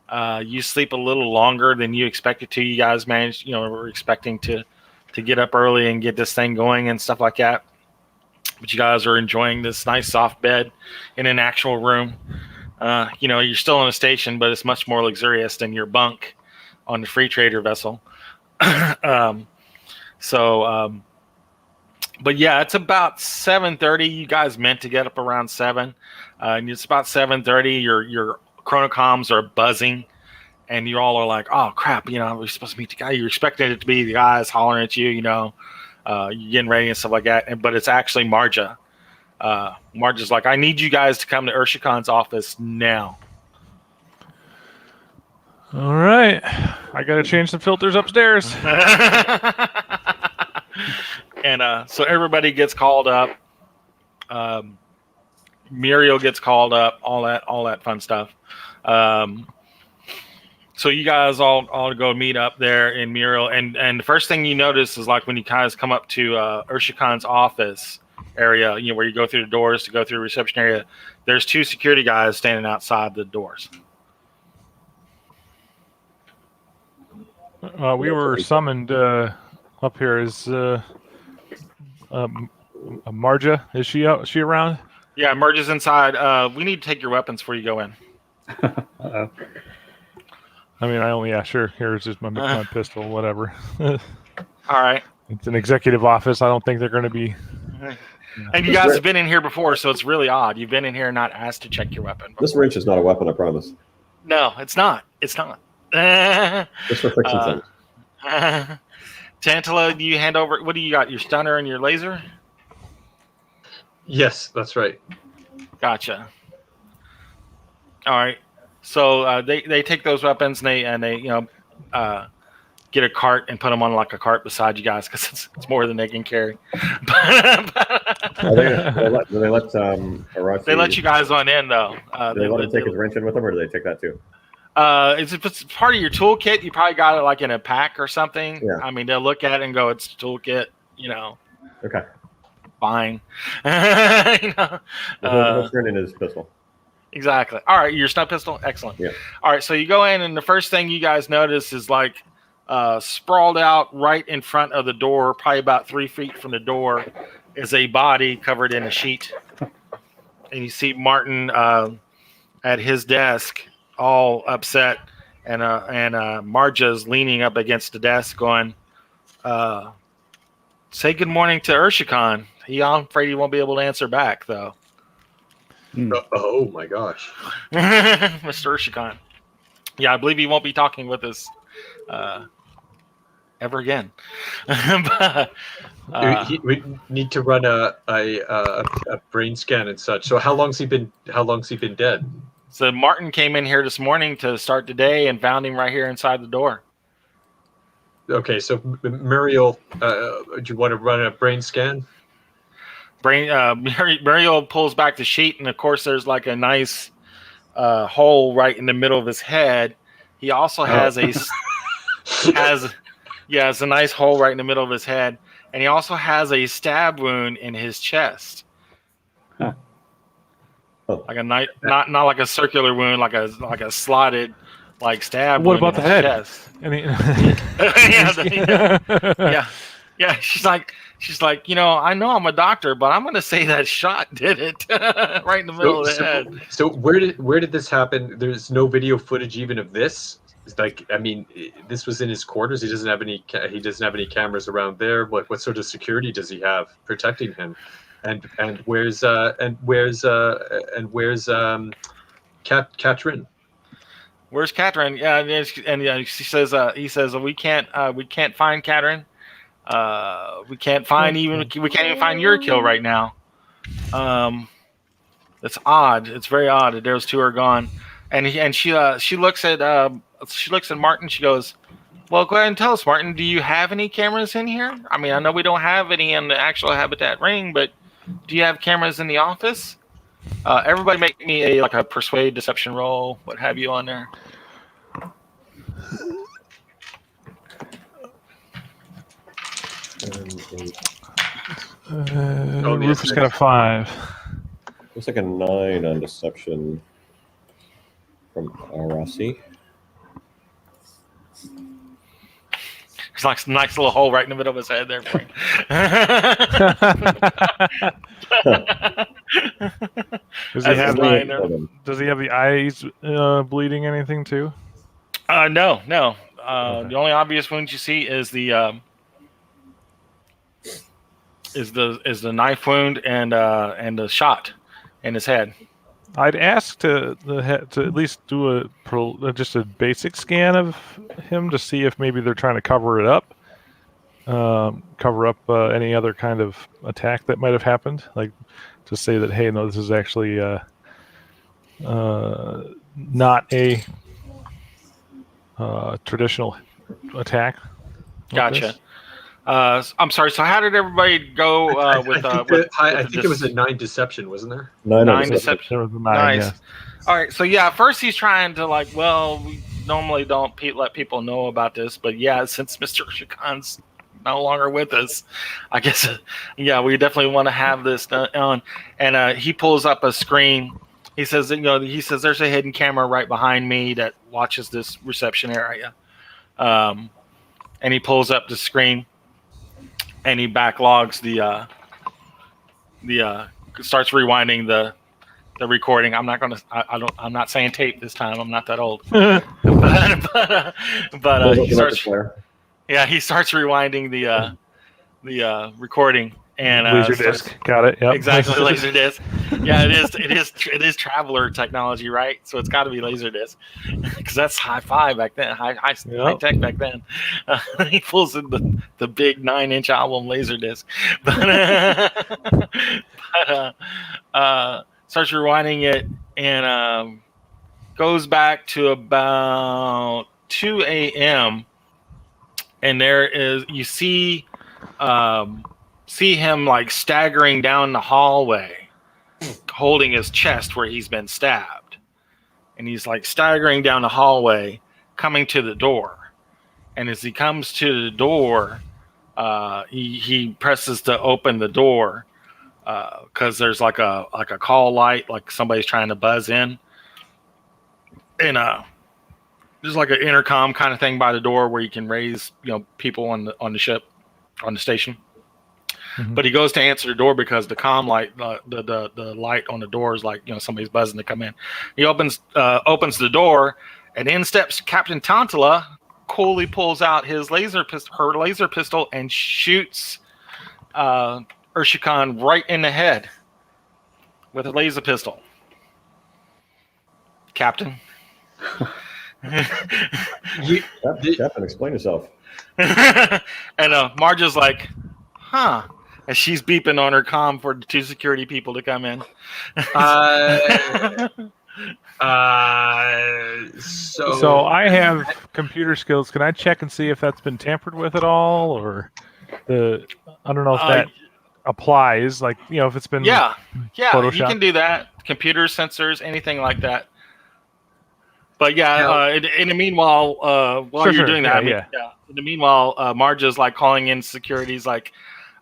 Speaker 1: You sleep a little longer than you expected to. You guys managed, were expecting to get up early and get this thing going and stuff like that. But you guys are enjoying this nice soft bed in an actual room. You're still on a station, but it's much more luxurious than your bunk on the free trader vessel. But yeah, it's about 7:30. You guys meant to get up around 7. And it's about 7:30. Your chronocoms are buzzing, and you all are like, "Oh crap! We're supposed to meet the guy." You're expecting it to be the guys hollering at you. You're getting ready and stuff like that. But it's actually Marja. Marja's like, "I need you guys to come to Urshikan's office now."
Speaker 3: All right, I gotta change some filters upstairs.
Speaker 1: And so everybody gets called up. Muriel gets called up. All that fun stuff. So you guys all go meet up there in Muriel, and the first thing you notice is like when you guys come up to Urshikan's office area, where you go through the doors to go through the reception area. There's 2 security guys standing outside the doors.
Speaker 3: We were summoned up here. Is Marja? Is she out? Is she around?
Speaker 1: Yeah, Marja's inside. We need to take your weapons before you go in.
Speaker 5: Uh-oh.
Speaker 3: I mean, sure. Here's just my pistol, whatever.
Speaker 1: All right.
Speaker 3: It's an executive office. I don't think they're going to be.
Speaker 1: And you guys have been in here before, so it's really odd. You've been in here and not asked to check your weapon before.
Speaker 2: This wrench is not a weapon, I promise.
Speaker 1: No, it's not. It's not.
Speaker 2: Just for fixing things.
Speaker 1: Tantella, do you hand over? What do you got? Your stunner and your laser?
Speaker 4: Yes, that's right.
Speaker 1: Gotcha. All right. So they take those weapons and they get a cart and put them on like a cart beside you guys because it's more than they can carry.
Speaker 2: They let
Speaker 1: They let you guys on in though.
Speaker 2: Do they let him take his wrench in with them, or do they take that too?
Speaker 1: If it's part of your toolkit, you probably got it like in a pack or something.
Speaker 2: Yeah.
Speaker 1: I mean, they'll look at it and go, "It's a toolkit,"
Speaker 2: Okay.
Speaker 1: Fine.
Speaker 2: He'll turn in his pistol.
Speaker 1: Exactly. All right, your stun pistol, excellent.
Speaker 2: Yeah.
Speaker 1: All right, so you go in, and the first thing you guys notice is like sprawled out right in front of the door, probably about 3 feet from the door, is a body covered in a sheet, and you see Martin at his desk, all upset, and Marja's leaning up against the desk, going, "Say good morning to Urshikan. I'm afraid he won't be able to answer back, though."
Speaker 4: Oh my gosh.
Speaker 1: Mr. Urshikan. Yeah, I believe he won't be talking with us ever again. But,
Speaker 4: we need to run a brain scan and such. So how long's he been dead?
Speaker 1: So Martin came in here this morning to start the day and found him right here inside the door.
Speaker 4: Okay, so Muriel, do you want to run a brain scan?
Speaker 1: Muriel pulls back the sheet, and of course there's like a nice hole right in the middle of his head. He also has Yeah, it's a nice hole right in the middle of his head, and he also has a stab wound in his chest.
Speaker 5: Huh.
Speaker 1: Like a not like a circular wound, like a slotted like stab
Speaker 3: What
Speaker 1: wound
Speaker 3: about
Speaker 1: in
Speaker 3: the
Speaker 1: his
Speaker 3: head?
Speaker 1: chest. Yeah. She's like, I know I'm a doctor, but I'm gonna say that shot did it right in the middle of the head.
Speaker 4: So where did this happen? There's no video footage even of this. It's like, I mean, this was in his quarters. He doesn't have any cameras around there. What sort of security does he have protecting him? And where's Catherine?
Speaker 1: Where's Catherine? Yeah, and she says, he says, we can't find Catherine. We can't even find your kill right now. It's odd. It's very odd that those two are gone. And she looks at Martin. She goes, well, go ahead and tell us, Martin. Do you have any cameras in here? I mean, I know we don't have any in the actual Habitat ring, but do you have cameras in the office? Everybody, make me a persuade, deception roll, what have you on there.
Speaker 3: Rufus got a 5.
Speaker 2: Looks like a 9 on deception from Arasi.
Speaker 1: There's like a nice little hole right in the middle of his head there.
Speaker 3: Does he have the eyes bleeding anything too?
Speaker 1: No.
Speaker 3: Okay.
Speaker 1: The only obvious wound you see is the knife wound and the shot in his head.
Speaker 3: I'd ask to at least do just a basic scan of him to see if maybe they're trying to cover it up, any other kind of attack that might have happened, like to say that, hey, no, this is actually not a traditional attack.
Speaker 1: Gotcha. I'm sorry. So how did everybody go
Speaker 4: I think it was a 9 deception, wasn't there?
Speaker 1: 9 deception.
Speaker 3: There was a 9,
Speaker 1: Nice.
Speaker 3: yeah.
Speaker 1: All right. So yeah, first he's trying to we normally don't let people know about this, but yeah, since Mr. Shikan's no longer with us, I guess we definitely want to have this on. And he pulls up a screen. He says there's a hidden camera right behind me that watches this reception area. And he pulls up the screen. And he backlogs starts rewinding the recording. I'm not saying tape this time. I'm not that old. but he starts rewinding the recording and
Speaker 3: Laserdisc. Got it. Yep.
Speaker 1: Exactly, Laserdisc. Yeah, it is Traveler technology, right? So it's got to be Laserdisc because that's high-fi back then, high tech back then. He pulls in the big 9-inch album Laserdisc, but starts rewinding it and goes back to about 2 a.m. and you see him staggering down the hallway, holding his chest where he's been stabbed. And he's staggering down the hallway, coming to the door. And as he comes to the door, he presses to open the door because there's a call light, like somebody's trying to buzz in. And there's an intercom kind of thing by the door where you can raise people on the ship, on the station. Mm-hmm. But he goes to answer the door because the comm light, the light on the door is somebody's buzzing to come in. He opens the door, and in steps Captain Tantella. Coolly pulls out her laser pistol, and shoots Urshikan right in the head with a laser pistol. Captain.
Speaker 2: Captain, explain yourself.
Speaker 1: And Marge is like, huh. And she's beeping on her comm for the 2 security people to come in.
Speaker 3: So I have computer skills. Can I check and see if that's been tampered with at all, or I don't know if that applies. If it's been
Speaker 1: yeah,
Speaker 3: Photoshopped.
Speaker 1: you can do that. Computers, sensors, anything like that. But yeah,
Speaker 4: Now-
Speaker 1: in the meanwhile, while
Speaker 3: Sure,
Speaker 1: you're
Speaker 3: sure.
Speaker 1: doing that,
Speaker 3: Yeah,
Speaker 1: in the meanwhile, Marge is like calling in securities. Like,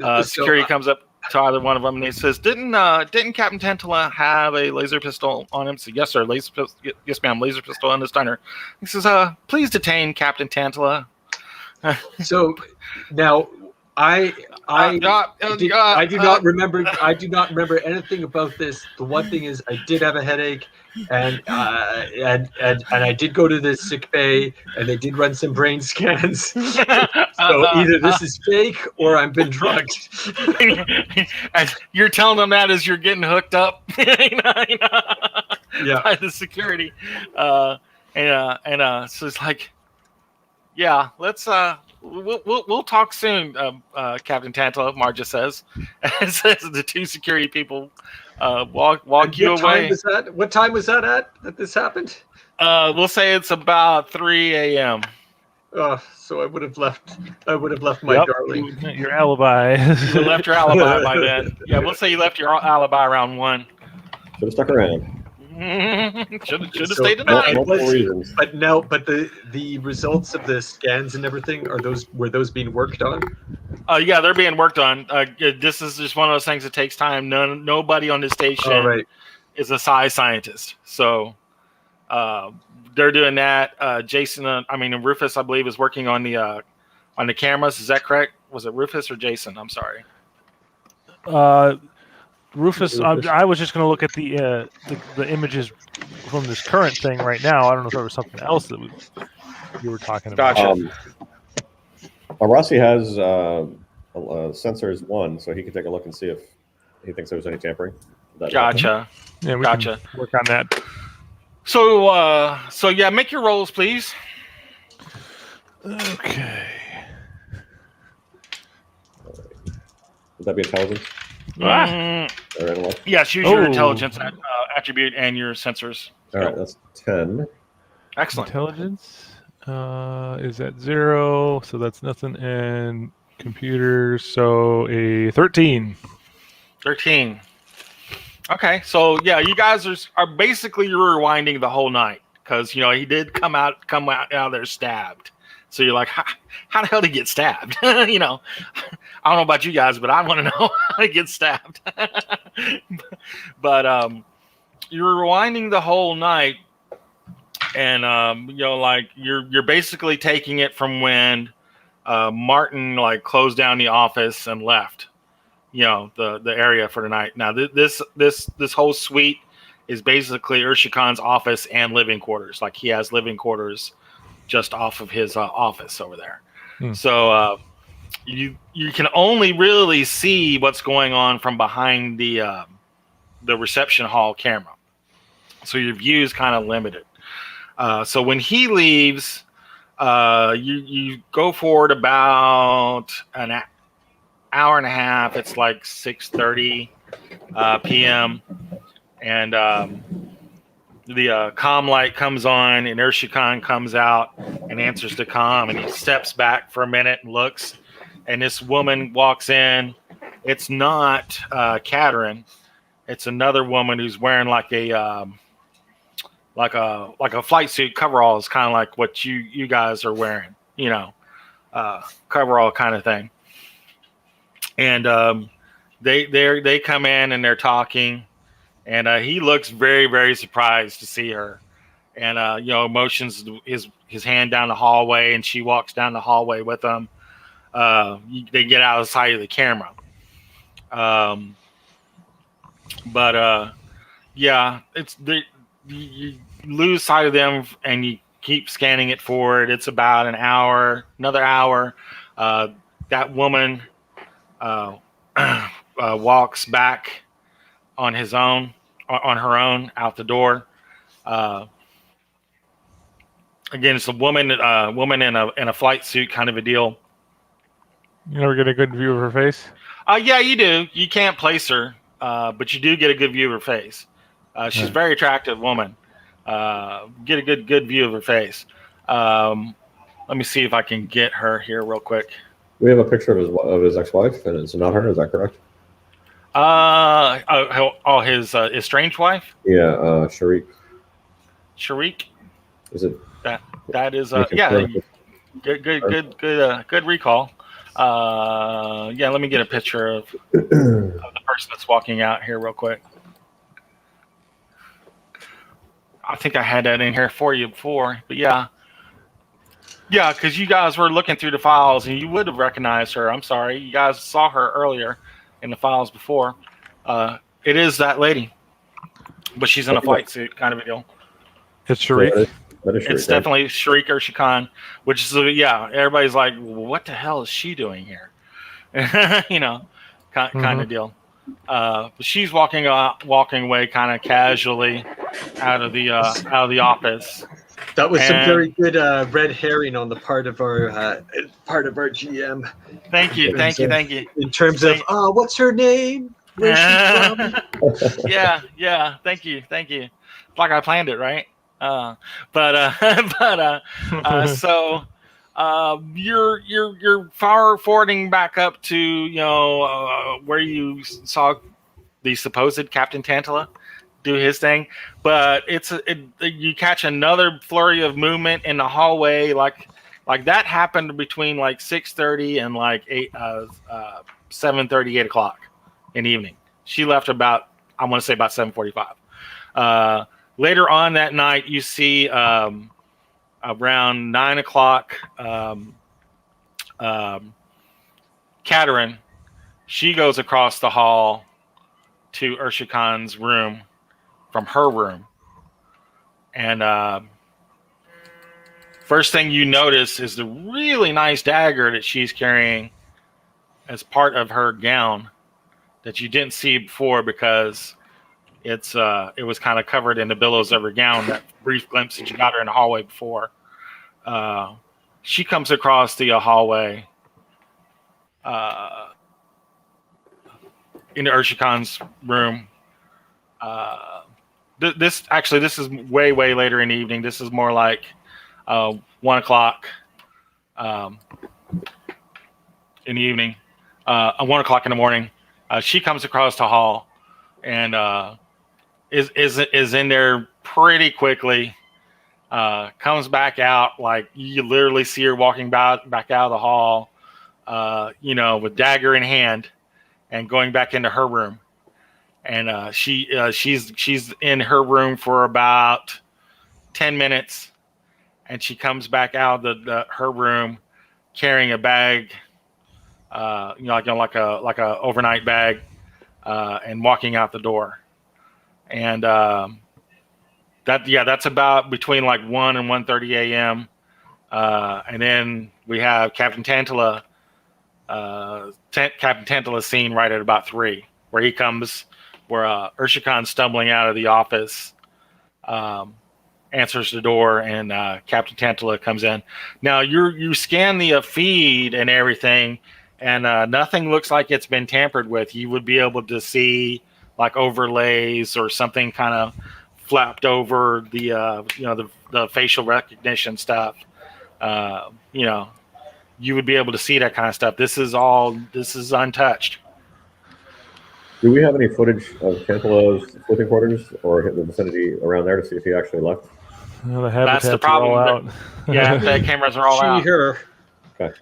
Speaker 4: So,
Speaker 1: security comes up to either one of them and he says, "Didn't Captain Tantella have a laser pistol on him?" So yes, sir, laser pistol. Yes, ma'am, laser pistol on this diner. He says, "Please detain Captain Tantella."
Speaker 4: So now I do not remember. I do not remember anything about this. The one thing is, I did have a headache, and I did go to the sick bay, and they did run some brain scans. So either this is fake or I've been drugged.
Speaker 1: And you're telling them that as you're getting hooked up,
Speaker 4: Yeah.
Speaker 1: by the security, so it's like, yeah, let's we'll talk soon, Captain Tantella. Marja says, and says the two security people walk you away.
Speaker 4: What time was that at that this happened?
Speaker 1: We'll say it's about 3 a.m.
Speaker 4: So I would have left my darling.
Speaker 3: Your alibi.
Speaker 1: You left your alibi by then. Yeah, we'll say you left your alibi around 1.
Speaker 2: Should have stuck around.
Speaker 1: Should have
Speaker 4: So,
Speaker 1: stayed the
Speaker 4: no,
Speaker 1: night.
Speaker 2: Multiple reasons.
Speaker 4: But the results of the scans and everything, were those being worked on?
Speaker 1: Yeah, they're being worked on. This is just one of those things that takes time. Nobody on this station
Speaker 4: All right.
Speaker 1: is a psi scientist, so they're doing that. Rufus, I believe, is working on the cameras. Is that correct? Was it Rufus or Jason? I'm sorry.
Speaker 3: Rufus, I was just going to look at the images from this current thing right now. I don't know if there was something else that you were talking about.
Speaker 1: Gotcha.
Speaker 2: Rossi has sensors 1, so he can take a look and see if he thinks there was any tampering.
Speaker 1: Gotcha.
Speaker 3: Yeah, we
Speaker 1: Gotcha.
Speaker 3: can work on that.
Speaker 1: So yeah, make your rolls, please.
Speaker 3: Okay.
Speaker 2: Would that be intelligence?
Speaker 1: Mm,
Speaker 2: Or intellect?
Speaker 1: yes, use your intelligence attribute and your sensors.
Speaker 2: All right, that's 10.
Speaker 1: Excellent.
Speaker 3: Intelligence is at 0, so that's nothing. And computers, so a 13.
Speaker 1: 13. Okay, so yeah, you guys are basically rewinding the whole night because he did come out of there stabbed. So you're like, how the hell did he get stabbed? I don't know about you guys, but I want to know how he gets stabbed. But you're rewinding the whole night, and you're basically taking it from when Martin closed down the office and left. The area for the night. Now this whole suite is basically Urshikan's office and living quarters. Like he has living quarters just off of his office over there. So you can only really see what's going on from behind the reception hall camera. So your view is kind of limited. So when he leaves, you go forward about an hour and a half. It's like 6:30 p.m. and the comm light comes on, and Urshikan comes out and answers the comm, and he steps back for a minute and looks, and this woman walks in. It's not Katerin. It's another woman who's wearing like a flight suit coveralls, kind of like what you guys are wearing, coverall kind of thing. And they come in and they're talking, and he looks very, very surprised to see her, and motions his hand down the hallway, and she walks down the hallway with him. They get out of sight of the camera. You lose sight of them, and you keep scanning it forward. It's about another hour. That woman walks back on her own out the door. Again, it's a woman in a flight suit kind of a deal.
Speaker 3: You never get a good view of her face?
Speaker 1: Yeah, you do. You can't place her, but you do get a good view of her face. She's a very attractive woman. Get a good view of her face. Let me see if I can get her here real quick.
Speaker 2: We have a picture of his ex-wife, and it's not her. Is that correct?
Speaker 1: His estranged wife?
Speaker 2: Yeah, Sharik.
Speaker 1: Sharik?
Speaker 2: Is it?
Speaker 1: That is
Speaker 2: you
Speaker 1: yeah.
Speaker 2: confirm
Speaker 1: Good recall. Yeah, let me get a picture of the person that's walking out here real quick. I think I had that in here for you before, but yeah, because you guys were looking through the files and you would have recognized her. I'm sorry, you guys saw her earlier in the files before. It is that lady, but she's in a flight suit, kind of a deal.
Speaker 3: It's Sharik.
Speaker 2: That is
Speaker 1: It's
Speaker 2: Sharik,
Speaker 1: definitely Sharik or Shikan, which is everybody's like, what the hell is she doing here? You know, kind of deal. But she's walking away kind of casually out of the office.
Speaker 4: That was some
Speaker 1: And-
Speaker 4: very good red herring on the part of our GM.
Speaker 1: Thank you.
Speaker 4: In terms of, what's her name? Where's she from?
Speaker 1: Yeah. Thank you. It's like I planned it, right? So you're forwarding back up to where you saw the supposed Captain Tantella do his thing, but you catch another flurry of movement in the hallway, like that happened between like 6:30 and like 7:30, 8 o'clock in the evening. She left about, I want to say about 7:45. Later on that night, you see around 9 o'clock, Katerin, she goes across the hall to Urshikan's room from her room. And first thing you notice is the really nice dagger that she's carrying as part of her gown that you didn't see before because it was kind of covered in the billows of her gown, that brief glimpse that you got her in the hallway before. She comes across the hallway into Urshikan's room. This is way later in the evening. This is more like 1 o'clock in the evening, 1 o'clock in the morning. She comes across the hall and is in there pretty quickly. Comes back out, like you literally see her walking back out of the hall, with dagger in hand, and going back into her room. And she's in her room for about 10 minutes, and she comes back out of her room carrying a bag, like a overnight bag, and walking out the door. And that's about between like 1 and 1:30 a.m. And then we have Captain Tantella. Captain Tantella's scene right at about 3, where he comes, where Urshikan's stumbling out of the office, answers the door, and Captain Tantella comes in. Now you scan the feed and everything, and nothing looks like it's been tampered with. You would be able to see like overlays or something kind of flapped over the facial recognition stuff. You would be able to see that kind of stuff. This is untouched.
Speaker 2: Do we have any footage of Cantella's sleeping quarters or the vicinity around there to see if he actually left?
Speaker 3: Well, the habitats
Speaker 1: That's the problem.
Speaker 3: are all out.
Speaker 1: Yeah, the cameras are all out.
Speaker 4: Her.
Speaker 2: Okay.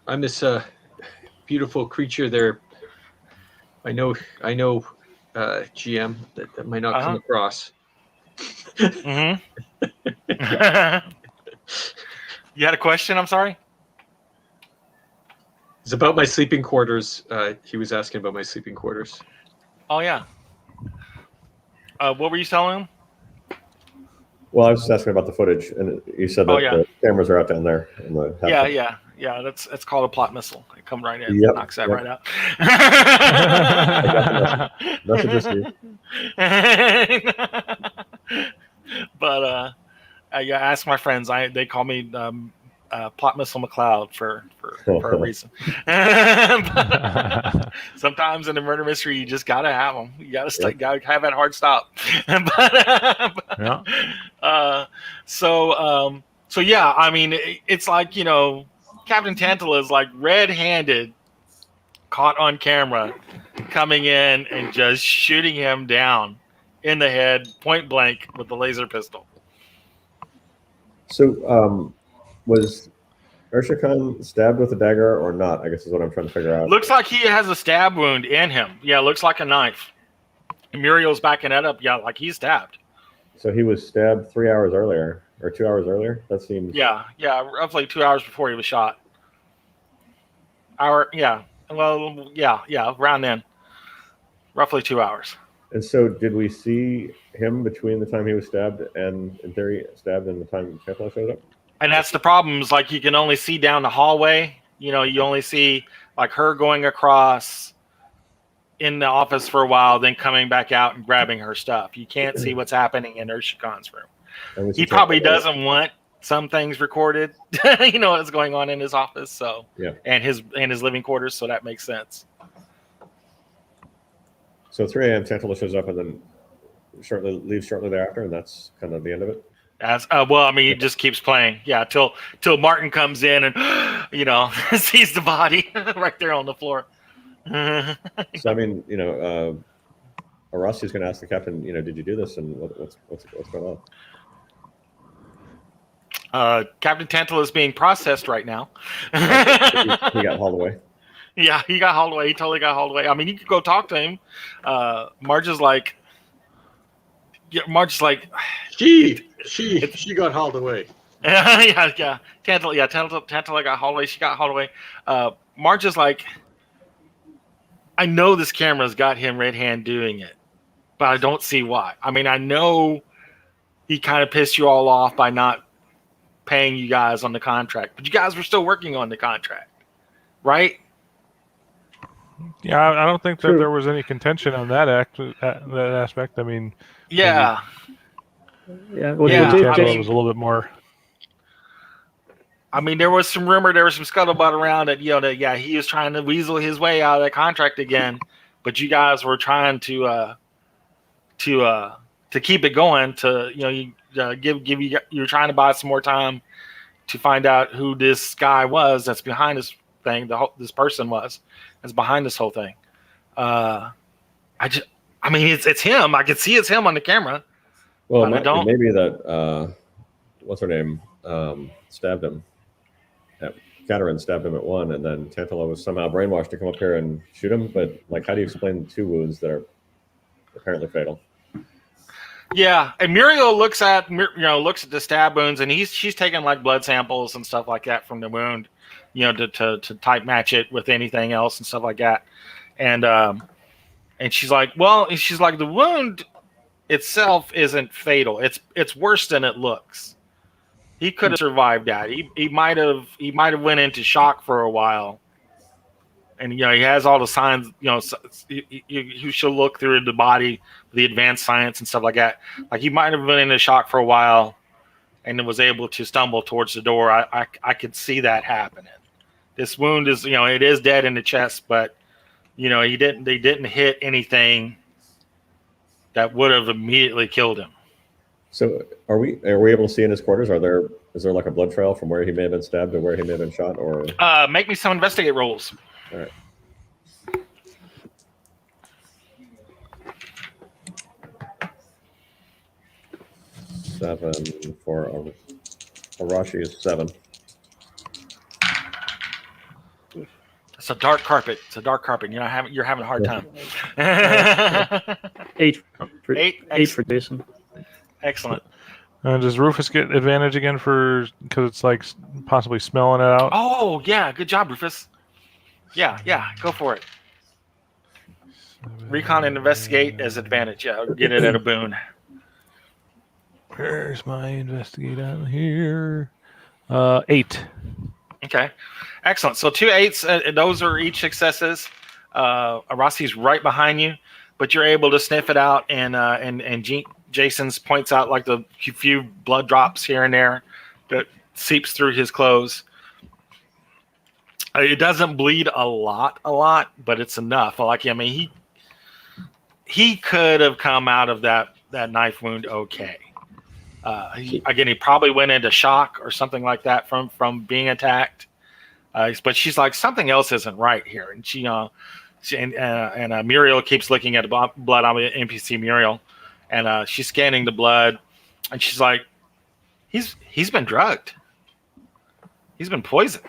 Speaker 2: I'm
Speaker 4: this beautiful creature there. I know, GM, that might not come across.
Speaker 1: Mm-hmm. You had a question? I'm sorry.
Speaker 4: It's about my sleeping quarters. He was asking about my sleeping quarters.
Speaker 1: Oh yeah. What were you telling him?
Speaker 2: Well, I was just asking about the footage, and you said that the cameras are out down there.
Speaker 1: Yeah. That's called a plot missile. It comes right in, knocks that right out.
Speaker 2: Nothing just you.
Speaker 1: But I ask my friends. They call me Plot Missile McCloud for a reason. But, sometimes in a murder mystery, you just gotta have them. You gotta have that hard stop. So yeah, I mean, it's like, Captain Tantella is like red-handed, caught on camera, coming in and just shooting him down in the head, point blank, with the laser pistol.
Speaker 2: So, was Urshikan stabbed with a dagger or not? I guess is what I'm trying to figure out.
Speaker 1: Looks like he has a stab wound in him. Yeah, looks like a knife. Muriel's backing that up. Yeah, like he's stabbed.
Speaker 2: So he was stabbed 3 hours earlier, or 2 hours earlier? That seems...
Speaker 1: Yeah, roughly 2 hours before he was shot. Around then. Roughly 2 hours.
Speaker 2: And so did we see him between the time he was stabbed and, in theory, stabbed and the time Cantala showed up?
Speaker 1: And that's the problem, is like you can only see down the hallway. You know, you only see like her going across in the office for a while, then coming back out and grabbing her stuff. You can't see what's happening in Urshikan's room. He probably doesn't want some things recorded. You know what's going on in his office, so
Speaker 2: yeah,
Speaker 1: and his living quarters, so that makes sense.
Speaker 2: So 3 a.m. Tantella shows up and then leaves shortly thereafter, and that's kind of the end of it.
Speaker 1: As he just keeps playing, till Martin comes in and sees the body right there on the floor.
Speaker 2: So I mean, Arassi's going to ask the captain, did you do this, and what's going
Speaker 1: on? Captain Tantella is being processed right now.
Speaker 2: He got hauled away.
Speaker 1: Yeah, he got hauled away. He totally got hauled away. I mean, you could go talk to him. Marge is like,
Speaker 4: she got hauled away.
Speaker 1: yeah. Tantella got hauled away. She got hauled away. Marge is like, I know this camera's got him red hand doing it, but I don't see why. I mean, I know he kind of pissed you all off by not paying you guys on the contract, but you guys were still working on the contract, right?
Speaker 3: Yeah, I don't think that there was any contention on that aspect. I mean,
Speaker 1: yeah.
Speaker 5: Well,
Speaker 3: Tantella was a little bit more.
Speaker 1: I mean, there was some rumor, there was some scuttlebutt around that, he was trying to weasel his way out of that contract again, but you guys were trying to keep it going. You're trying to buy some more time to find out who this guy was that's behind this thing. This person was that's behind this whole thing. It's him. I can see it's him on the camera.
Speaker 2: Well, maybe that what's her name stabbed him. Katerin stabbed him at 1, and then Tantella was somehow brainwashed to come up here and shoot him. But how do you explain the 2 wounds that are apparently fatal?
Speaker 1: Yeah, and Muriel looks at the stab wounds, and she's taking like blood samples and stuff like that from the wound, to type match it with anything else and stuff like that. And she's like, the wound itself isn't fatal. It's worse than it looks. He could have survived that. He might have went into shock for a while, and he has all the signs. You should look through the body, the advanced science and stuff like that. Like he might have went into shock for a while, and then was able to stumble towards the door. I could see that happening. This wound is it is dead in the chest, but they didn't hit anything that would have immediately killed him.
Speaker 2: So are we able to see in his quarters? Is there like a blood trail from where he may have been stabbed to where he may have been shot? Or
Speaker 1: make me some investigate rolls.
Speaker 2: All right. Seven for Arashi is 7.
Speaker 1: It's a dark carpet. You're having a hard time.
Speaker 5: 8
Speaker 1: 8
Speaker 5: for Jason.
Speaker 1: Excellent.
Speaker 3: Does Rufus get advantage again because it's like possibly smelling it out?
Speaker 1: Oh yeah, good job, Rufus. Yeah, go for it. Recon and investigate as advantage. Yeah, get it at a boon.
Speaker 3: Where's my investigate on here? 8.
Speaker 1: Okay, excellent. So 2 8s. Those are each successes. Arassi's right behind you, but you're able to sniff it out, and Jason's points out like the few blood drops here and there that seeps through his clothes. It doesn't bleed a lot, but it's enough. He could have come out of that knife wound okay. He probably went into shock or something like that from being attacked. But she's like, something else isn't right here, and Muriel keeps looking at the blood on the NPC Muriel. And she's scanning the blood, and she's like, He's been drugged. He's been poisoned.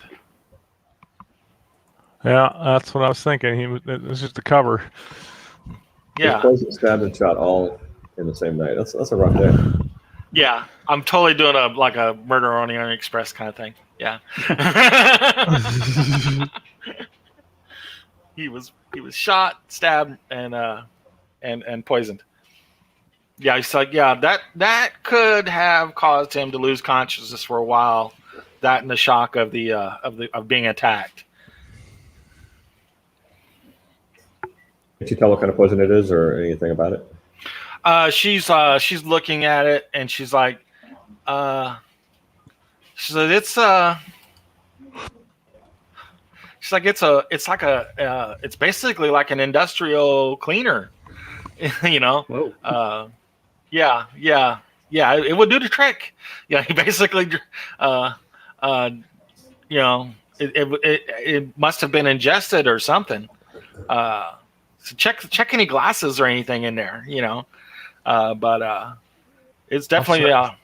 Speaker 3: Yeah, that's what I was thinking. It was just a cover.
Speaker 1: Yeah.
Speaker 2: Poisoned, stabbed, and shot all in the same night. That's a rough day.
Speaker 1: Yeah, I'm totally doing a Murder on the Orient Express kind of thing. Yeah. He was shot, stabbed, and poisoned. Yeah, so that could have caused him to lose consciousness for a while. That and the shock of being attacked.
Speaker 2: Did you tell what kind of poison it is or anything about it?
Speaker 1: She's looking at it and she's like, she's like, it's basically like an industrial cleaner, you know.
Speaker 5: Whoa.
Speaker 1: Yeah, it would do the trick. Yeah, he basically, you know, it must have been ingested or something. So check any glasses or anything in there, you know. But it's definitely.
Speaker 3: I'll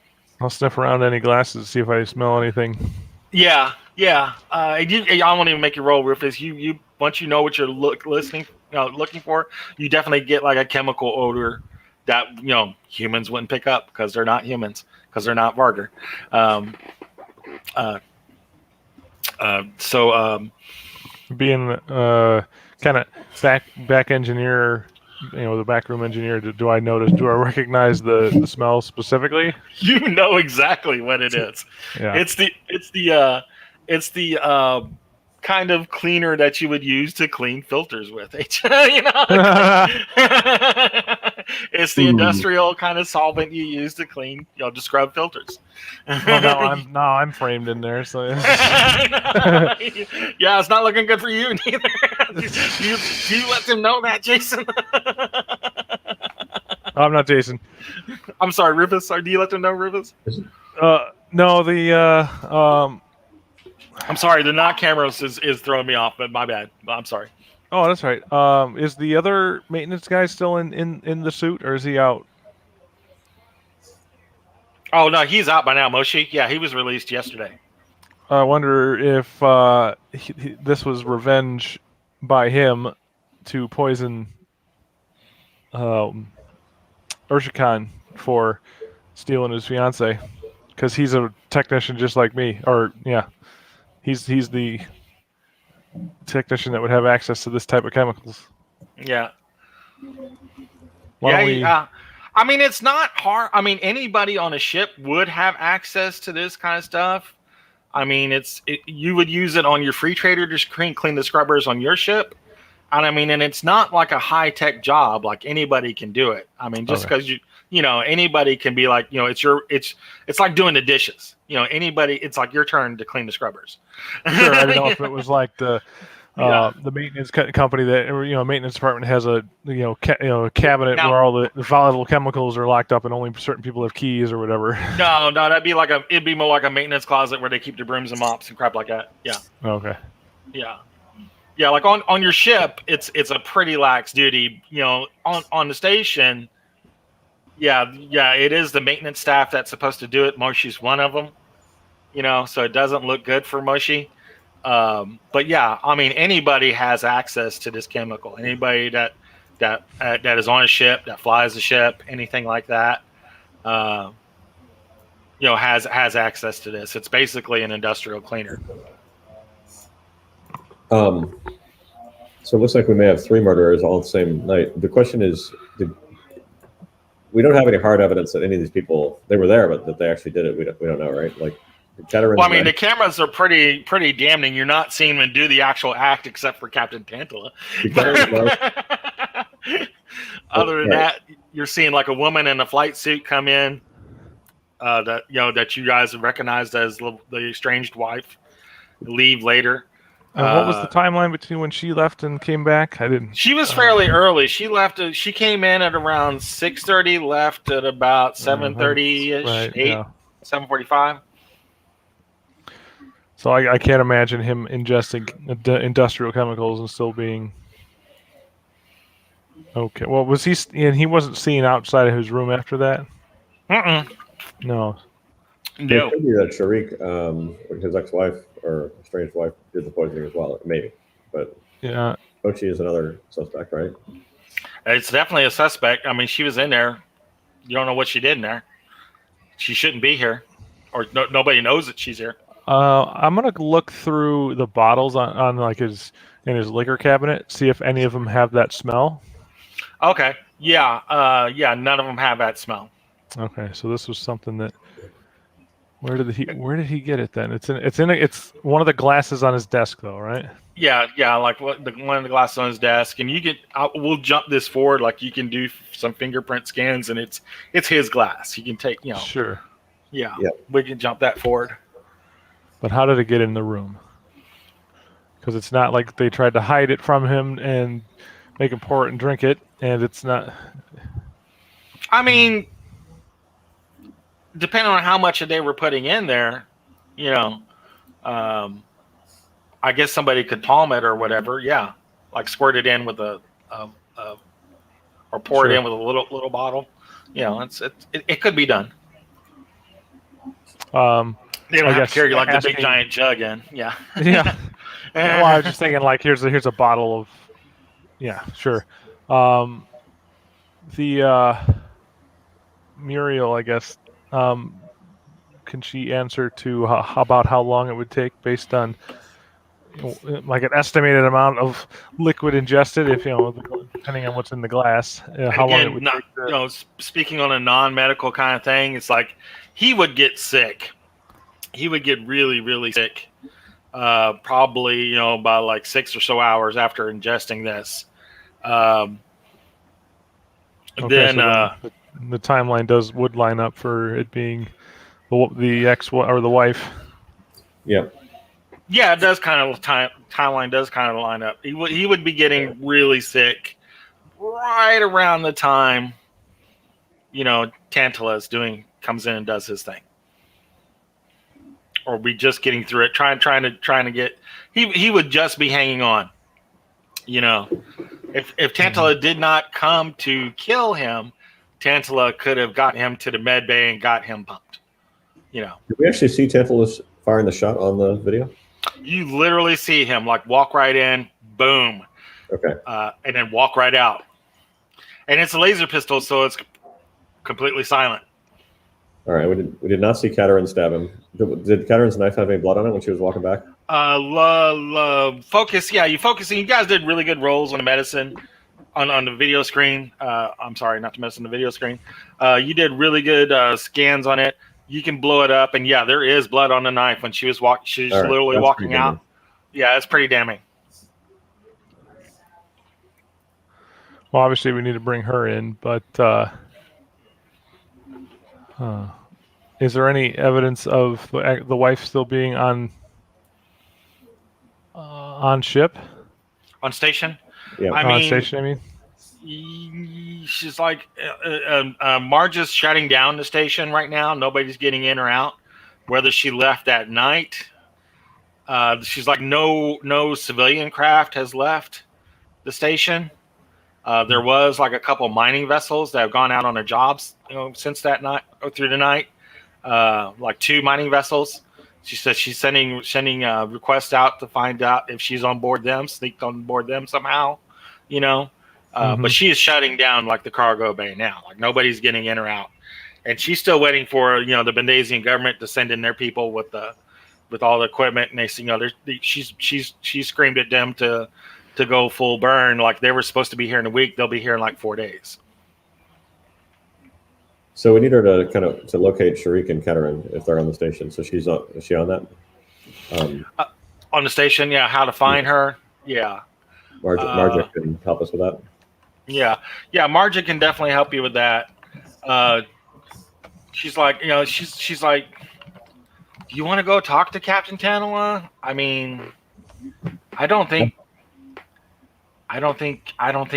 Speaker 3: sniff around any glasses to see if I smell anything.
Speaker 1: Yeah. I won't even make you roll, Rufus. You once you know what you're looking for, you definitely get like a chemical odor that humans wouldn't pick up because they're not humans, because they're not Varger.
Speaker 3: Being kind of back engineer, the backroom engineer, do I recognize the smell specifically?
Speaker 1: You know exactly what it is.
Speaker 3: Yeah.
Speaker 1: It's the kind of cleaner that you would use to clean filters with. It's the industrial kind of solvent you use to clean, to scrub filters.
Speaker 3: Well, I'm framed in there, so
Speaker 1: yeah, it's not looking good for you neither. Do you let them know that, Jason?
Speaker 3: I'm not Jason.
Speaker 1: I'm sorry, Rufus. Do you let them know, Rufus?
Speaker 3: No,
Speaker 1: I'm sorry, the not cameras is throwing me off, but my bad. I'm sorry.
Speaker 3: Oh, that's right. Is the other maintenance guy still in the suit, or is he out?
Speaker 1: Oh no, he's out by now, Moshi. Yeah, he was released yesterday.
Speaker 3: I wonder if this was revenge by him to poison Urshikan for stealing his fiance, because he's a technician just like me. Or yeah, he's the technician that would have access to this type of chemicals.
Speaker 1: Yeah.
Speaker 3: Yeah.
Speaker 1: I mean, it's not hard. I mean, anybody on a ship would have access to this kind of stuff. I mean, you would use it on your free trader to clean the scrubbers on your ship. And I mean, and it's not like a high tech job. Like anybody can do it. I mean, just because anybody can be like, it's like doing the dishes. Anybody, it's like your turn to clean the scrubbers.
Speaker 3: Sure, I don't know if it was like the maintenance company that maintenance department has a cabinet where all the volatile chemicals are locked up and only certain people have keys or whatever.
Speaker 1: No, it'd be more like a maintenance closet where they keep their brooms and mops and crap like that. Yeah.
Speaker 3: Okay.
Speaker 1: Yeah, like on your ship, it's a pretty lax duty. On the station. Yeah, it is the maintenance staff that's supposed to do it. Moshi's one of them. So it doesn't look good for Moshi. But yeah, I mean, anybody has access to this chemical. Anybody that is on a ship, that flies a ship, anything like that, has access to this. It's basically an industrial cleaner.
Speaker 2: So it looks like we may have 3 murderers all the same night. The question is, we don't have any hard evidence that any of these people, they were there, but that they actually did it. We don't know, right? Like,
Speaker 1: the cameras are pretty damning. You're not seeing them do the actual act except for Captain Tantella. Other than that, you're seeing like a woman in a flight suit come in that you guys have recognized as the estranged wife, leave later.
Speaker 3: What was the timeline between when she left and came back? I didn't.
Speaker 1: She was fairly early. She left. She came in at around 6:30. Left at about 7:30ish,
Speaker 3: right,
Speaker 1: 7:45.
Speaker 3: So I can't imagine him ingesting industrial chemicals and still being okay. Well, was he? And he wasn't seen outside of his room after that.
Speaker 1: Mm-mm.
Speaker 3: No.
Speaker 1: No.
Speaker 2: It could be that Sharik, his ex-wife or estranged wife, did the poisoning as well. Maybe, but
Speaker 3: Yeah.
Speaker 2: Kochi is another suspect, right?
Speaker 1: It's definitely a suspect. I mean, she was in there. You don't know what she did in there. She shouldn't be here, or nobody knows that she's here.
Speaker 3: I'm gonna look through the bottles on like his liquor cabinet, see if any of them have that smell.
Speaker 1: Okay. Yeah. Yeah. None of them have that smell.
Speaker 3: Okay, so this was something that. Where did he get it then? It's one of the glasses on his desk though, right?
Speaker 1: Yeah. Yeah. Like one of the glasses on his desk, and we'll jump this forward. Like you can do some fingerprint scans, and it's his glass. You can take.
Speaker 3: Sure.
Speaker 1: Yeah.
Speaker 2: Yeah.
Speaker 1: We can jump that forward.
Speaker 3: But how did it get in the room? Because it's not like they tried to hide it from him and make him pour it and drink it, and it's not.
Speaker 1: I mean, depending on how much they were putting in there, I guess somebody could palm it or whatever. Yeah, like squirt it in with or pour it in with a little bottle. It could be done. They don't have to carry like the big giant jug in. Yeah.
Speaker 3: Yeah. Well, I was just thinking like here's a bottle of. Yeah, sure. The Muriel, I guess. Can she answer to about how long it would take based on like an estimated amount of liquid ingested, if depending on what's in the glass, how long it would take?
Speaker 1: Speaking on a non-medical kind of thing, it's like he would get sick. He would get really, really sick. Probably, by like 6 or so hours after ingesting this. Then
Speaker 3: the timeline would line up for it being the ex or the wife.
Speaker 2: Yeah.
Speaker 1: Yeah, it does kind of timeline does kind of line up. He would be getting really sick right around the time, Tantella comes in and does his thing. Or we just getting through it, trying to get. He would just be hanging on. If Tantella did not come to kill him, Tantella could have got him to the med bay and got him pumped. Did
Speaker 2: we actually see Tantella firing the shot on the video?
Speaker 1: You literally see him like walk right in, boom,
Speaker 2: okay,
Speaker 1: and then walk right out. And it's a laser pistol, so it's completely silent.
Speaker 2: All right, we did not see Katerin stab him. Did Katerin's knife have any blood on it when she was walking back?
Speaker 1: Focus. Yeah, you focusing. You guys did really good rolls on the medicine, on the video screen. I'm sorry, not the medicine, the video screen. You did really good scans on it. You can blow it up, and yeah, there is blood on the knife when she was walking. She's literally walking out. Yeah, it's pretty damning.
Speaker 3: Well, obviously we need to bring her in, but is there any evidence of the wife still being on ship?
Speaker 1: On station?
Speaker 2: Yeah,
Speaker 3: on station. I mean,
Speaker 1: she's like Marge is shutting down the station right now. Nobody's getting in or out. Whether she left that night, she's like no civilian craft has left the station. There was like a couple mining vessels that have gone out on their jobs, since that night or through the night. Like 2 mining vessels. She says she's sending requests out to find out if she's on board them, sneaked on board them somehow, But she is shutting down like the cargo bay now. Like nobody's getting in or out, and she's still waiting for the Bendasian government to send in their people with all the equipment. And she screamed at them to go full burn. Like they were supposed to be here in a week, they'll be here in like 4 days.
Speaker 2: So we need her to locate Sharik and Katerin if they're on the station. So is she on that?
Speaker 1: On the station, yeah. How to find her? Yeah.
Speaker 2: Marja can help us with that.
Speaker 1: Yeah. Marja can definitely help you with that. She's like, she's like, do you want to go talk to Captain Cantala? I mean, I don't think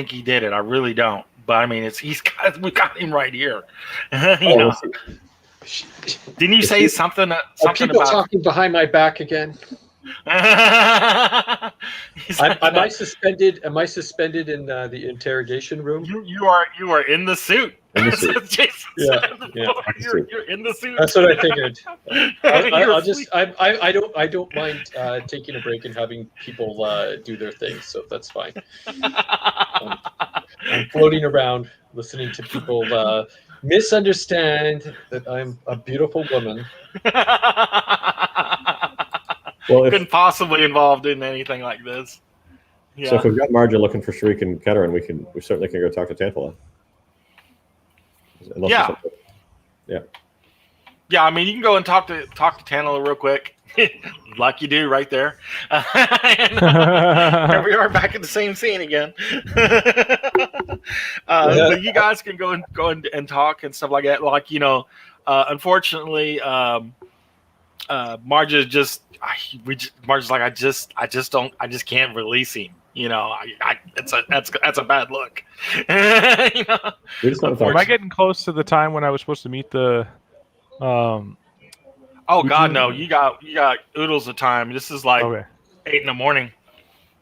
Speaker 1: he did it. I really don't. But I mean, we got him right here. Didn't you say something?
Speaker 4: Are people
Speaker 1: about
Speaker 4: talking behind my back again? Am I suspended? Am I suspended in the interrogation room?
Speaker 1: You are in the suit.
Speaker 2: In the suit.
Speaker 1: Jason
Speaker 4: Yeah,
Speaker 1: said
Speaker 4: yeah.
Speaker 1: before. You're in the suit.
Speaker 4: That's what I figured. I'll just.
Speaker 1: You're
Speaker 4: I don't mind taking a break and having people do their thing. So that's fine. I'm floating around, listening to people misunderstand that I'm a beautiful woman.
Speaker 2: Well,
Speaker 1: couldn't possibly involved in anything like this. Yeah.
Speaker 2: So if we've got Marja looking for Shriek and Keterin, we certainly can go talk to Tantella.
Speaker 1: Yeah. Yeah, I mean, you can go and talk to Tantella real quick, like you do right there. And here we are back at the same scene again. But you guys can go and talk and stuff like that. Like, you know, unfortunately, Marja's just Marja's like, I just can't release him. You know, that's a bad look. You know?
Speaker 3: Am I getting close to the time when I was supposed to meet the?
Speaker 1: Oh God, no! You got oodles of time. This is like 8 a.m.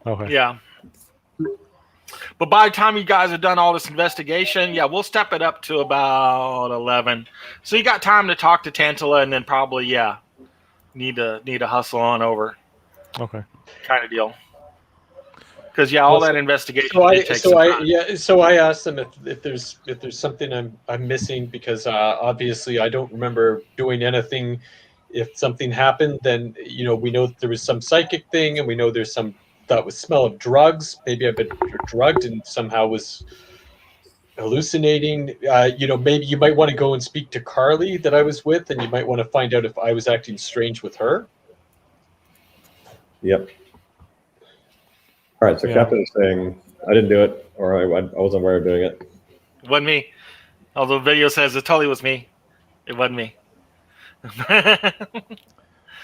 Speaker 3: Okay.
Speaker 1: Yeah. But by the time you guys have done all this investigation, yeah, we'll step it up to about 11. So you got time to talk to Tantella, and then probably need to hustle on over.
Speaker 3: Okay.
Speaker 1: Kind of deal. Because all that investigation.
Speaker 4: So I asked them if there's something I'm missing, because obviously I don't remember doing anything. If something happened, then we know that there was some psychic thing, and we know there's some that was smell of drugs. Maybe I've been drugged and somehow was hallucinating. Maybe you might want to go and speak to Carly that I was with, and you might want to find out if I was acting strange with her.
Speaker 2: Yep. All right, so Captain is saying I didn't do it, or I wasn't aware of doing it.
Speaker 1: It wasn't me. Although the video says it totally was me. It wasn't me.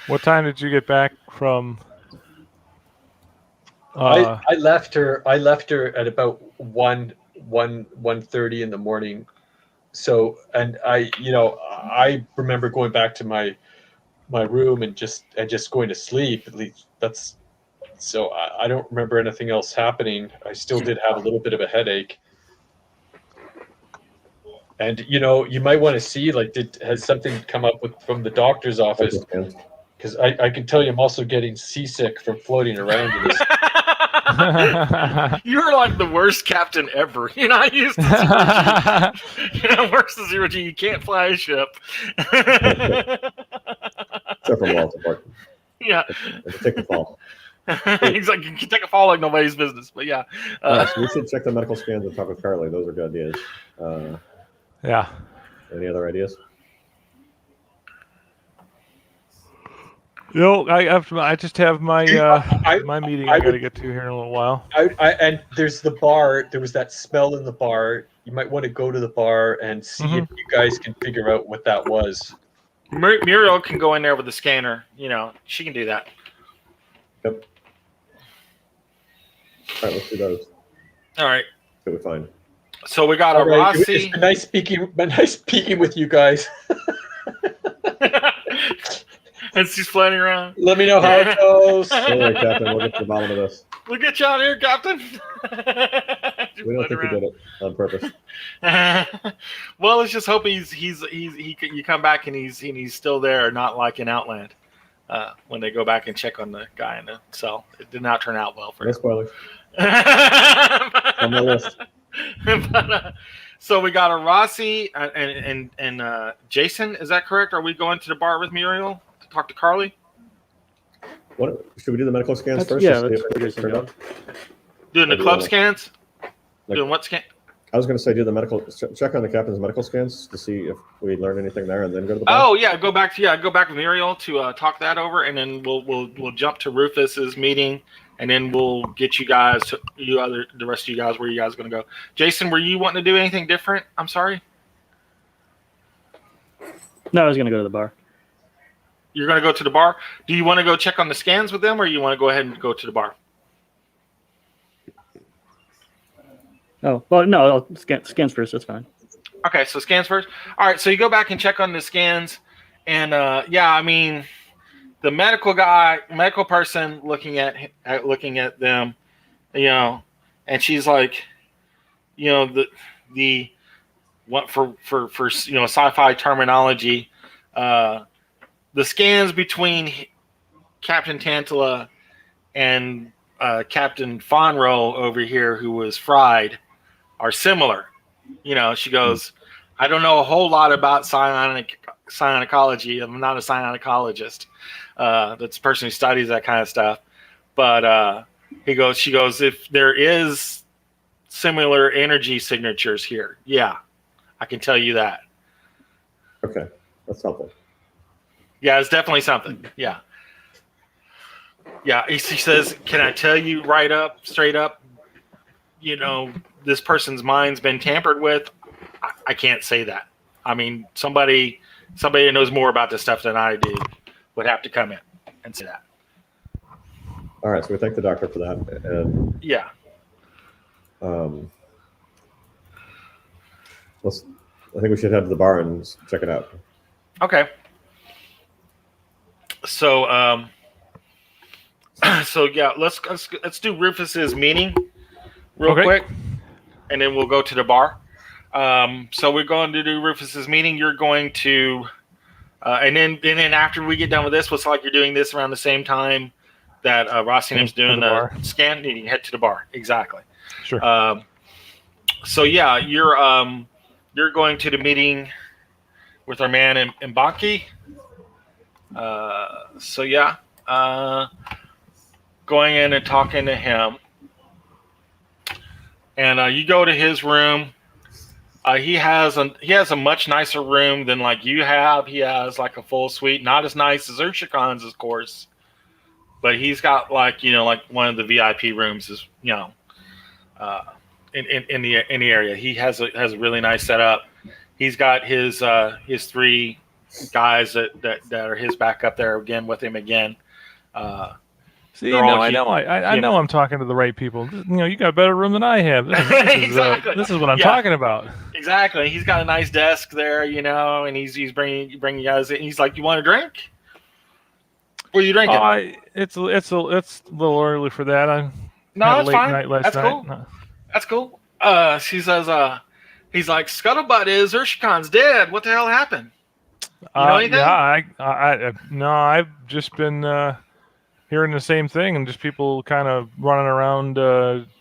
Speaker 3: What time did you get back from?
Speaker 4: I left her at about 1:30 in the morning. So, and I remember going back to my room and just going to sleep. At least that's. So I don't remember anything else happening. I still did have a little bit of a headache. And you might want to see, like, has something come up from the doctor's office? Because I can tell you, I'm also getting seasick from floating around in this.
Speaker 1: You're like the worst captain ever. You're not used to zero G. Worse than zero G. You can't fly a ship.
Speaker 2: Except for Walter Park.
Speaker 1: Yeah.
Speaker 2: Take the fall.
Speaker 1: He's like, you can take a fall like nobody's business. But yeah.
Speaker 2: So we should check the medical scans and talk with Carly. Those are good ideas.
Speaker 3: Yeah.
Speaker 2: Any other ideas?
Speaker 3: I just have my my meeting I got to get to here in a little while.
Speaker 4: And there's the bar. There was that smell in the bar. You might want to go to the bar and see if you guys can figure out what that was.
Speaker 1: Muriel can go in there with the scanner. She can do that.
Speaker 2: Yep. All right, let's do those.
Speaker 1: All right.
Speaker 2: What we find.
Speaker 1: So we got a Rossi.
Speaker 4: It's been nice speaking with you guys.
Speaker 1: And she's floating around.
Speaker 4: Let me know how it goes.
Speaker 2: Don't worry, Captain. We'll get to the bottom of this.
Speaker 1: We'll get you out of here, Captain.
Speaker 2: We don't think you did it on purpose.
Speaker 1: Well, let's just hope you come back and he's still there, not like in Outland. When they go back and check on the guy in the cell, it did not turn out well for him.
Speaker 2: No spoilers. On the list.
Speaker 1: But, so we got a Rossi and Jason. Is that correct? Are we going to the bar with Muriel to talk to Carly?
Speaker 2: What should we do the medical scans first?
Speaker 5: Yeah, let's figure something out.
Speaker 1: Doing the club scans. Doing what scan?
Speaker 2: I was going to say do the medical check on the captain's medical scans to see if we learn anything there, and then go to the bar.
Speaker 1: Oh yeah, go back with Muriel to talk that over, and then we'll jump to Rufus's meeting, and then we'll get you guys the rest of you guys where you guys are going to go. Jason, were you wanting to do anything different? I'm sorry.
Speaker 5: No, I was going to go to the bar.
Speaker 1: You're going to go to the bar. Do you want to go check on the scans with them, or you want to go ahead and go to the bar?
Speaker 5: Oh, well, no, I'll scans first. That's fine.
Speaker 1: Okay, so scans first. All right, so you go back and check on the scans, and I mean, the medical person looking at them, and she's like, the what for sci-fi terminology, the scans between Captain Tantella and Captain Fonro over here, who was fried, are similar. She goes, I don't know a whole lot about psionicology. I'm not a psionicologist. That's the person who studies that kind of stuff. But she goes, if there is similar energy signatures here, yeah, I can tell you that.
Speaker 2: Okay, that's helpful.
Speaker 1: Yeah, it's definitely something. Yeah. Yeah, he says, can I tell you straight up, this person's mind's been tampered with? I can't say that. I mean, somebody that knows more about this stuff than I do would have to come in and say that.
Speaker 2: All right, so we thank the doctor for that. And
Speaker 1: yeah.
Speaker 2: I think we should head to the bar and check it out.
Speaker 1: Okay. So, yeah, let's do Rufus's meeting real quick, and then we'll go to the bar. So we're going to do Rufus's meeting. You're going to, and then after we get done with this, looks like you're doing this around the same time that Rossingham's doing the scan. You can head to the bar. Exactly.
Speaker 3: Sure.
Speaker 1: So yeah, you're going to the meeting with our man Mbaki. So yeah, going in and talking to him, and you go to his room. He has a much nicer room than like you have. He has like a full suite, not as nice as Urshikan's, of course, but he's got like one of the VIP rooms is in the area. He has a really nice setup. He's got his 3 guys that are his back up there again with him again.
Speaker 3: See, I know I'm talking to the right people. You got a better room than I have.
Speaker 1: Exactly.
Speaker 3: This is what I'm talking about.
Speaker 1: Exactly. He's got a nice desk there, and he's bringing guys in. He's like, you want a drink? What are you drinking?
Speaker 3: It's a little early for that. I
Speaker 1: had
Speaker 3: a late
Speaker 1: fine.
Speaker 3: night last
Speaker 1: That's
Speaker 3: night.
Speaker 1: Cool. No. That's cool. She says, he's like, scuttlebutt is Urshikan's dead. What the hell happened? You know anything?
Speaker 3: Yeah, I've just been hearing the same thing, and just people kind of running around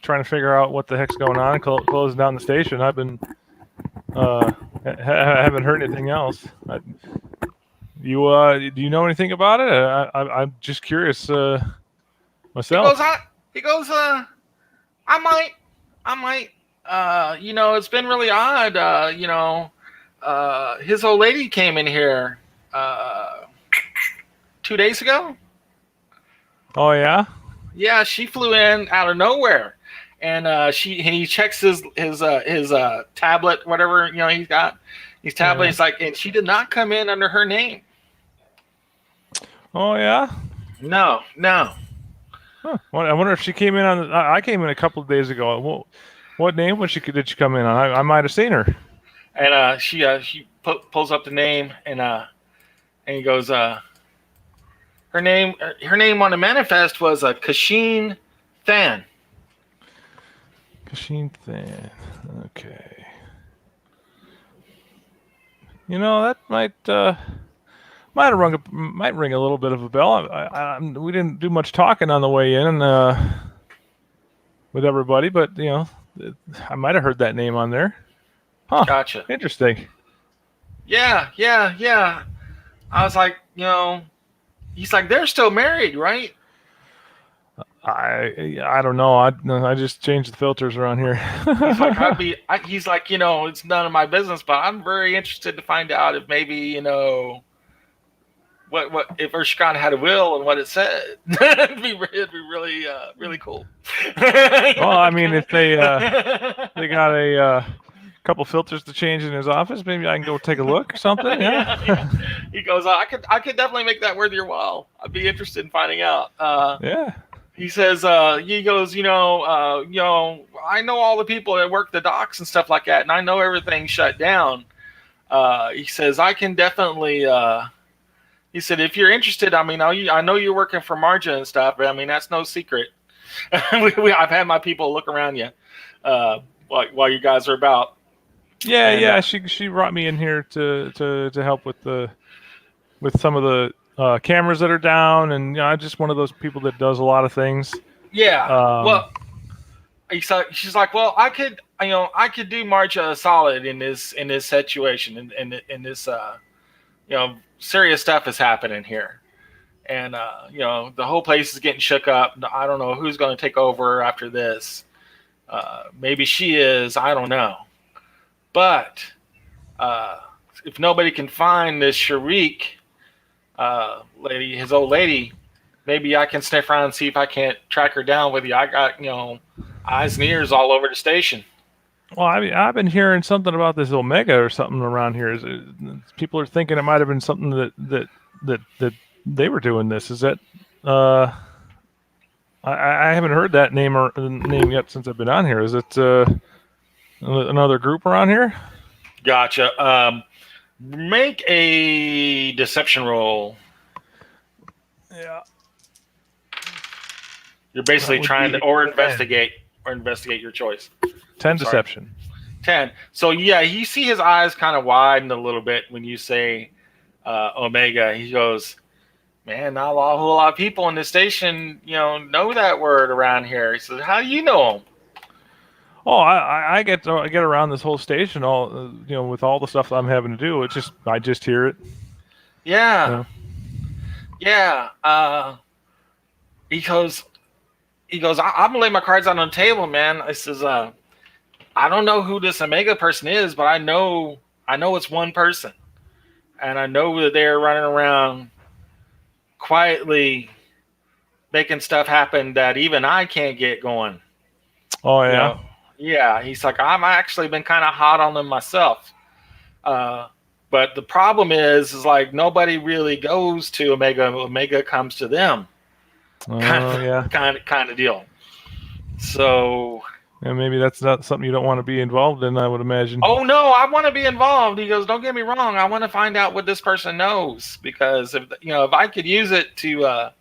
Speaker 3: trying to figure out what the heck's going on, closing down the station. I've been haven't heard anything else. Do you know anything about it? I'm just curious myself.
Speaker 1: He goes, I might. It's been really odd. His old lady came in here 2 days ago.
Speaker 3: Oh yeah.
Speaker 1: Yeah, she flew in out of nowhere, and he checks his tablet, whatever he's got. His tablet. He's like, and she did not come in under her name.
Speaker 3: Oh yeah.
Speaker 1: No.
Speaker 3: Huh. I wonder if she came in on. I came in a couple of days ago. What name did she come in on? I might have seen her.
Speaker 1: And she pulls up the name, and he goes, her name on the manifest was Kashin Than.
Speaker 3: Kashin Than. Okay. That might ring a little bit of a bell. We didn't do much talking on the way in with everybody, but I might have heard that name on there. Huh.
Speaker 1: Gotcha.
Speaker 3: Interesting.
Speaker 1: Yeah. I was like, he's like, they're still married, right?
Speaker 3: I don't know. I just changed the filters around here.
Speaker 1: He's like, it's none of my business, but I'm very interested to find out if maybe, what if Urshikan had a will and what it said. it'd be really really cool.
Speaker 3: Well, I mean, if they got a couple filters to change in his office, maybe I can go take a look or something. Yeah.
Speaker 1: He goes, I could definitely make that worth your while. I'd be interested in finding out.
Speaker 3: Yeah.
Speaker 1: He says, he goes, I know all the people that work the docks and stuff like that, and I know everything's shut down. He says, I can definitely He said, if you're interested, I mean, I know you're working for Marja and stuff, but I mean, that's no secret. I've had my people look around you while you guys are about.
Speaker 3: Yeah,
Speaker 1: And,
Speaker 3: yeah. She brought me in here to help with some of the cameras that are down, and I'm just one of those people that does a lot of things.
Speaker 1: Yeah. Well, she's like, well, I could do Marja a solid in this situation, in this serious stuff is happening here, and the whole place is getting shook up. I don't know who's going to take over after this. Maybe she is. I don't know. But if nobody can find this Sharik lady, his old lady, maybe I can sniff around and see if I can't track her down with you. I got eyes and ears all over the station.
Speaker 3: Well, I mean, I've been hearing something about this Omega or something around here. People are thinking it might have been something that they were doing this. Is that? I haven't heard that name yet since I've been on here. Is it another group around here?
Speaker 1: Gotcha. Make a deception roll.
Speaker 3: Yeah.
Speaker 1: You're basically trying to investigate your choice.
Speaker 3: 10 deception.
Speaker 1: 10. So yeah, you see his eyes kind of widen a little bit when you say Omega. He goes, man, not a whole lot of people in this station, know that word around here. He says, how do you know him?
Speaker 3: Oh, I get around this whole station all with all the stuff that I'm having to do. I just hear it.
Speaker 1: Yeah. Yeah. He goes, I'm gonna lay my cards out on the table, man. I says, I don't know who this Omega person is, but I know it's one person, and I know that they're running around quietly making stuff happen that even I can't get going.
Speaker 3: Oh yeah.
Speaker 1: Yeah. He's like, I've actually been kind of hot on them myself. But the problem is like nobody really goes to Omega. Omega comes to them. Kind of deal. So.
Speaker 3: And maybe that's not something you don't want to be involved in, I would imagine.
Speaker 1: Oh no, I want to be involved. He goes, don't get me wrong. I want to find out what this person knows, because if I could use it to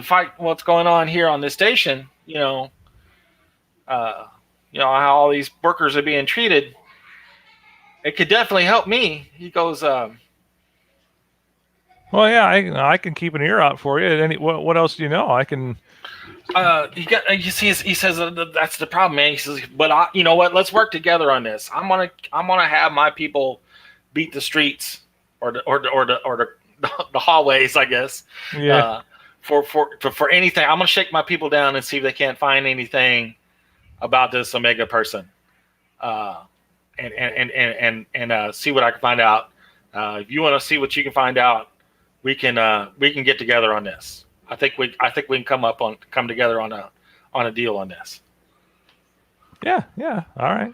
Speaker 1: fight what's going on here on this station, how all these workers are being treated, it could definitely help me. He goes, well,
Speaker 3: yeah, I can keep an ear out for you. What else do you know? I can.
Speaker 1: He says that's the problem, man. He says, but you know what? Let's work together on this. I'm gonna have my people beat the streets or the hallways, I guess.
Speaker 3: Yeah.
Speaker 1: For anything, I'm gonna shake my people down and see if they can't find anything about this Omega person, and see what I can find out. If you want to see what you can find out, we can get together on this. I think we can come together on a deal on this.
Speaker 3: Yeah. All right.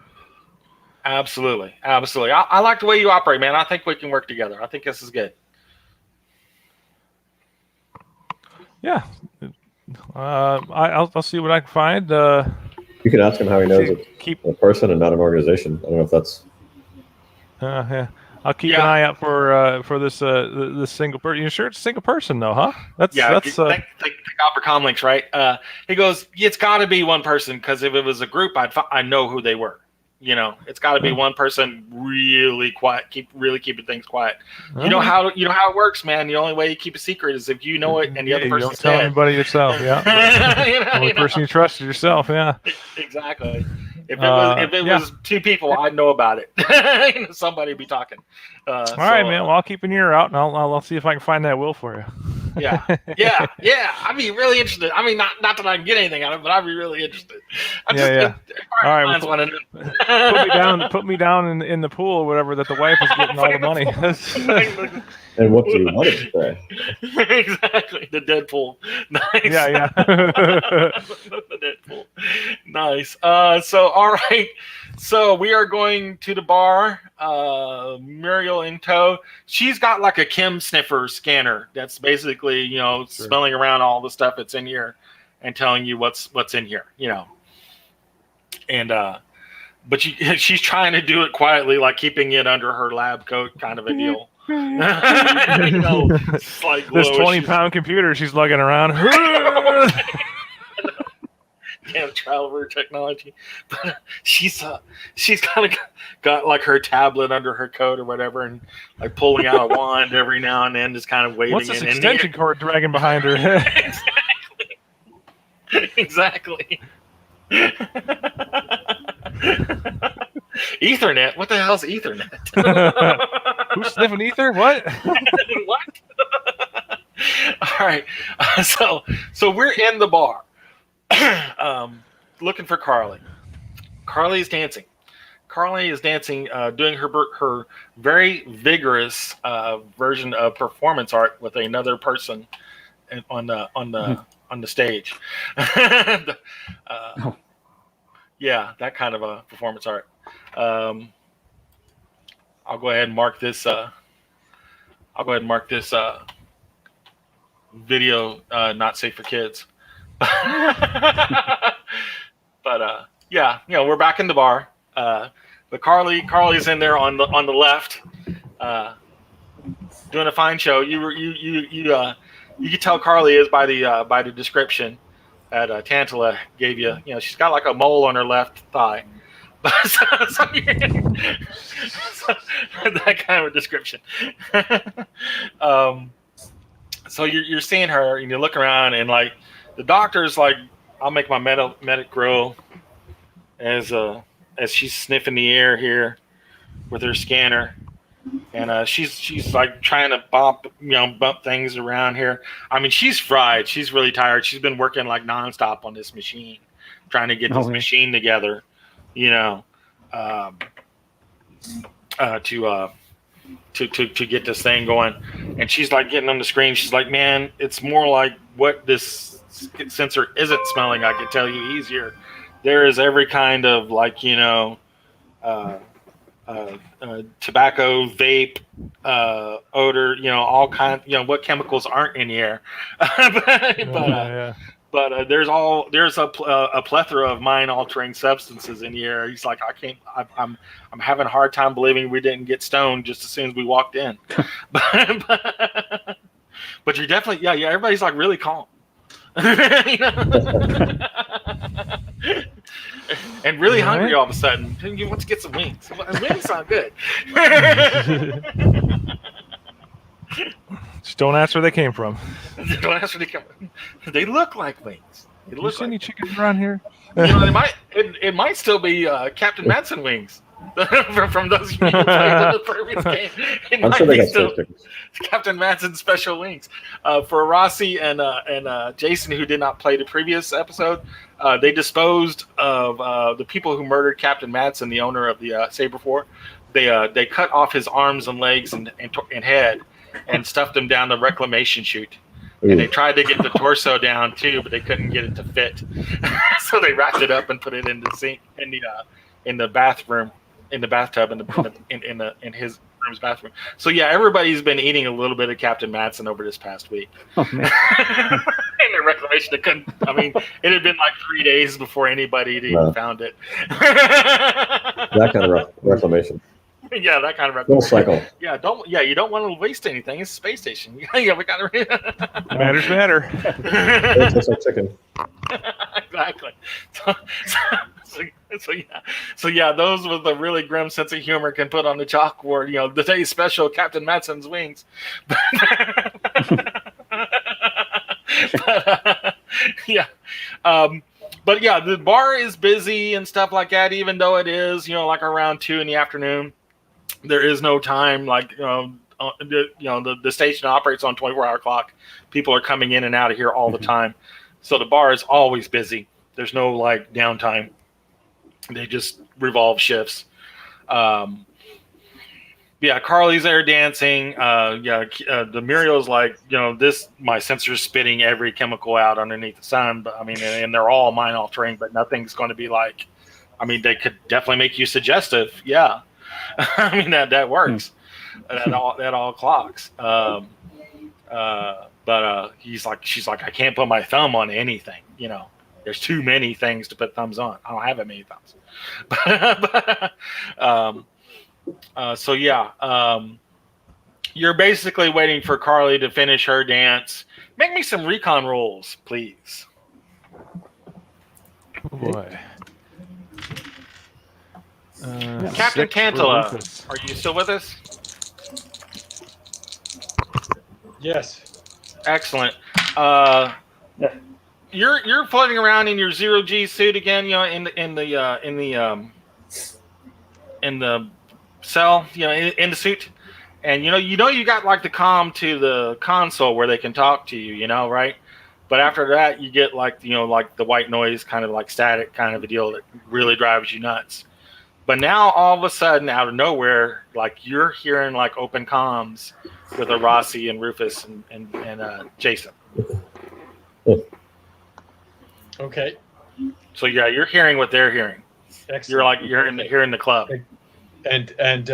Speaker 1: Absolutely. I like the way you operate, man. I think we can work together. I think this is good.
Speaker 3: Yeah. I'll see what I can find.
Speaker 2: You can ask him how he knows it's a person and not an organization. I don't know if that's.
Speaker 3: Yeah. I'll keep an eye out for this single person. You sure it's a single person though, huh? That's
Speaker 1: thank God for comlinks, right? He goes, it's got to be one person, because if it was a group, I know who they were. It's got to be one person really quiet, keeping things quiet. You know how it works, man. The only way you keep a secret is if you know it and the other person
Speaker 3: don't tell anybody yourself. Yeah, the only person you trust is yourself. Yeah,
Speaker 1: exactly. If it was two people, I'd know about it. Somebody would be talking. All
Speaker 3: right, man. Well, I'll keep an ear out, and I'll see if I can find that will for you.
Speaker 1: Yeah. I'd be really interested. I mean, not that I can get anything out of it, but I'd be really interested. All
Speaker 3: right. Put me down in the pool or whatever that the wife is getting all the money.
Speaker 2: And what do you want it to say?
Speaker 1: Exactly. The Deadpool. Nice.
Speaker 3: Yeah.
Speaker 1: The Deadpool. Nice. So, all right. So we are going to the bar. Muriel in tow. She's got like a chem sniffer scanner that's basically, smelling around all the stuff that's in here and telling you what's in here, And but she's trying to do it quietly, like keeping it under her lab coat, kind of a deal. You know, it's like
Speaker 3: This
Speaker 1: glow.
Speaker 3: 20-pound computer she's lugging around.
Speaker 1: Can't travel her technology, but she's kind of got like her tablet under her coat or whatever, and like pulling out a wand every now and then, just kind of waving.
Speaker 3: What's this
Speaker 1: it
Speaker 3: extension cord dragging behind her head?
Speaker 1: Exactly. Ethernet? What the hell's Ethernet?
Speaker 3: Who's sniffing ether? What?
Speaker 1: What? All right. So we're in the bar, looking for Carly. Carly is dancing. Carly is dancing, doing her very vigorous version of performance art with another person on the stage. Yeah, that kind of a performance art. I'll go ahead and mark this. Video not safe for kids. But yeah, you know, we're back in the bar. But Carly's in there on the left, doing a fine show. You can tell Carly is by the description that Tantella gave you. You know, she's got like a mole on her left thigh. so that kind of a description. So you're seeing her, and you look around, and like the doctor's like, I'll make my medic grill as she's sniffing the air here with her scanner, and she's like trying to bump things around here. I mean, she's fried. She's really tired. She's been working like nonstop on this machine, trying to get this machine together, you know, to get this thing going. And she's like getting on the screen. She's like, man, it's more like what this sensor isn't smelling. I can tell you easier. There is every kind of like, you know, tobacco, vape, odor, you know, all kinds, you know, what chemicals aren't in the air. But there's a plethora of mind-altering substances in the air. He's like, I'm having a hard time believing we didn't get stoned just as soon as we walked in. but you're definitely, yeah, everybody's like really calm. You know? And really hungry all of a sudden. Let's get some wings. Wings sound good.
Speaker 3: Just don't ask where they came from.
Speaker 1: Don't ask where they come from. They look like wings. They
Speaker 3: Do you
Speaker 1: look
Speaker 3: see
Speaker 1: like
Speaker 3: any chickens around here?
Speaker 1: You know, it might still be Captain Madsen wings from those who played in the previous game. It
Speaker 2: I'm
Speaker 1: might
Speaker 2: sure they
Speaker 1: be
Speaker 2: got
Speaker 1: still
Speaker 2: stickers.
Speaker 1: Captain Madsen's special wings. For Rossi and Jason, who did not play the previous episode, they disposed of the people who murdered Captain Madsen, the owner of the Saber 4. They cut off his arms and legs and head and stuffed him down the reclamation chute.
Speaker 2: Ooh.
Speaker 1: And they tried to get the torso down too, but they couldn't get it to fit. So they wrapped it up and put it in the sink in the bathroom, in the bathtub, in his room's bathroom. So yeah, everybody's been eating a little bit of Captain Madsen over this past week.
Speaker 5: Oh man.
Speaker 1: In the reclamation, they couldn't. I mean, it had been like 3 days before anybody had even found it.
Speaker 2: That kind of reclamation.
Speaker 1: Yeah, that kind of
Speaker 2: Full cycle.
Speaker 1: Yeah, you don't want to waste anything. It's a space station. Yeah, we got to.
Speaker 3: Matters matter.
Speaker 2: It tastes like chicken.
Speaker 1: Exactly. So yeah, those with a really grim sense of humor can put on the chalkboard. You know, today's special, Captain Madsen's wings. Yeah. But yeah, the bar is busy and stuff like that. Even though it is, you know, like around 2 in the afternoon. There is no time, like the station operates on 24-hour clock. People are coming in and out of here all the time, so the bar is always busy. There's no like downtime. They just revolve shifts. Yeah, Carly's there dancing. The Muriel's like, you know, my sensor's spitting every chemical out underneath the sun. But I mean, and they're all mind altering, but nothing's going to be like. I mean, they could definitely make you suggestive. Yeah. I mean that works. That all clocks. But she's like, I can't put my thumb on anything. You know, there's too many things to put thumbs on. I don't have that many thumbs. So yeah, You're basically waiting for Carly to finish her dance. Make me some recon rolls, please.
Speaker 3: Oh boy.
Speaker 1: Captain
Speaker 3: 6 for
Speaker 1: Tantella,
Speaker 3: Rufus.
Speaker 1: are you still with us?
Speaker 4: Yes.
Speaker 1: Excellent.
Speaker 5: Yeah.
Speaker 1: You're floating around in your 0G suit again, in the cell, in the suit, and you got like the comm to the console where they can talk to you, right? But after that, you get like like the white noise, kind of like static, kind of a deal that really drives you nuts. But now all of a sudden, out of nowhere, like you're hearing like open comms with Rossi and Rufus and Jason.
Speaker 4: Okay.
Speaker 1: So yeah, you're hearing what they're hearing.
Speaker 4: Excellent.
Speaker 1: You're like you're in the club.
Speaker 4: And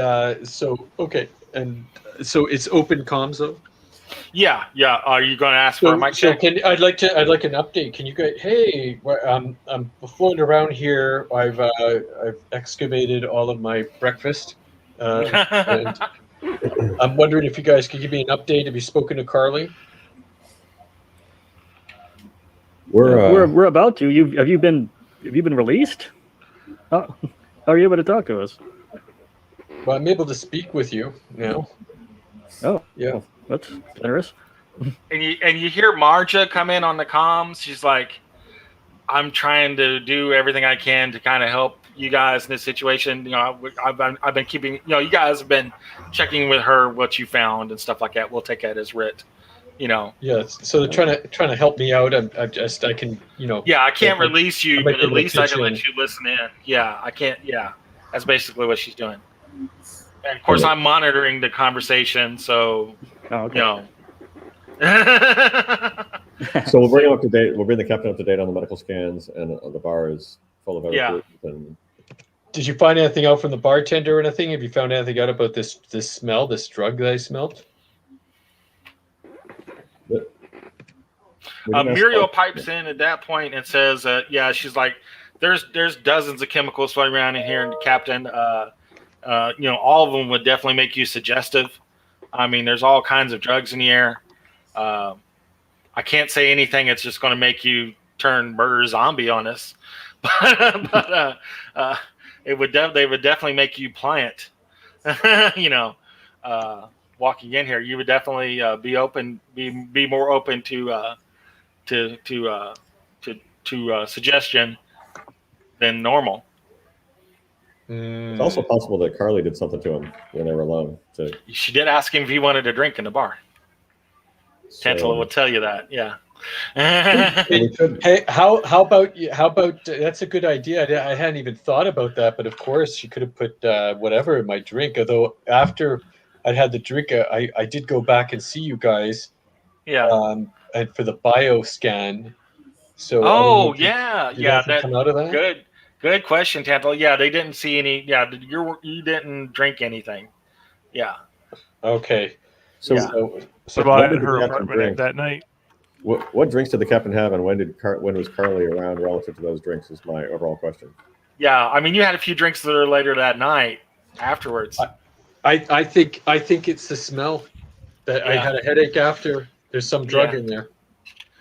Speaker 4: so okay, and so it's open comms though.
Speaker 1: Yeah. Are you going to ask for a mic check?
Speaker 4: I'd like an update. Can you guys? Hey, I'm floating around here. I've excavated all of my breakfast, and I'm wondering if you guys could give me an update. Have you spoken to Carly?
Speaker 5: We're about to. Have you been released? How are you able to talk to us?
Speaker 4: Well, I'm able to speak with you now.
Speaker 5: Oh,
Speaker 4: Yeah.
Speaker 5: that's generous.
Speaker 1: And you hear Marja come in on the comms. She's like, "I'm trying to do everything I can to kind of help you guys in this situation. I've been keeping. You guys have been checking with her what you found and stuff like that. We'll take that as writ.
Speaker 4: Yeah. So they're trying to help me out. I can.
Speaker 1: Yeah, I can't release you, but at least I can
Speaker 4: in.
Speaker 1: let you listen in. Yeah, I can't. Yeah, that's basically what she's doing. And of course, I'm monitoring the conversation, so
Speaker 5: Okay.
Speaker 2: So we'll bring him up to date. We'll bring the captain up to date on the medical scans, and the bar is full of everything. And
Speaker 4: Did you find anything out from the bartender or anything? Have you found anything out about this smell, this drug that I smelled?
Speaker 1: Muriel pipes in at that point and says, she's like, there's dozens of chemicals floating around in here, and the captain, all of them would definitely make you suggestive. I mean, there's all kinds of drugs in the air. I can't say anything. It's just going to make you turn murder zombie on us. But they would definitely make you pliant. Walking in here, you would definitely be more open to suggestion than normal.
Speaker 2: it's also possible that Carly did something to him when they were alone.
Speaker 1: She did ask him if he wanted a drink in the bar. Tantella will tell you that. Yeah.
Speaker 4: Hey, how about that's a good idea. I hadn't even thought about that, but of course she could have put whatever in my drink. Although after I'd had the drink, I did go back and see you guys.
Speaker 1: Yeah.
Speaker 4: And for the bio scan. So
Speaker 1: that
Speaker 4: come out of that?
Speaker 1: Good question, Tantella. Yeah, they didn't see any. Yeah, you didn't drink anything. Yeah.
Speaker 4: Okay.
Speaker 2: So
Speaker 3: About
Speaker 2: when did
Speaker 3: her
Speaker 2: the captain
Speaker 3: apartment
Speaker 2: drink?
Speaker 3: that night.
Speaker 2: What drinks did the captain have, and when was Carly around relative to those drinks? Is my overall question.
Speaker 1: Yeah, I mean, you had a few drinks that are later that night afterwards.
Speaker 4: I think it's the smell that I had a headache after. There's some drug in there.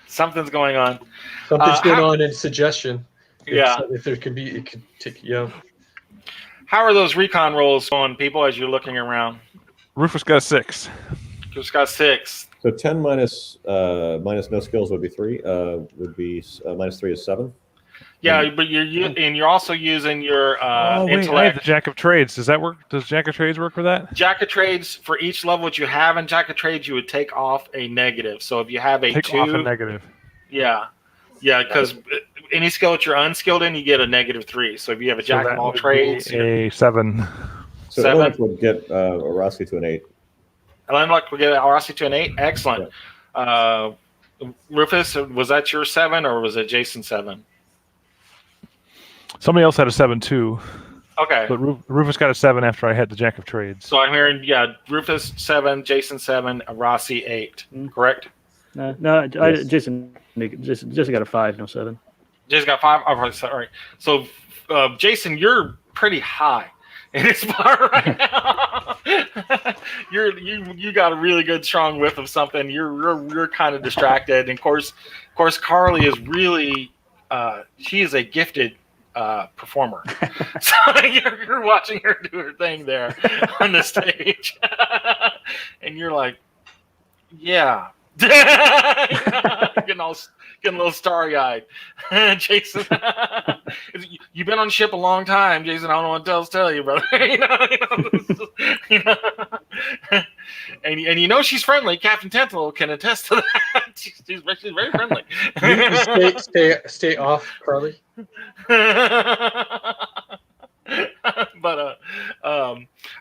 Speaker 1: Something's going on.
Speaker 4: Something's going on in suggestion. If there could be, it could take. Yeah.
Speaker 1: How are those recon rolls going, people, as you're looking around?
Speaker 3: Rufus got a 6.
Speaker 1: Just got 6.
Speaker 2: So 10 minus no skills would be 3. Minus 3 is 7.
Speaker 1: Yeah, but you're also using your
Speaker 3: I have
Speaker 1: intellect.
Speaker 3: the Jack of Trades. Does that work? Does Jack of Trades work for that?
Speaker 1: Jack of Trades, for each level that you have in Jack of Trades, you would take off a negative. So if you have a
Speaker 3: Take
Speaker 1: 2,
Speaker 3: off a negative.
Speaker 1: Yeah, because any skill that you're unskilled in, you get a -3. So if you have a Jack of all trades,
Speaker 3: a 7.
Speaker 2: So
Speaker 1: 7
Speaker 2: would get Rossi to an 8.
Speaker 1: Elenluck will get Rossi to an 8. Excellent. Yeah. Rufus, was that your 7 or was it Jason's 7?
Speaker 3: Somebody else had a 7 too.
Speaker 1: Okay.
Speaker 3: But Rufus got a 7 after I had the Jack of Trades.
Speaker 1: So I'm hearing, Rufus 7, Jason 7, Rossi 8. Correct?
Speaker 5: No, Jason got a 5, no 7.
Speaker 1: Jason got 5. Oh, sorry. So, Jason, you're pretty high. in his bar right now. you got a really good strong whiff of something. You're kind of distracted, and of course, Carly is really she is a gifted performer. So you're watching her do her thing there on the stage, and you're like, yeah. getting a little starry-eyed. Jason, you've been on ship a long time, Jason. I don't know what else to tell you, brother. And you know she's friendly. Captain Tantella can attest to that. She's very friendly.
Speaker 4: Stay off, Carly.
Speaker 1: But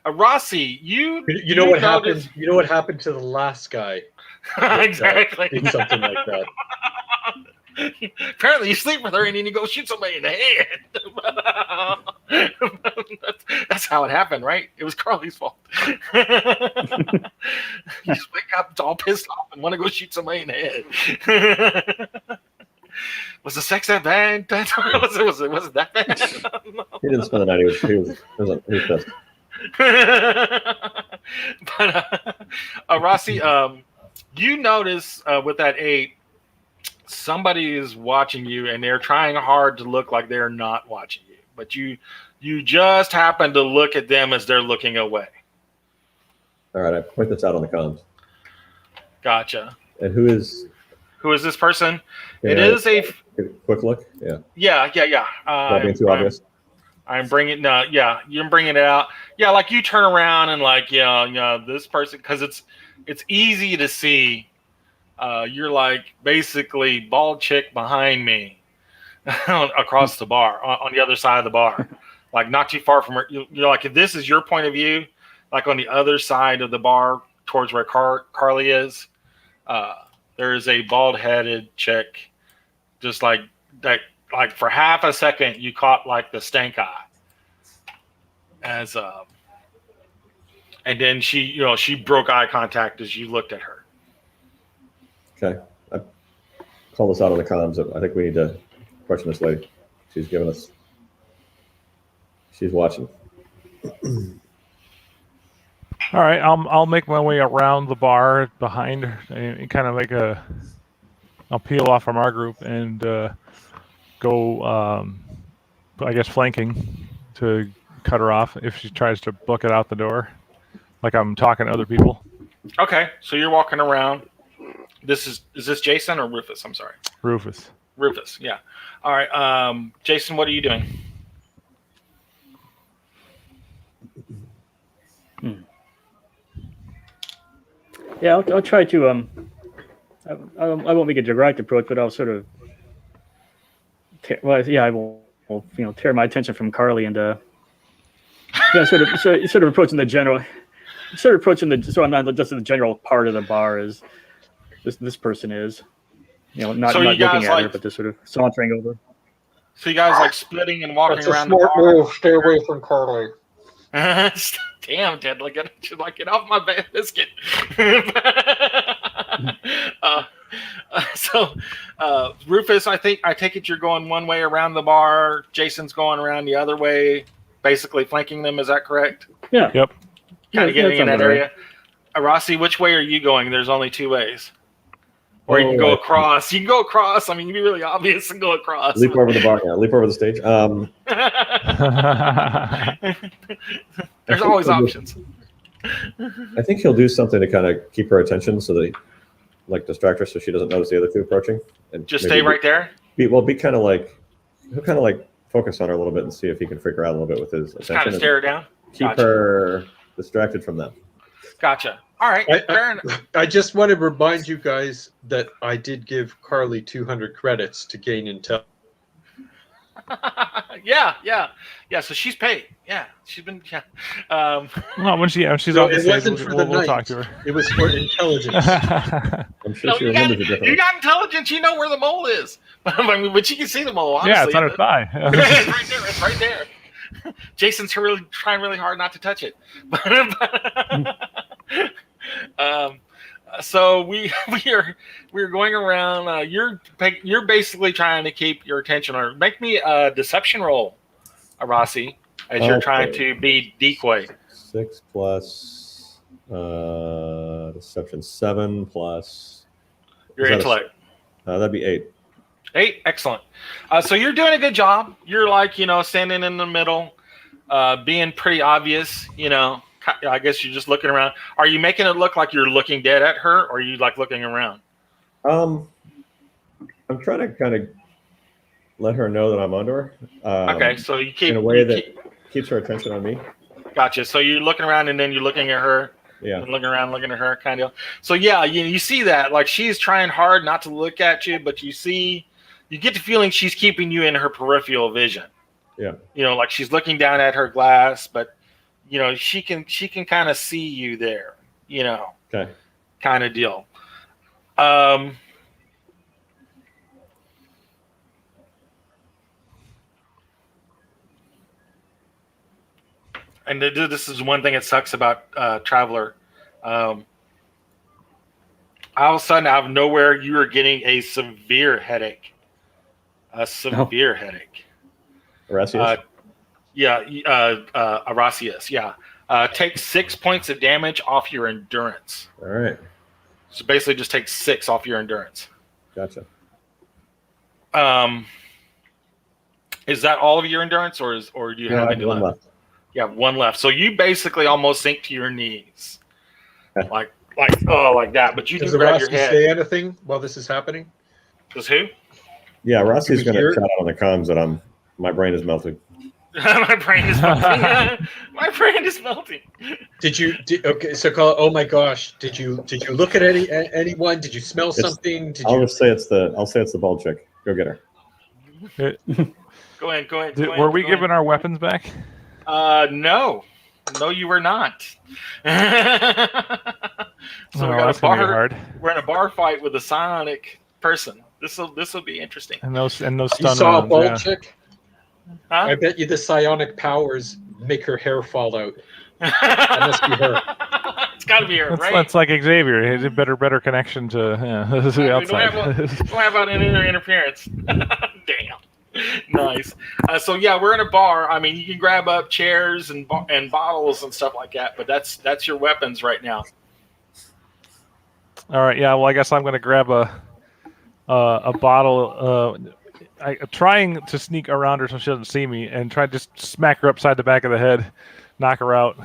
Speaker 1: Rossi, you
Speaker 4: know what happened? You know what happened to the last guy?
Speaker 1: Exactly.
Speaker 4: Did something like that.
Speaker 1: Apparently, you sleep with her and then you go shoot somebody in the head. That's how it happened, right? It was Carly's fault. You just wake up all pissed off and want to go shoot somebody in the head. Was the sex that bad? Was it that bad?
Speaker 2: He didn't spend the night. He was pissed.
Speaker 1: But Rossi, you notice with that 8, somebody is watching you, and they're trying hard to look like they're not watching you. But you just happen to look at them as they're looking away.
Speaker 2: All right, I point this out on the comms.
Speaker 1: Gotcha.
Speaker 2: And who is
Speaker 1: this person?
Speaker 2: Yeah,
Speaker 1: it is a
Speaker 2: quick look. Yeah.
Speaker 1: Yeah.
Speaker 2: Not being too obvious.
Speaker 1: I'm bringing you're bringing it out. Yeah, like you turn around and like this person, because it's easy to see. You're like basically bald chick behind me across the bar on the other side of the bar, like not too far from her. You're like, if this is your point of view, like on the other side of the bar towards where Carly is, there is a bald-headed chick, just like that. Like for half a second, you caught like the stank eye, and then she broke eye contact as you looked at her.
Speaker 2: Okay, I call this out on the comms. I think we need to question this lady. She's watching.
Speaker 3: All right, I'll make my way around the bar behind her and kind of I'll peel off from our group and go, I guess, flanking to cut her off if she tries to book it out the door, like I'm talking to other people.
Speaker 1: Okay, so you're walking around. Is this Jason or Rufus? I'm sorry.
Speaker 3: Rufus,
Speaker 1: yeah. All right, Jason, what are you doing?
Speaker 5: Yeah, I'll try to. I won't make a direct approach, but I'll sort of. I will tear my attention from Carly and sort of approaching the general, so I'm not just in the general part of the bar as this person is, not looking at her, but just sort of sauntering over.
Speaker 1: So you guys like splitting and walking around the
Speaker 4: smart
Speaker 1: bar.
Speaker 4: move. Stay away from Carly.
Speaker 1: Damn, Ted, get off my biscuit. So, Rufus, I take it you're going one way around the bar. Jason's going around the other way, basically flanking them. Is that correct?
Speaker 5: Yeah.
Speaker 3: Yep.
Speaker 1: Kind of getting in that area. Rossi, which way are you going? There's only 2 ways. Or you can go across. You can go across. I mean, you can be really obvious and go across.
Speaker 2: Leap over the bar. Yeah, leap over the stage.
Speaker 1: There's always options.
Speaker 2: I think he'll do something to kind of keep her attention, so that distract her, so she doesn't notice the other 2 approaching. And
Speaker 1: just stay right there.
Speaker 2: He'll kind of like focus on her a little bit and see if he can freak her out a little bit with his attention.
Speaker 1: Kind of stare her down.
Speaker 2: Keep her distracted from them.
Speaker 1: Gotcha. All right.
Speaker 4: I just want to remind you guys that I did give Carly 200 credits to gain intel.
Speaker 1: Yeah. So she's paid. Yeah, she's been. Yeah.
Speaker 3: Well, when she's
Speaker 4: So
Speaker 3: on the
Speaker 4: it
Speaker 3: stage,
Speaker 4: wasn't for the
Speaker 3: we'll
Speaker 4: night.
Speaker 3: talk to her.
Speaker 4: It was for intelligence.
Speaker 2: I'm sure she remembers it differently.
Speaker 1: You got intelligence. You know where the mole is. But you can see the mole. Honestly.
Speaker 3: Yeah, it's on her thigh.
Speaker 1: It's right there. Jason's trying really hard not to touch it. So we're going around. You're basically trying to keep your attention on her. Make me a deception roll, Rossi, as you're trying to be decoy.
Speaker 2: 6 plus deception 7 plus
Speaker 1: Your intellect.
Speaker 2: That'd be 8.
Speaker 1: 8, excellent. So you're doing a good job. You're like, standing in the middle, being pretty obvious, I guess you're just looking around. Are you making it look like you're looking dead at her, or are you like looking around?
Speaker 2: I'm trying to kind of let her know that I'm under her.
Speaker 1: Okay, so you keep
Speaker 2: in a way that keeps her attention on me.
Speaker 1: Gotcha. So you're looking around and then you're looking at her.
Speaker 2: Yeah.
Speaker 1: And looking around, looking at her, kind of. So yeah, you see that, like, she's trying hard not to look at you, but you get the feeling she's keeping you in her peripheral vision.
Speaker 2: Yeah.
Speaker 1: Like she's looking down at her glass, but she can kind of see you there.
Speaker 2: Okay.
Speaker 1: Kind of deal. And this is one thing that sucks about Traveler. All of a sudden, out of nowhere, you are getting a severe headache. A severe headache.
Speaker 2: Erasius?
Speaker 1: Erasius, yeah. Take 6 points of damage off your endurance.
Speaker 2: All right.
Speaker 1: So basically just take 6 off your endurance.
Speaker 2: Gotcha.
Speaker 1: Is that all of your endurance, or do you have any left? You have 1 left. So you basically almost sink to your knees. like that. But you do grab your head.
Speaker 4: Say anything while this is happening?
Speaker 1: Does who?
Speaker 2: Yeah, Rossi's going to shout out on the comms that my brain is melting.
Speaker 1: My brain is melting. My brain is melting.
Speaker 4: Okay, so call. Oh my gosh! Did you look at anyone? Did you smell something?
Speaker 2: I'll say it's the bald chick. Go get her.
Speaker 1: Go ahead.
Speaker 3: Were we given our weapons back?
Speaker 1: No, you were not. So we got a bar. We're in a bar fight with a psionic person. This will be interesting.
Speaker 3: And those stun
Speaker 4: You saw a bald chick?
Speaker 1: Huh?
Speaker 4: I bet you the psionic powers make her hair fall out. That must be her.
Speaker 1: It's got to be her, right?
Speaker 3: That's like Xavier. He had a better connection to the outside.
Speaker 1: Don't have about interference. Damn. Nice. So yeah, we're in a bar. I mean, you can grab up chairs and bottles and stuff like that, but that's your weapons right now.
Speaker 3: All right. Yeah. Well, I guess I'm going to grab a bottle. Trying to sneak around her so she doesn't see me, and try to just smack her upside the back of the head, knock her out.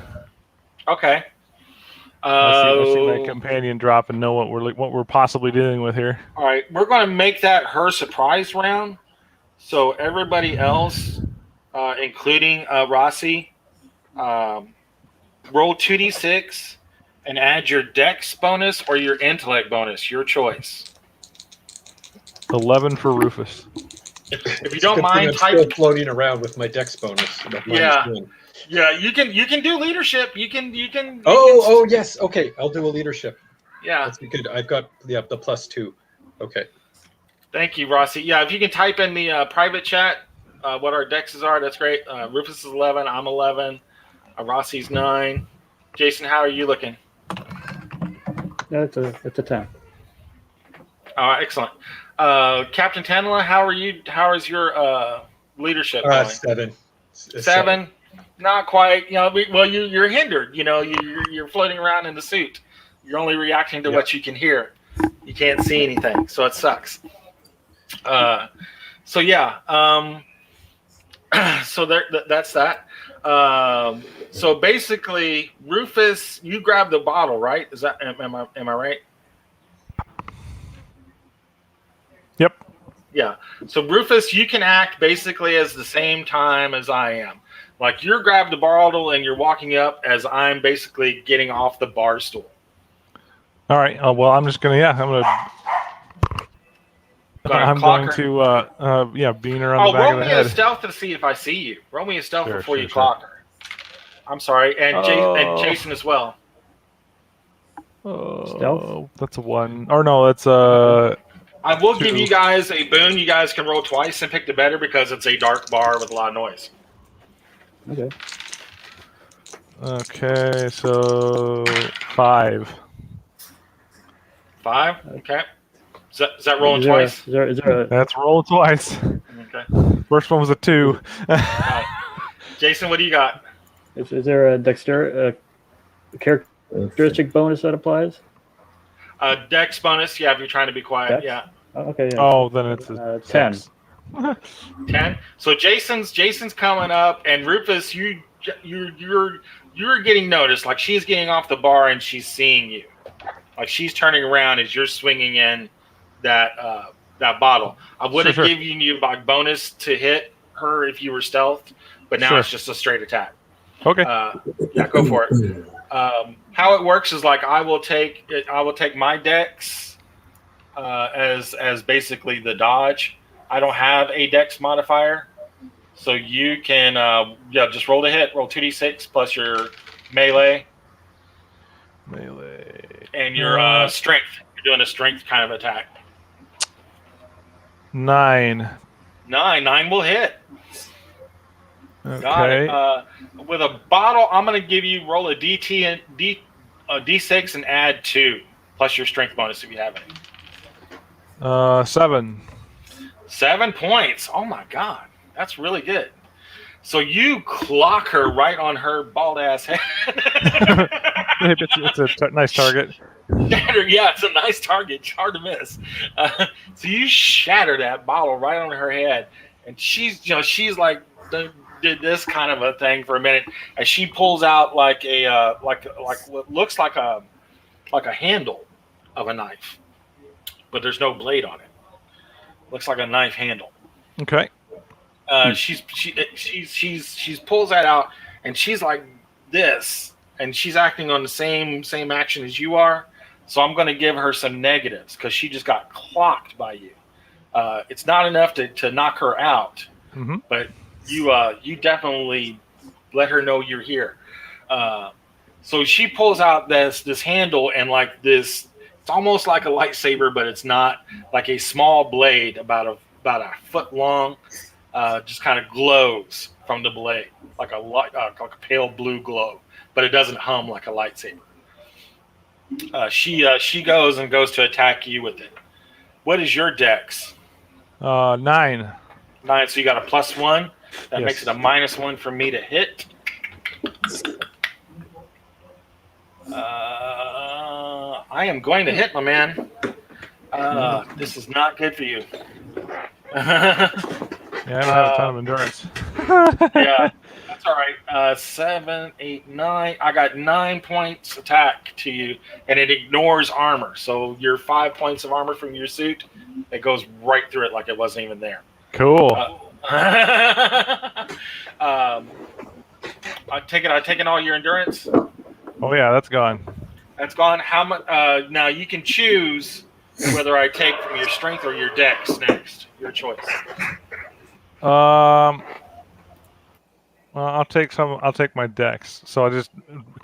Speaker 1: Okay.
Speaker 3: I see my companion drop and know what we're possibly dealing with here.
Speaker 1: All right, we're going to make that her surprise round. So everybody else, including Rossi, roll 2d6 and add your dex bonus or your intellect bonus, your choice.
Speaker 3: 11 for Rufus.
Speaker 1: If you don't mind,
Speaker 4: I'm still floating around with my dex bonus.
Speaker 1: Yeah, you can do leadership. You can.
Speaker 4: Oh, yes. Okay, I'll do a leadership.
Speaker 1: Yeah,
Speaker 4: that's good. I've got the +2. Okay.
Speaker 1: Thank you, Rossi. Yeah, if you can type in the private chat what our dexes are, that's great. Rufus is 11. I'm 11. Rossi's 9. Jason, how are you looking?
Speaker 5: That's a 10.
Speaker 1: Excellent. Captain Tantella, how are you? How is your leadership going?
Speaker 4: 7.
Speaker 1: 7? Not quite. You're hindered. You're floating around in the suit. You're only reacting to what you can hear. You can't see anything, so it sucks. So that's that. So basically, Rufus, you grabbed the bottle, right? Is that am I right?
Speaker 3: Yep.
Speaker 1: Yeah. So Rufus, you can act basically as the same time as I am. Like you're grabbed the bottle and you're walking up as I'm basically getting off the bar stool.
Speaker 3: All right. Well, I'm just gonna. I'm going to bean her on the back of the head.
Speaker 1: Roll me a stealth to see if I see you. Roll me a stealth before you clock her. I'm sorry, and Jason as well.
Speaker 5: Stealth?
Speaker 3: That's a 1. Or no, that's
Speaker 1: I will
Speaker 3: 2.
Speaker 1: give you guys a boon. You guys can roll twice and pick the better because it's a dark bar with a lot of noise.
Speaker 5: Okay.
Speaker 3: Okay, so 5.
Speaker 1: 5? Okay. Is that rolling twice?
Speaker 5: Is there a...
Speaker 3: That's roll twice.
Speaker 1: Okay.
Speaker 3: First one was a 2.
Speaker 1: Jason, what do you got?
Speaker 5: Is there a characteristic bonus that applies?
Speaker 1: Dex bonus. Yeah, if you're trying to be quiet.
Speaker 5: Dex?
Speaker 1: Yeah.
Speaker 5: Oh, okay. Yeah.
Speaker 3: Oh, then it's a
Speaker 5: 10.
Speaker 1: 10. So Jason's coming up, and Rufus, you're getting noticed. Like she's getting off the bar and she's seeing you. Like she's turning around as you're swinging in that bottle. I would have given you like bonus to hit her if you were stealth, but now it's just a straight attack.
Speaker 3: Okay.
Speaker 1: Yeah, go for it. How it works is like I will take my dex as basically the dodge. I don't have a dex modifier, so you can just roll to hit. Roll 2d6 plus your melee and your strength. You're doing a strength kind of attack.
Speaker 3: 9.
Speaker 1: 9 will hit.
Speaker 3: Okay.
Speaker 1: Got it. With a bottle, I'm going to give you roll a d6 and add 2 plus your strength bonus if you have any.
Speaker 3: 7. 7
Speaker 1: points. Oh my god, that's really good. So you clock her right on her bald ass head.
Speaker 3: It's a nice target.
Speaker 1: Yeah, it's a nice target. It's hard to miss. So you shatter that bottle right on her head, and she's like did this kind of a thing for a minute as she pulls out like a like what looks like a handle of a knife, but there's no blade on it. Looks like a knife handle.
Speaker 3: Okay.
Speaker 1: She's pulls that out, and she's like this, and she's acting on the same action as you are. So I'm going to give her some negatives because she just got clocked by you. It's not enough to knock her out, but you definitely let her know you're here. So she pulls out this handle and like this. It's almost like a lightsaber, but it's not, like a small blade about a foot long. Just kind of glows from the blade like a pale blue glow, but it doesn't hum like a lightsaber. She goes to attack you with it. What is your dex?
Speaker 3: 9.
Speaker 1: 9. So you got a +1. That
Speaker 3: Yes.
Speaker 1: makes it a -1 for me to hit. I am going to hit, my man. This is not good for you.
Speaker 3: Yeah, I don't have a ton of endurance.
Speaker 1: Yeah, that's all right. 7, 8, 9. I got 9 points attack to you, and it ignores armor. So your 5 points of armor from your suit, it goes right through it like it wasn't even there.
Speaker 3: Cool.
Speaker 1: I take it all your endurance.
Speaker 3: Oh yeah, that's gone.
Speaker 1: That's gone. How much? Now you can choose whether I take from your strength or your dex next. Your choice.
Speaker 3: Well, I'll take my dex. So I'll just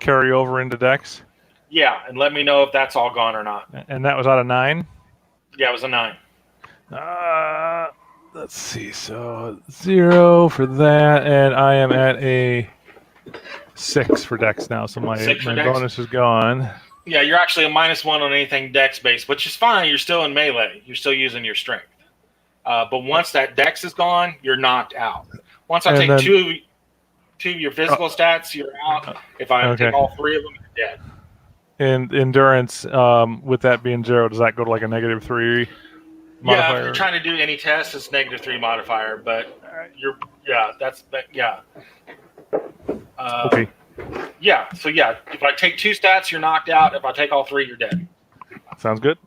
Speaker 3: carry over into dex.
Speaker 1: Yeah, and let me know if that's all gone or not.
Speaker 3: And that was out of 9.
Speaker 1: Yeah, it was a 9.
Speaker 3: Let's see. So 0 for that, and I am at a 6 for dex now. So my
Speaker 1: Dex?
Speaker 3: bonus is gone.
Speaker 1: Yeah, you're actually a -1 on anything dex based, which is fine. You're still in melee. You're still using your strength. But once that dex is gone, you're knocked out. Once I take two of your physical stats, you're out. If I take all 3 of them, you're dead.
Speaker 3: And endurance, with that being 0, does that go to like a -3 modifier?
Speaker 1: Yeah, if you're trying to do any test, it's -3 modifier. But
Speaker 3: okay.
Speaker 1: Yeah, so yeah, if I take 2 stats, you're knocked out. If I take all 3, you're dead.
Speaker 3: Sounds good.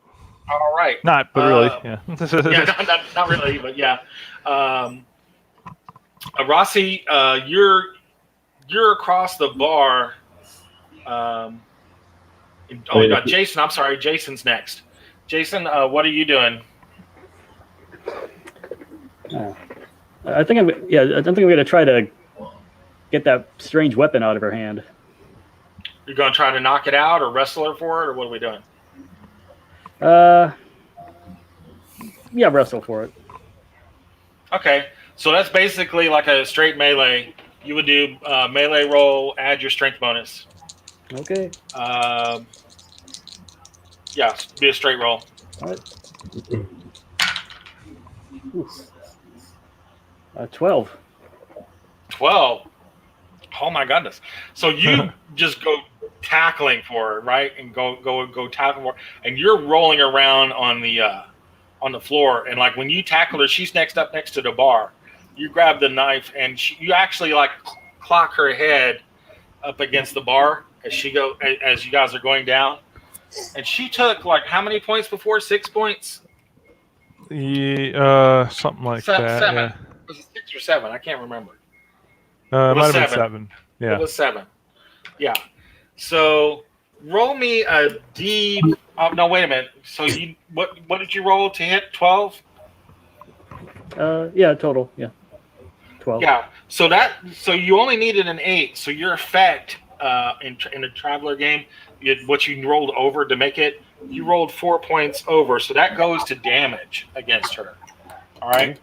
Speaker 1: All right.
Speaker 3: Not, but really, yeah.
Speaker 1: Yeah, not really, but yeah. Rossi, you're across the bar. Jason. I'm sorry, Jason's next. Jason, what are you doing?
Speaker 5: I think I'm gonna try to get that strange weapon out of her hand.
Speaker 1: You're going to try to knock it out or wrestle her for it, or what are we doing?
Speaker 5: Yeah, wrestle for it.
Speaker 1: Okay, so that's basically like a straight melee. You would do melee roll, add your strength bonus.
Speaker 5: Okay.
Speaker 1: Yeah, be a straight roll.
Speaker 5: All right. 12.
Speaker 1: 12. Oh my goodness! So you just go tackling for her, right? And go tackle for her, and you're rolling around on the floor. And like when you tackle her, she's next to the bar. You grab the knife and you actually like clock her head up against the bar as you guys are going down. And she took like how many points before? 6 points.
Speaker 3: Something like that.
Speaker 1: 7.
Speaker 3: Yeah.
Speaker 1: Was it 6 or 7? I can't remember.
Speaker 3: It might have been
Speaker 1: 7.
Speaker 3: 7. Yeah.
Speaker 1: It was 7. Yeah. So roll me a D. Oh, no, wait a minute. So what did you roll to hit? 12?
Speaker 5: Yeah, total. Yeah. 12.
Speaker 1: Yeah. So you only needed an 8. So your effect in the Traveler game, what you rolled over to make it, you rolled 4 points over. So that goes to damage against her. All right.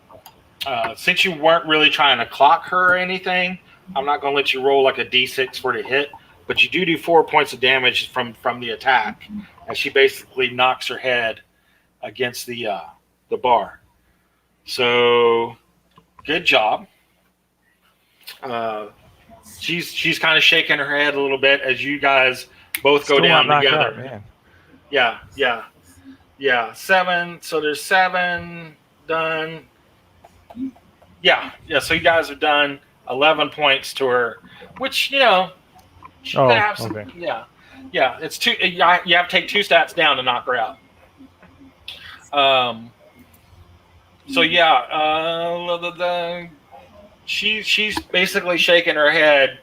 Speaker 1: Since you weren't really trying to clock her or anything, I'm not going to let you roll like a D6 for the hit, but you do 4 points of damage from the attack, and she basically knocks her head against the bar. So, good job. She's kind of shaking her head a little bit as you guys both go down together.
Speaker 3: Out, man.
Speaker 1: Yeah. 7. So there's 7 done. Yeah. So you guys have done 11 points to her, which she can have some.
Speaker 3: Okay.
Speaker 1: Yeah. It's 2. You have to take 2 stats down to knock her out. So yeah, she's basically shaking her head.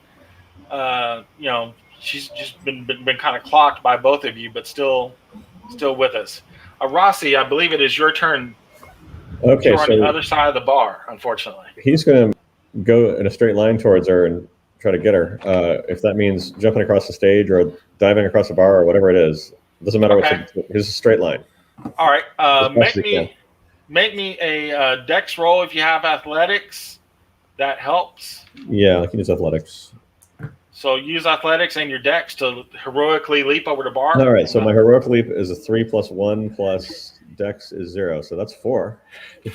Speaker 1: She's just been kind of clocked by both of you, but still with us. Rossi, I believe it is your turn.
Speaker 2: Okay,
Speaker 1: You're on
Speaker 2: so
Speaker 1: the other side of the bar, unfortunately.
Speaker 2: he's going to go in a straight line towards her and try to get her. If that means jumping across the stage or diving across the bar or whatever it is, it doesn't matter.
Speaker 1: Okay.
Speaker 2: It's a straight line.
Speaker 1: All right.
Speaker 2: As best you can.
Speaker 1: Make me a dex roll if you have athletics. That helps.
Speaker 2: Yeah, I can use athletics.
Speaker 1: So use athletics and your dex to heroically leap over the bar.
Speaker 2: All right, so my heroic leap is a 3 + 1 plus dex is 0, so that's 4.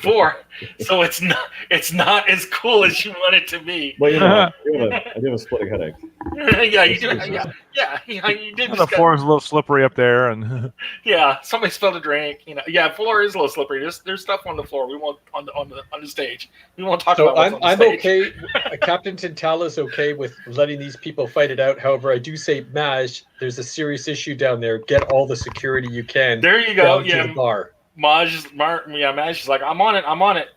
Speaker 1: 4. So it's not as cool as you want it to be.
Speaker 2: Well, I do have a splitting headache.
Speaker 1: Yeah, you do. Yeah, you did.
Speaker 3: The floor is a little slippery up there, and
Speaker 1: yeah, somebody spilled a drink. Yeah, floor is a little slippery. There's stuff on the floor. We won't on the stage. We won't talk about. What's on the
Speaker 4: I'm
Speaker 1: stage.
Speaker 4: okay. Captain Tantella is okay with letting these people fight it out. However, I do say, Maj, there's a serious issue down there. Get all the security you can.
Speaker 1: There you go.
Speaker 4: Down to the bar.
Speaker 1: Maj is like, I'm on it.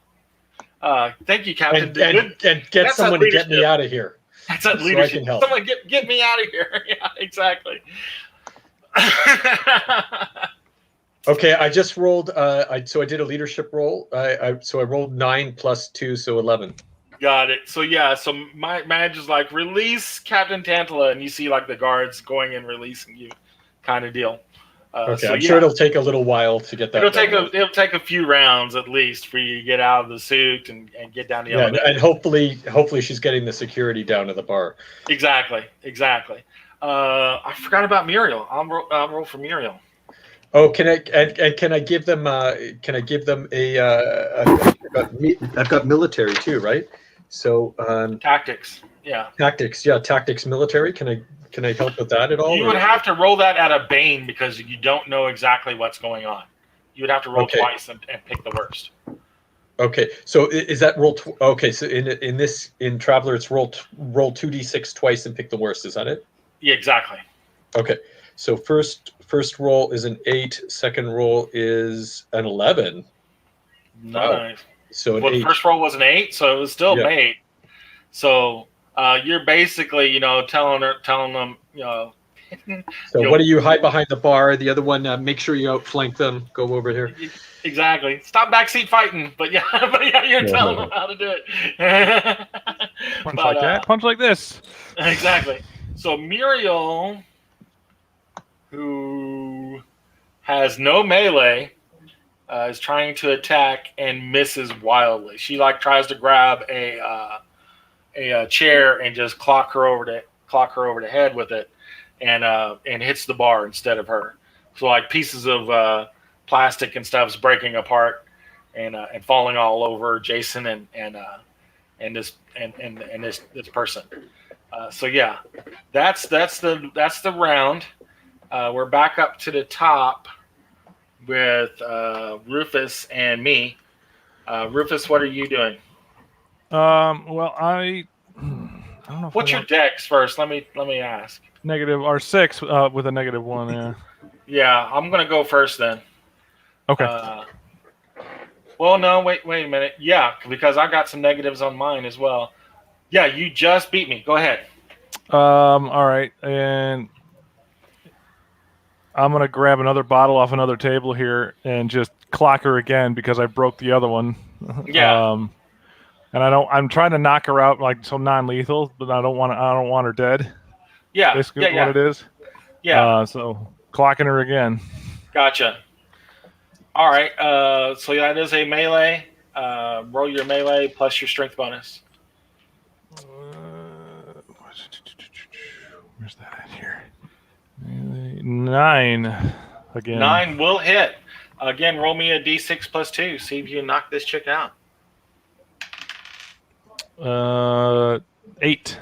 Speaker 1: Thank you, Captain.
Speaker 4: And get someone to get me out of here.
Speaker 1: That's that
Speaker 4: So
Speaker 1: leadership.
Speaker 4: I can help.
Speaker 1: Someone get me out of here. Yeah, exactly.
Speaker 4: Okay, I just rolled. I did a leadership roll. I rolled 9 + 2, so 11.
Speaker 1: Got it. So yeah, so my manager's like, release Captain Tantella, and you see like the guards going and releasing you, kind of deal.
Speaker 4: Okay, I'm sure it'll take a little while to get that.
Speaker 1: It'll take a few rounds at least for you to get out of the suit and get down the elevator.
Speaker 4: And hopefully she's getting the security down to the bar.
Speaker 1: Exactly. I forgot about Muriel. I'll roll for Muriel.
Speaker 4: Oh, can I give them a? I've got military too, right? So
Speaker 1: Tactics. Yeah.
Speaker 4: Tactics military. Can I help with that at all?
Speaker 1: You would have to roll that at a Bane because you don't know exactly what's going on. You would have to roll twice and pick the worst.
Speaker 4: Okay, so is that roll? Okay, so in Traveler, it's roll 2d6 twice and pick the worst. Is that it?
Speaker 1: Yeah, exactly.
Speaker 4: Okay, so first roll is an 8. Second roll is an 11.
Speaker 1: Nice.
Speaker 4: So an
Speaker 1: the
Speaker 4: 8.
Speaker 1: First roll was an 8, so it was still an 8. So you're basically, telling them,
Speaker 4: So what do you hide behind the bar? The other one, make sure you outflank them. Go over here.
Speaker 1: Exactly. Stop backseat fighting. But yeah, you're telling them how to do it.
Speaker 3: punch like that. Punch like this.
Speaker 1: Exactly. So Muriel, who has no melee, is trying to attack and misses wildly. She tries to grab a chair and just clock her over the head with it, and hits the bar instead of her. So pieces of plastic and stuff's breaking apart and falling all over Jason and this person. So yeah, that's the round. We're back up to the top with Rufus and me. Rufus, what are you doing?
Speaker 3: Well, I don't know. If
Speaker 1: What's your dex first? Let me ask.
Speaker 3: negative R6 with a -1? Yeah.
Speaker 1: Yeah, I'm gonna go first then.
Speaker 3: Okay.
Speaker 1: Well, no, wait a minute. Yeah, because I got some negatives on mine as well. Yeah, you just beat me. Go ahead.
Speaker 3: All right, and I'm gonna grab another bottle off another table here and just clock her again because I broke the other one.
Speaker 1: Yeah.
Speaker 3: And I'm trying to knock her out like so non-lethal, but I don't want her dead.
Speaker 1: Yeah.
Speaker 3: Basically,
Speaker 1: Yeah.
Speaker 3: what it is.
Speaker 1: Yeah.
Speaker 3: So clocking her again.
Speaker 1: Gotcha. All right. So that is a melee. Roll your melee plus your strength bonus.
Speaker 3: Where's that at here? 9 again.
Speaker 1: 9 will hit. Again, roll me a d6 plus 2. See if you can knock this chick out.
Speaker 3: 8.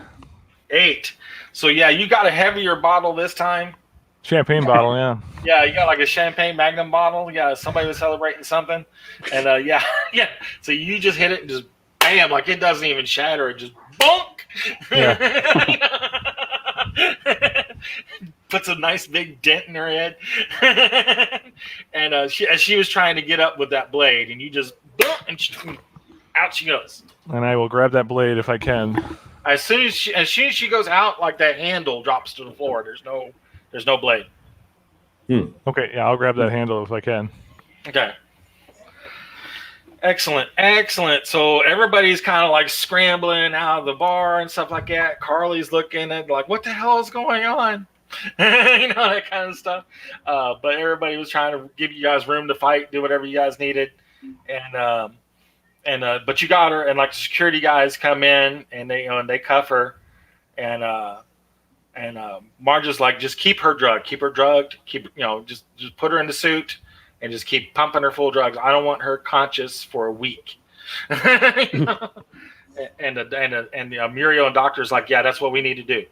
Speaker 1: 8. So yeah, you got a heavier bottle this time.
Speaker 3: Champagne bottle, yeah.
Speaker 1: Yeah, you got like a champagne Magnum bottle. Yeah, somebody was celebrating something, and yeah. So you just hit it and just bam, like it doesn't even shatter. It just bonk.
Speaker 3: Yeah.
Speaker 1: Puts a nice big dent in her head, and as she was trying to get up with that blade, and you just and out she goes.
Speaker 3: And I will grab that blade if I can.
Speaker 1: As soon as she goes out, like that handle drops to the floor. There's no blade.
Speaker 3: Okay, yeah, I'll grab that handle if I can.
Speaker 1: Okay. Excellent. So everybody's kind of like scrambling out of the bar and stuff like that. Carly's looking at like, what the hell is going on? That kind of stuff. But everybody was trying to give you guys room to fight, do whatever you guys needed. But you got her, and like security guys come in and they cuff her, and Marge is like, just keep her drugged, just put her in the suit and just keep pumping her full drugs. I don't want her conscious for a week. And Muriel and doctor's like, yeah, that's what we need to do.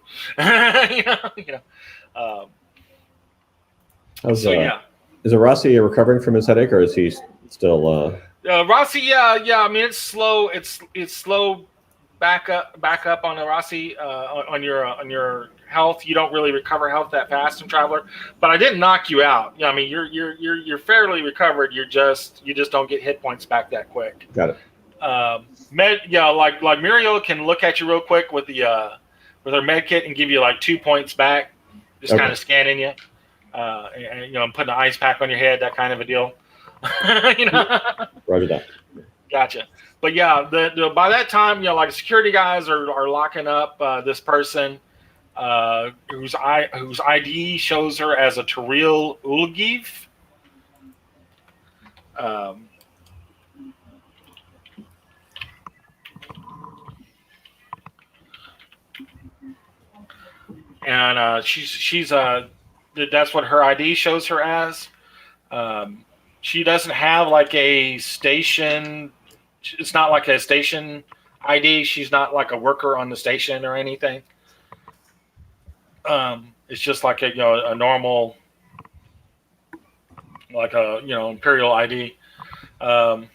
Speaker 1: Yeah.
Speaker 2: Is Rossi recovering from his headache, or is he still?
Speaker 1: Rossi, yeah. I mean, it's slow. It's slow. Back up on the Rossi on your health. You don't really recover health that fast in Traveler, but I didn't knock you out. I mean, you're fairly recovered. You just don't get hit points back that quick.
Speaker 2: Got it.
Speaker 1: Like Muriel can look at you real quick with her med kit and give you like 2 points back, just
Speaker 2: Okay.
Speaker 1: kind of scanning you, and putting an ice pack on your head, that kind of a deal.
Speaker 2: Roger that.
Speaker 1: Gotcha. But yeah, by that time, like security guys are locking up this person whose ID shows her as a Taril Ulgiv. And she's that's what her ID shows her as. She doesn't have like a station. It's not like a station ID. She's not like a worker on the station or anything. It's just like a normal, like a Imperial ID. But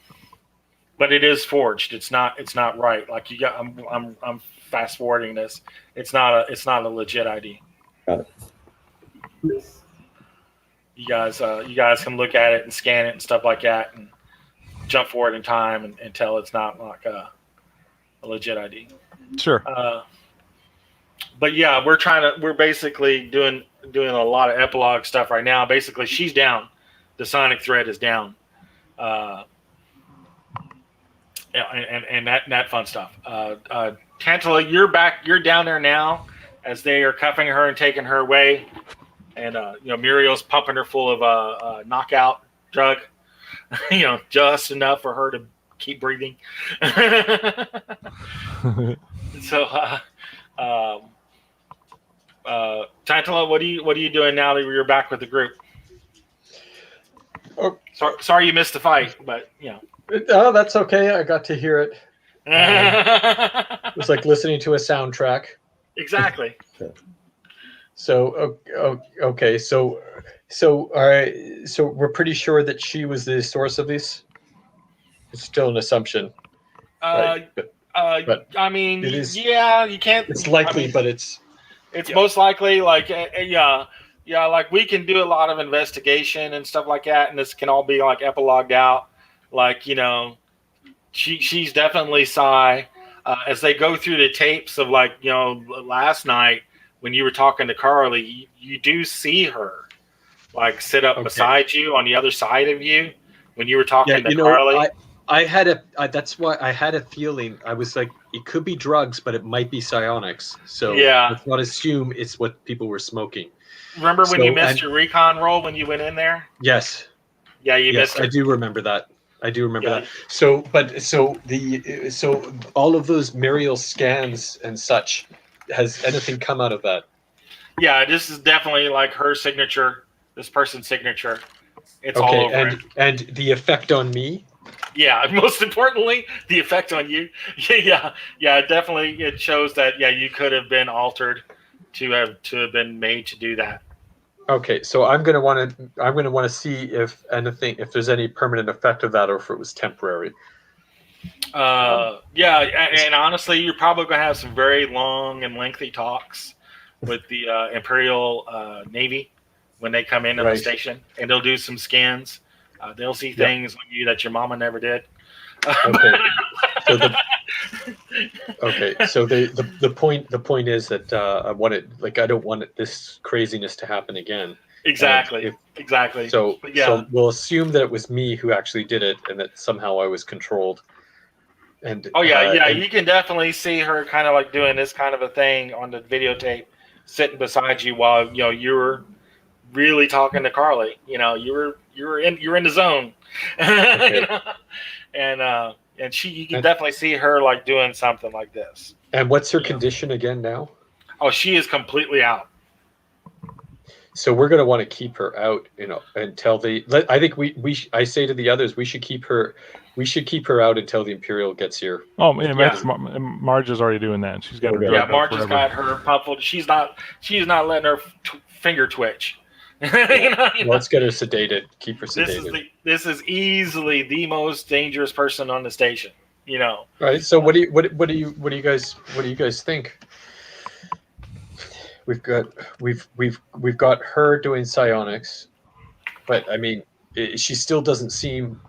Speaker 1: it is forged. It's not right. Like I'm fast forwarding this. It's not a legit ID.
Speaker 2: Got it.
Speaker 1: You guys can look at it and scan it and stuff like that and jump forward in time and tell it's not like a legit ID.
Speaker 3: Sure.
Speaker 1: But yeah, we're basically doing a lot of epilogue stuff right now. Basically, she's down. The sonic thread is down. And that fun stuff. Cantala, you're back. You're down there now as they are cuffing her and taking her away. And Muriel's pumping her full of knockout drug, just enough for her to keep breathing. So, Tantella, what are you doing now that you're back with the group?
Speaker 4: Oh,
Speaker 1: sorry you missed the fight, but
Speaker 4: Oh, that's okay. I got to hear it. It was like listening to a soundtrack.
Speaker 1: Exactly.
Speaker 4: So okay, so we're pretty sure that she was the source of this. It's still an assumption, right? But
Speaker 1: I mean,
Speaker 4: it is.
Speaker 1: yeah, you can't.
Speaker 4: It's likely,
Speaker 1: I mean,
Speaker 4: but it's
Speaker 1: most likely. Like, yeah, like we can do a lot of investigation and stuff like that, and this can all be like epilogued out. Like, she's definitely Psy. As they go through the tapes of like, last night when you were talking to Carly, you do see her like sit up beside you on the other side of you when you were talking to Carly.
Speaker 4: I had that's why I had a feeling. I was like, it could be drugs, but it might be psionics. So let's not assume it's what people were smoking.
Speaker 1: Remember when you missed your recon roll when you went in there?
Speaker 4: Yes.
Speaker 1: Yeah, you missed it.
Speaker 4: I do remember that. That. So all of those Muriel scans and such, has anything come out of that?
Speaker 1: Yeah, this is definitely like her signature, this person's signature. It's all over it.
Speaker 4: And the effect on me?
Speaker 1: Yeah, most importantly, the effect on you. Yeah, definitely. It shows that you could have been altered to have been made to do that.
Speaker 4: Okay, so I'm gonna want to see if there's any permanent effect of that, or if it was temporary.
Speaker 1: And honestly, you're probably gonna have some very long and lengthy talks with the Imperial Navy when they come into the station, and they'll do some scans. They'll see things on you that your mama never did.
Speaker 4: Okay. So the point is that I don't want this craziness to happen again.
Speaker 1: Exactly. Exactly.
Speaker 4: So we'll assume that it was me who actually did it, and that somehow I was controlled. And
Speaker 1: you can definitely see her kind of like doing this kind of a thing on the videotape, sitting beside you while you were really talking to Carly. You're in the zone.
Speaker 4: Okay.
Speaker 1: And you can definitely see her like doing something like this.
Speaker 4: And what's her condition again now?
Speaker 1: Oh, she is completely out.
Speaker 4: So we're going to want to keep her out, until I think I say to the others, we should keep her out until the Imperial gets here.
Speaker 3: Oh, Marge is already doing that. She's got her.
Speaker 1: Marge has got her muffled. She's not letting her finger twitch.
Speaker 4: Let's get her sedated. Keep her sedated.
Speaker 1: This is easily the most dangerous person on the station.
Speaker 4: Right. So what do you guys think? We've got her doing psionics, but I mean, she still doesn't seem.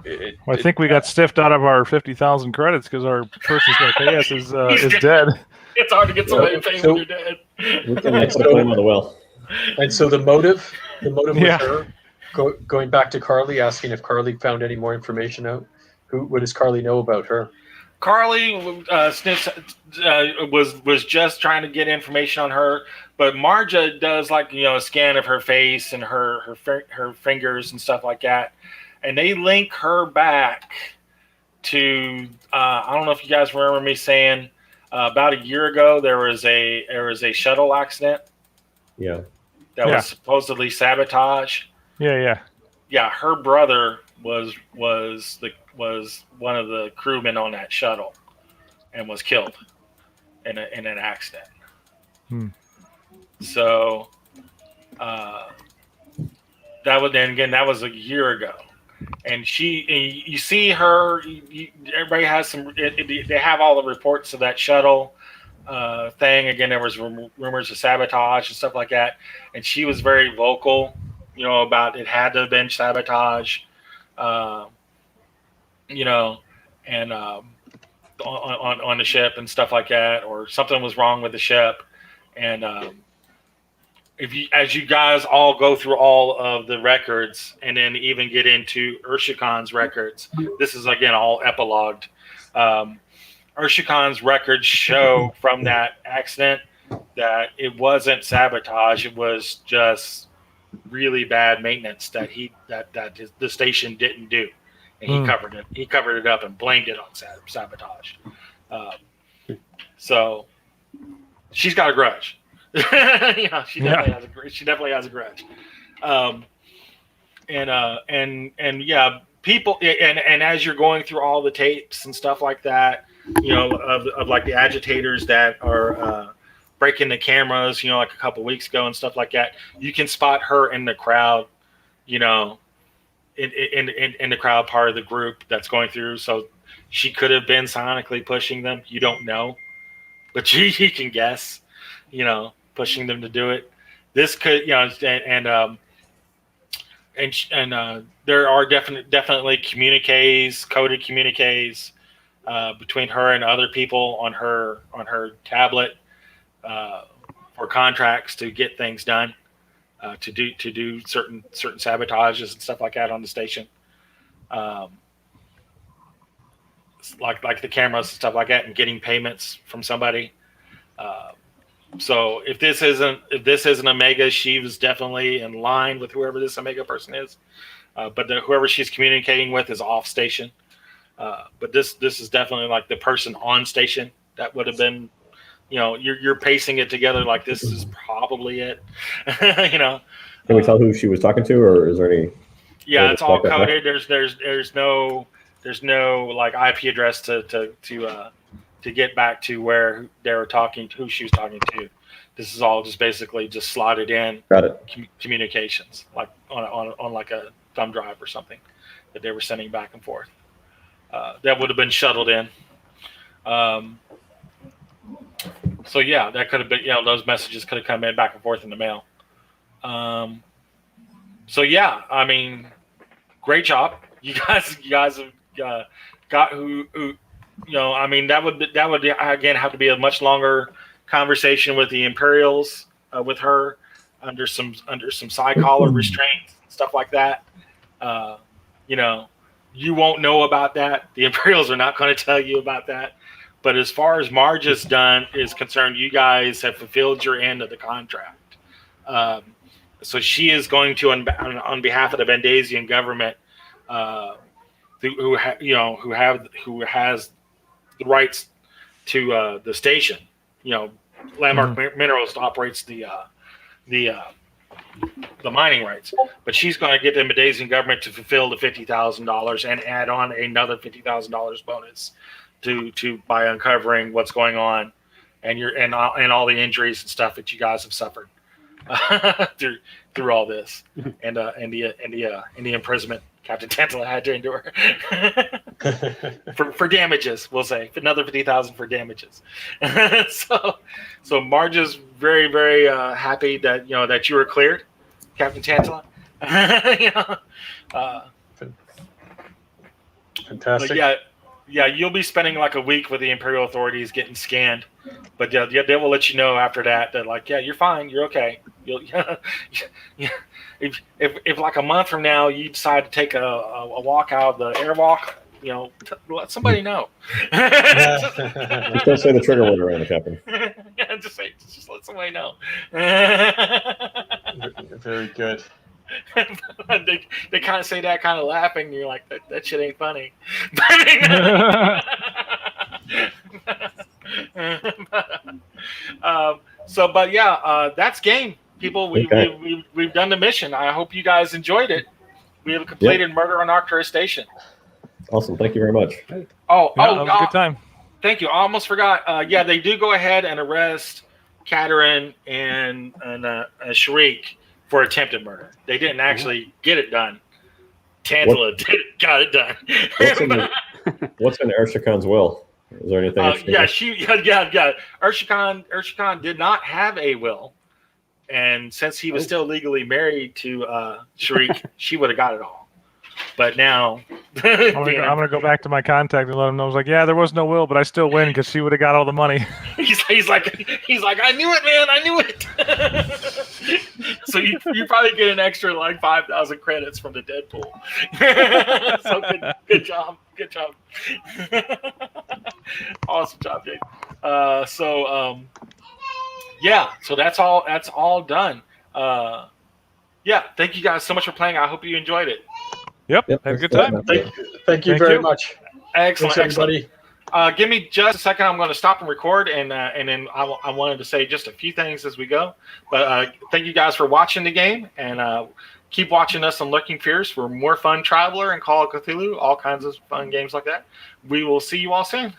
Speaker 3: I think we got stiffed out of our 50,000 credits because our person's going to pay us is dead.
Speaker 1: It's hard to get somebody paying when you're dead.
Speaker 2: We can put a claim on the well.
Speaker 4: And so the motive with her going back to Carly, asking if Carly found any more information out. What does Carly know about her?
Speaker 1: Carly was just trying to get information on her, but Marja does like a scan of her face and her fingers and stuff like that, and they link her back to I don't know if you guys remember me saying about a year ago there was a shuttle accident.
Speaker 2: Yeah.
Speaker 1: That was supposedly sabotage.
Speaker 3: Yeah.
Speaker 1: Her brother was one of the crewmen on that shuttle, and was killed in an accident. So that was a year ago, and you see her. Everybody has they have all the reports of that shuttle thing. Again, there was rumors of sabotage and stuff like that, and she was very vocal, about it had to have been sabotage, and on the ship and stuff like that, or something was wrong with the ship. And as you guys all go through all of the records, and then even get into Urshikan's records, this is again all epilogued. Urshikan's records show from that accident that it wasn't sabotage; it was just really bad maintenance that the station didn't do, and he covered it. He covered it up and blamed it on sabotage. So she's got a grudge. She definitely has a grudge. People, and as you're going through all the tapes and stuff like that, of like the agitators that are breaking the cameras, like a couple weeks ago and stuff like that, you can spot her in the crowd, in the crowd part of the group that's going through. So she could have been sonically pushing them. You don't know, but you can guess, pushing them to do it. This could, and there are definitely coded communiques between her and other people on her tablet for contracts to get things done, to do certain sabotages and stuff like that on the station, like the cameras and stuff like that, and getting payments from somebody. So if this isn't Omega, she was definitely in line with whoever this Omega person is. But whoever she's communicating with is off station. But this is definitely like the person on station that would have been, you're pacing it together like this is probably it. Can
Speaker 2: we tell who she was talking to, or is there any?
Speaker 1: Yeah, it's all coded. There's no like IP address to get back to where they were talking, who she was talking to. This is all just basically just slotted in.
Speaker 2: Got it.
Speaker 1: Communications, like on like a thumb drive or something that they were sending back and forth. That would have been shuttled in. So yeah, that could have been, those messages could have come in back and forth in the mail. So yeah, I mean, great job. You guys have got who I mean, that would again have to be a much longer conversation with the Imperials, with her under some side collar restraints, stuff like that. You won't know about that. The Imperials are not going to tell you about that. But as far as Marge is concerned, you guys have fulfilled your end of the contract. So she is going to, on behalf of the Vendasian government, who has the rights to the station. Landmark Minerals operates the mining rights, but she's going to get the Medasian government to fulfill the $50,000 and add on another $50,000 bonus to by uncovering what's going on and all the injuries and stuff that you guys have suffered through all this and the imprisonment Captain Tantella had to endure for damages. We'll say another $50,000 for damages. So Marge is very, very happy that that you were cleared, Captain Tantella.
Speaker 4: Fantastic.
Speaker 1: Yeah, you'll be spending like a week with the Imperial authorities getting scanned, but they will let you know after that like, yeah, you're fine, you're okay. If like a month from now you decide to take a walk out of the airwalk, let somebody know.
Speaker 2: Just don't say the trigger word around the captain.
Speaker 1: Yeah, just let somebody know.
Speaker 4: Very good.
Speaker 1: They kind of say that kind of laughing, and you're like, that shit ain't funny. But yeah, that's game, people. We've done the mission. I hope you guys enjoyed it. We have completed Murder on Arcturus Station.
Speaker 2: Awesome. Thank you very much.
Speaker 3: That was a good time.
Speaker 1: Thank you. I almost forgot. Yeah, they do go ahead and arrest Katerin and Sharik for attempted murder. They didn't actually get it done. Tantella got it done.
Speaker 2: What's in Urshikan's will? Is there anything?
Speaker 1: Urshikan did not have a will, and since he was still legally married to Sharik, she would have got it all. But now,
Speaker 3: I'm gonna go back to my contact and let him know. I was like, yeah, there was no will, but I still win because she would have got all the money.
Speaker 1: He's like, I knew it, man, I knew it. So you probably get an extra like 5,000 credits from the Deadpool. So good job. Awesome job, Jake. So that's all done. Thank you guys so much for playing. I hope you enjoyed it.
Speaker 3: Yep. Have a good time.
Speaker 4: Thank you very much.
Speaker 1: Excellent.
Speaker 4: Thanks, everybody.
Speaker 1: Give me just a second. I'm going to stop and record, and then I wanted to say just a few things as we go. But thank you guys for watching the game, and keep watching us on Lurking Fears for more fun Traveler and Call of Cthulhu, all kinds of fun games like that. We will see you all soon.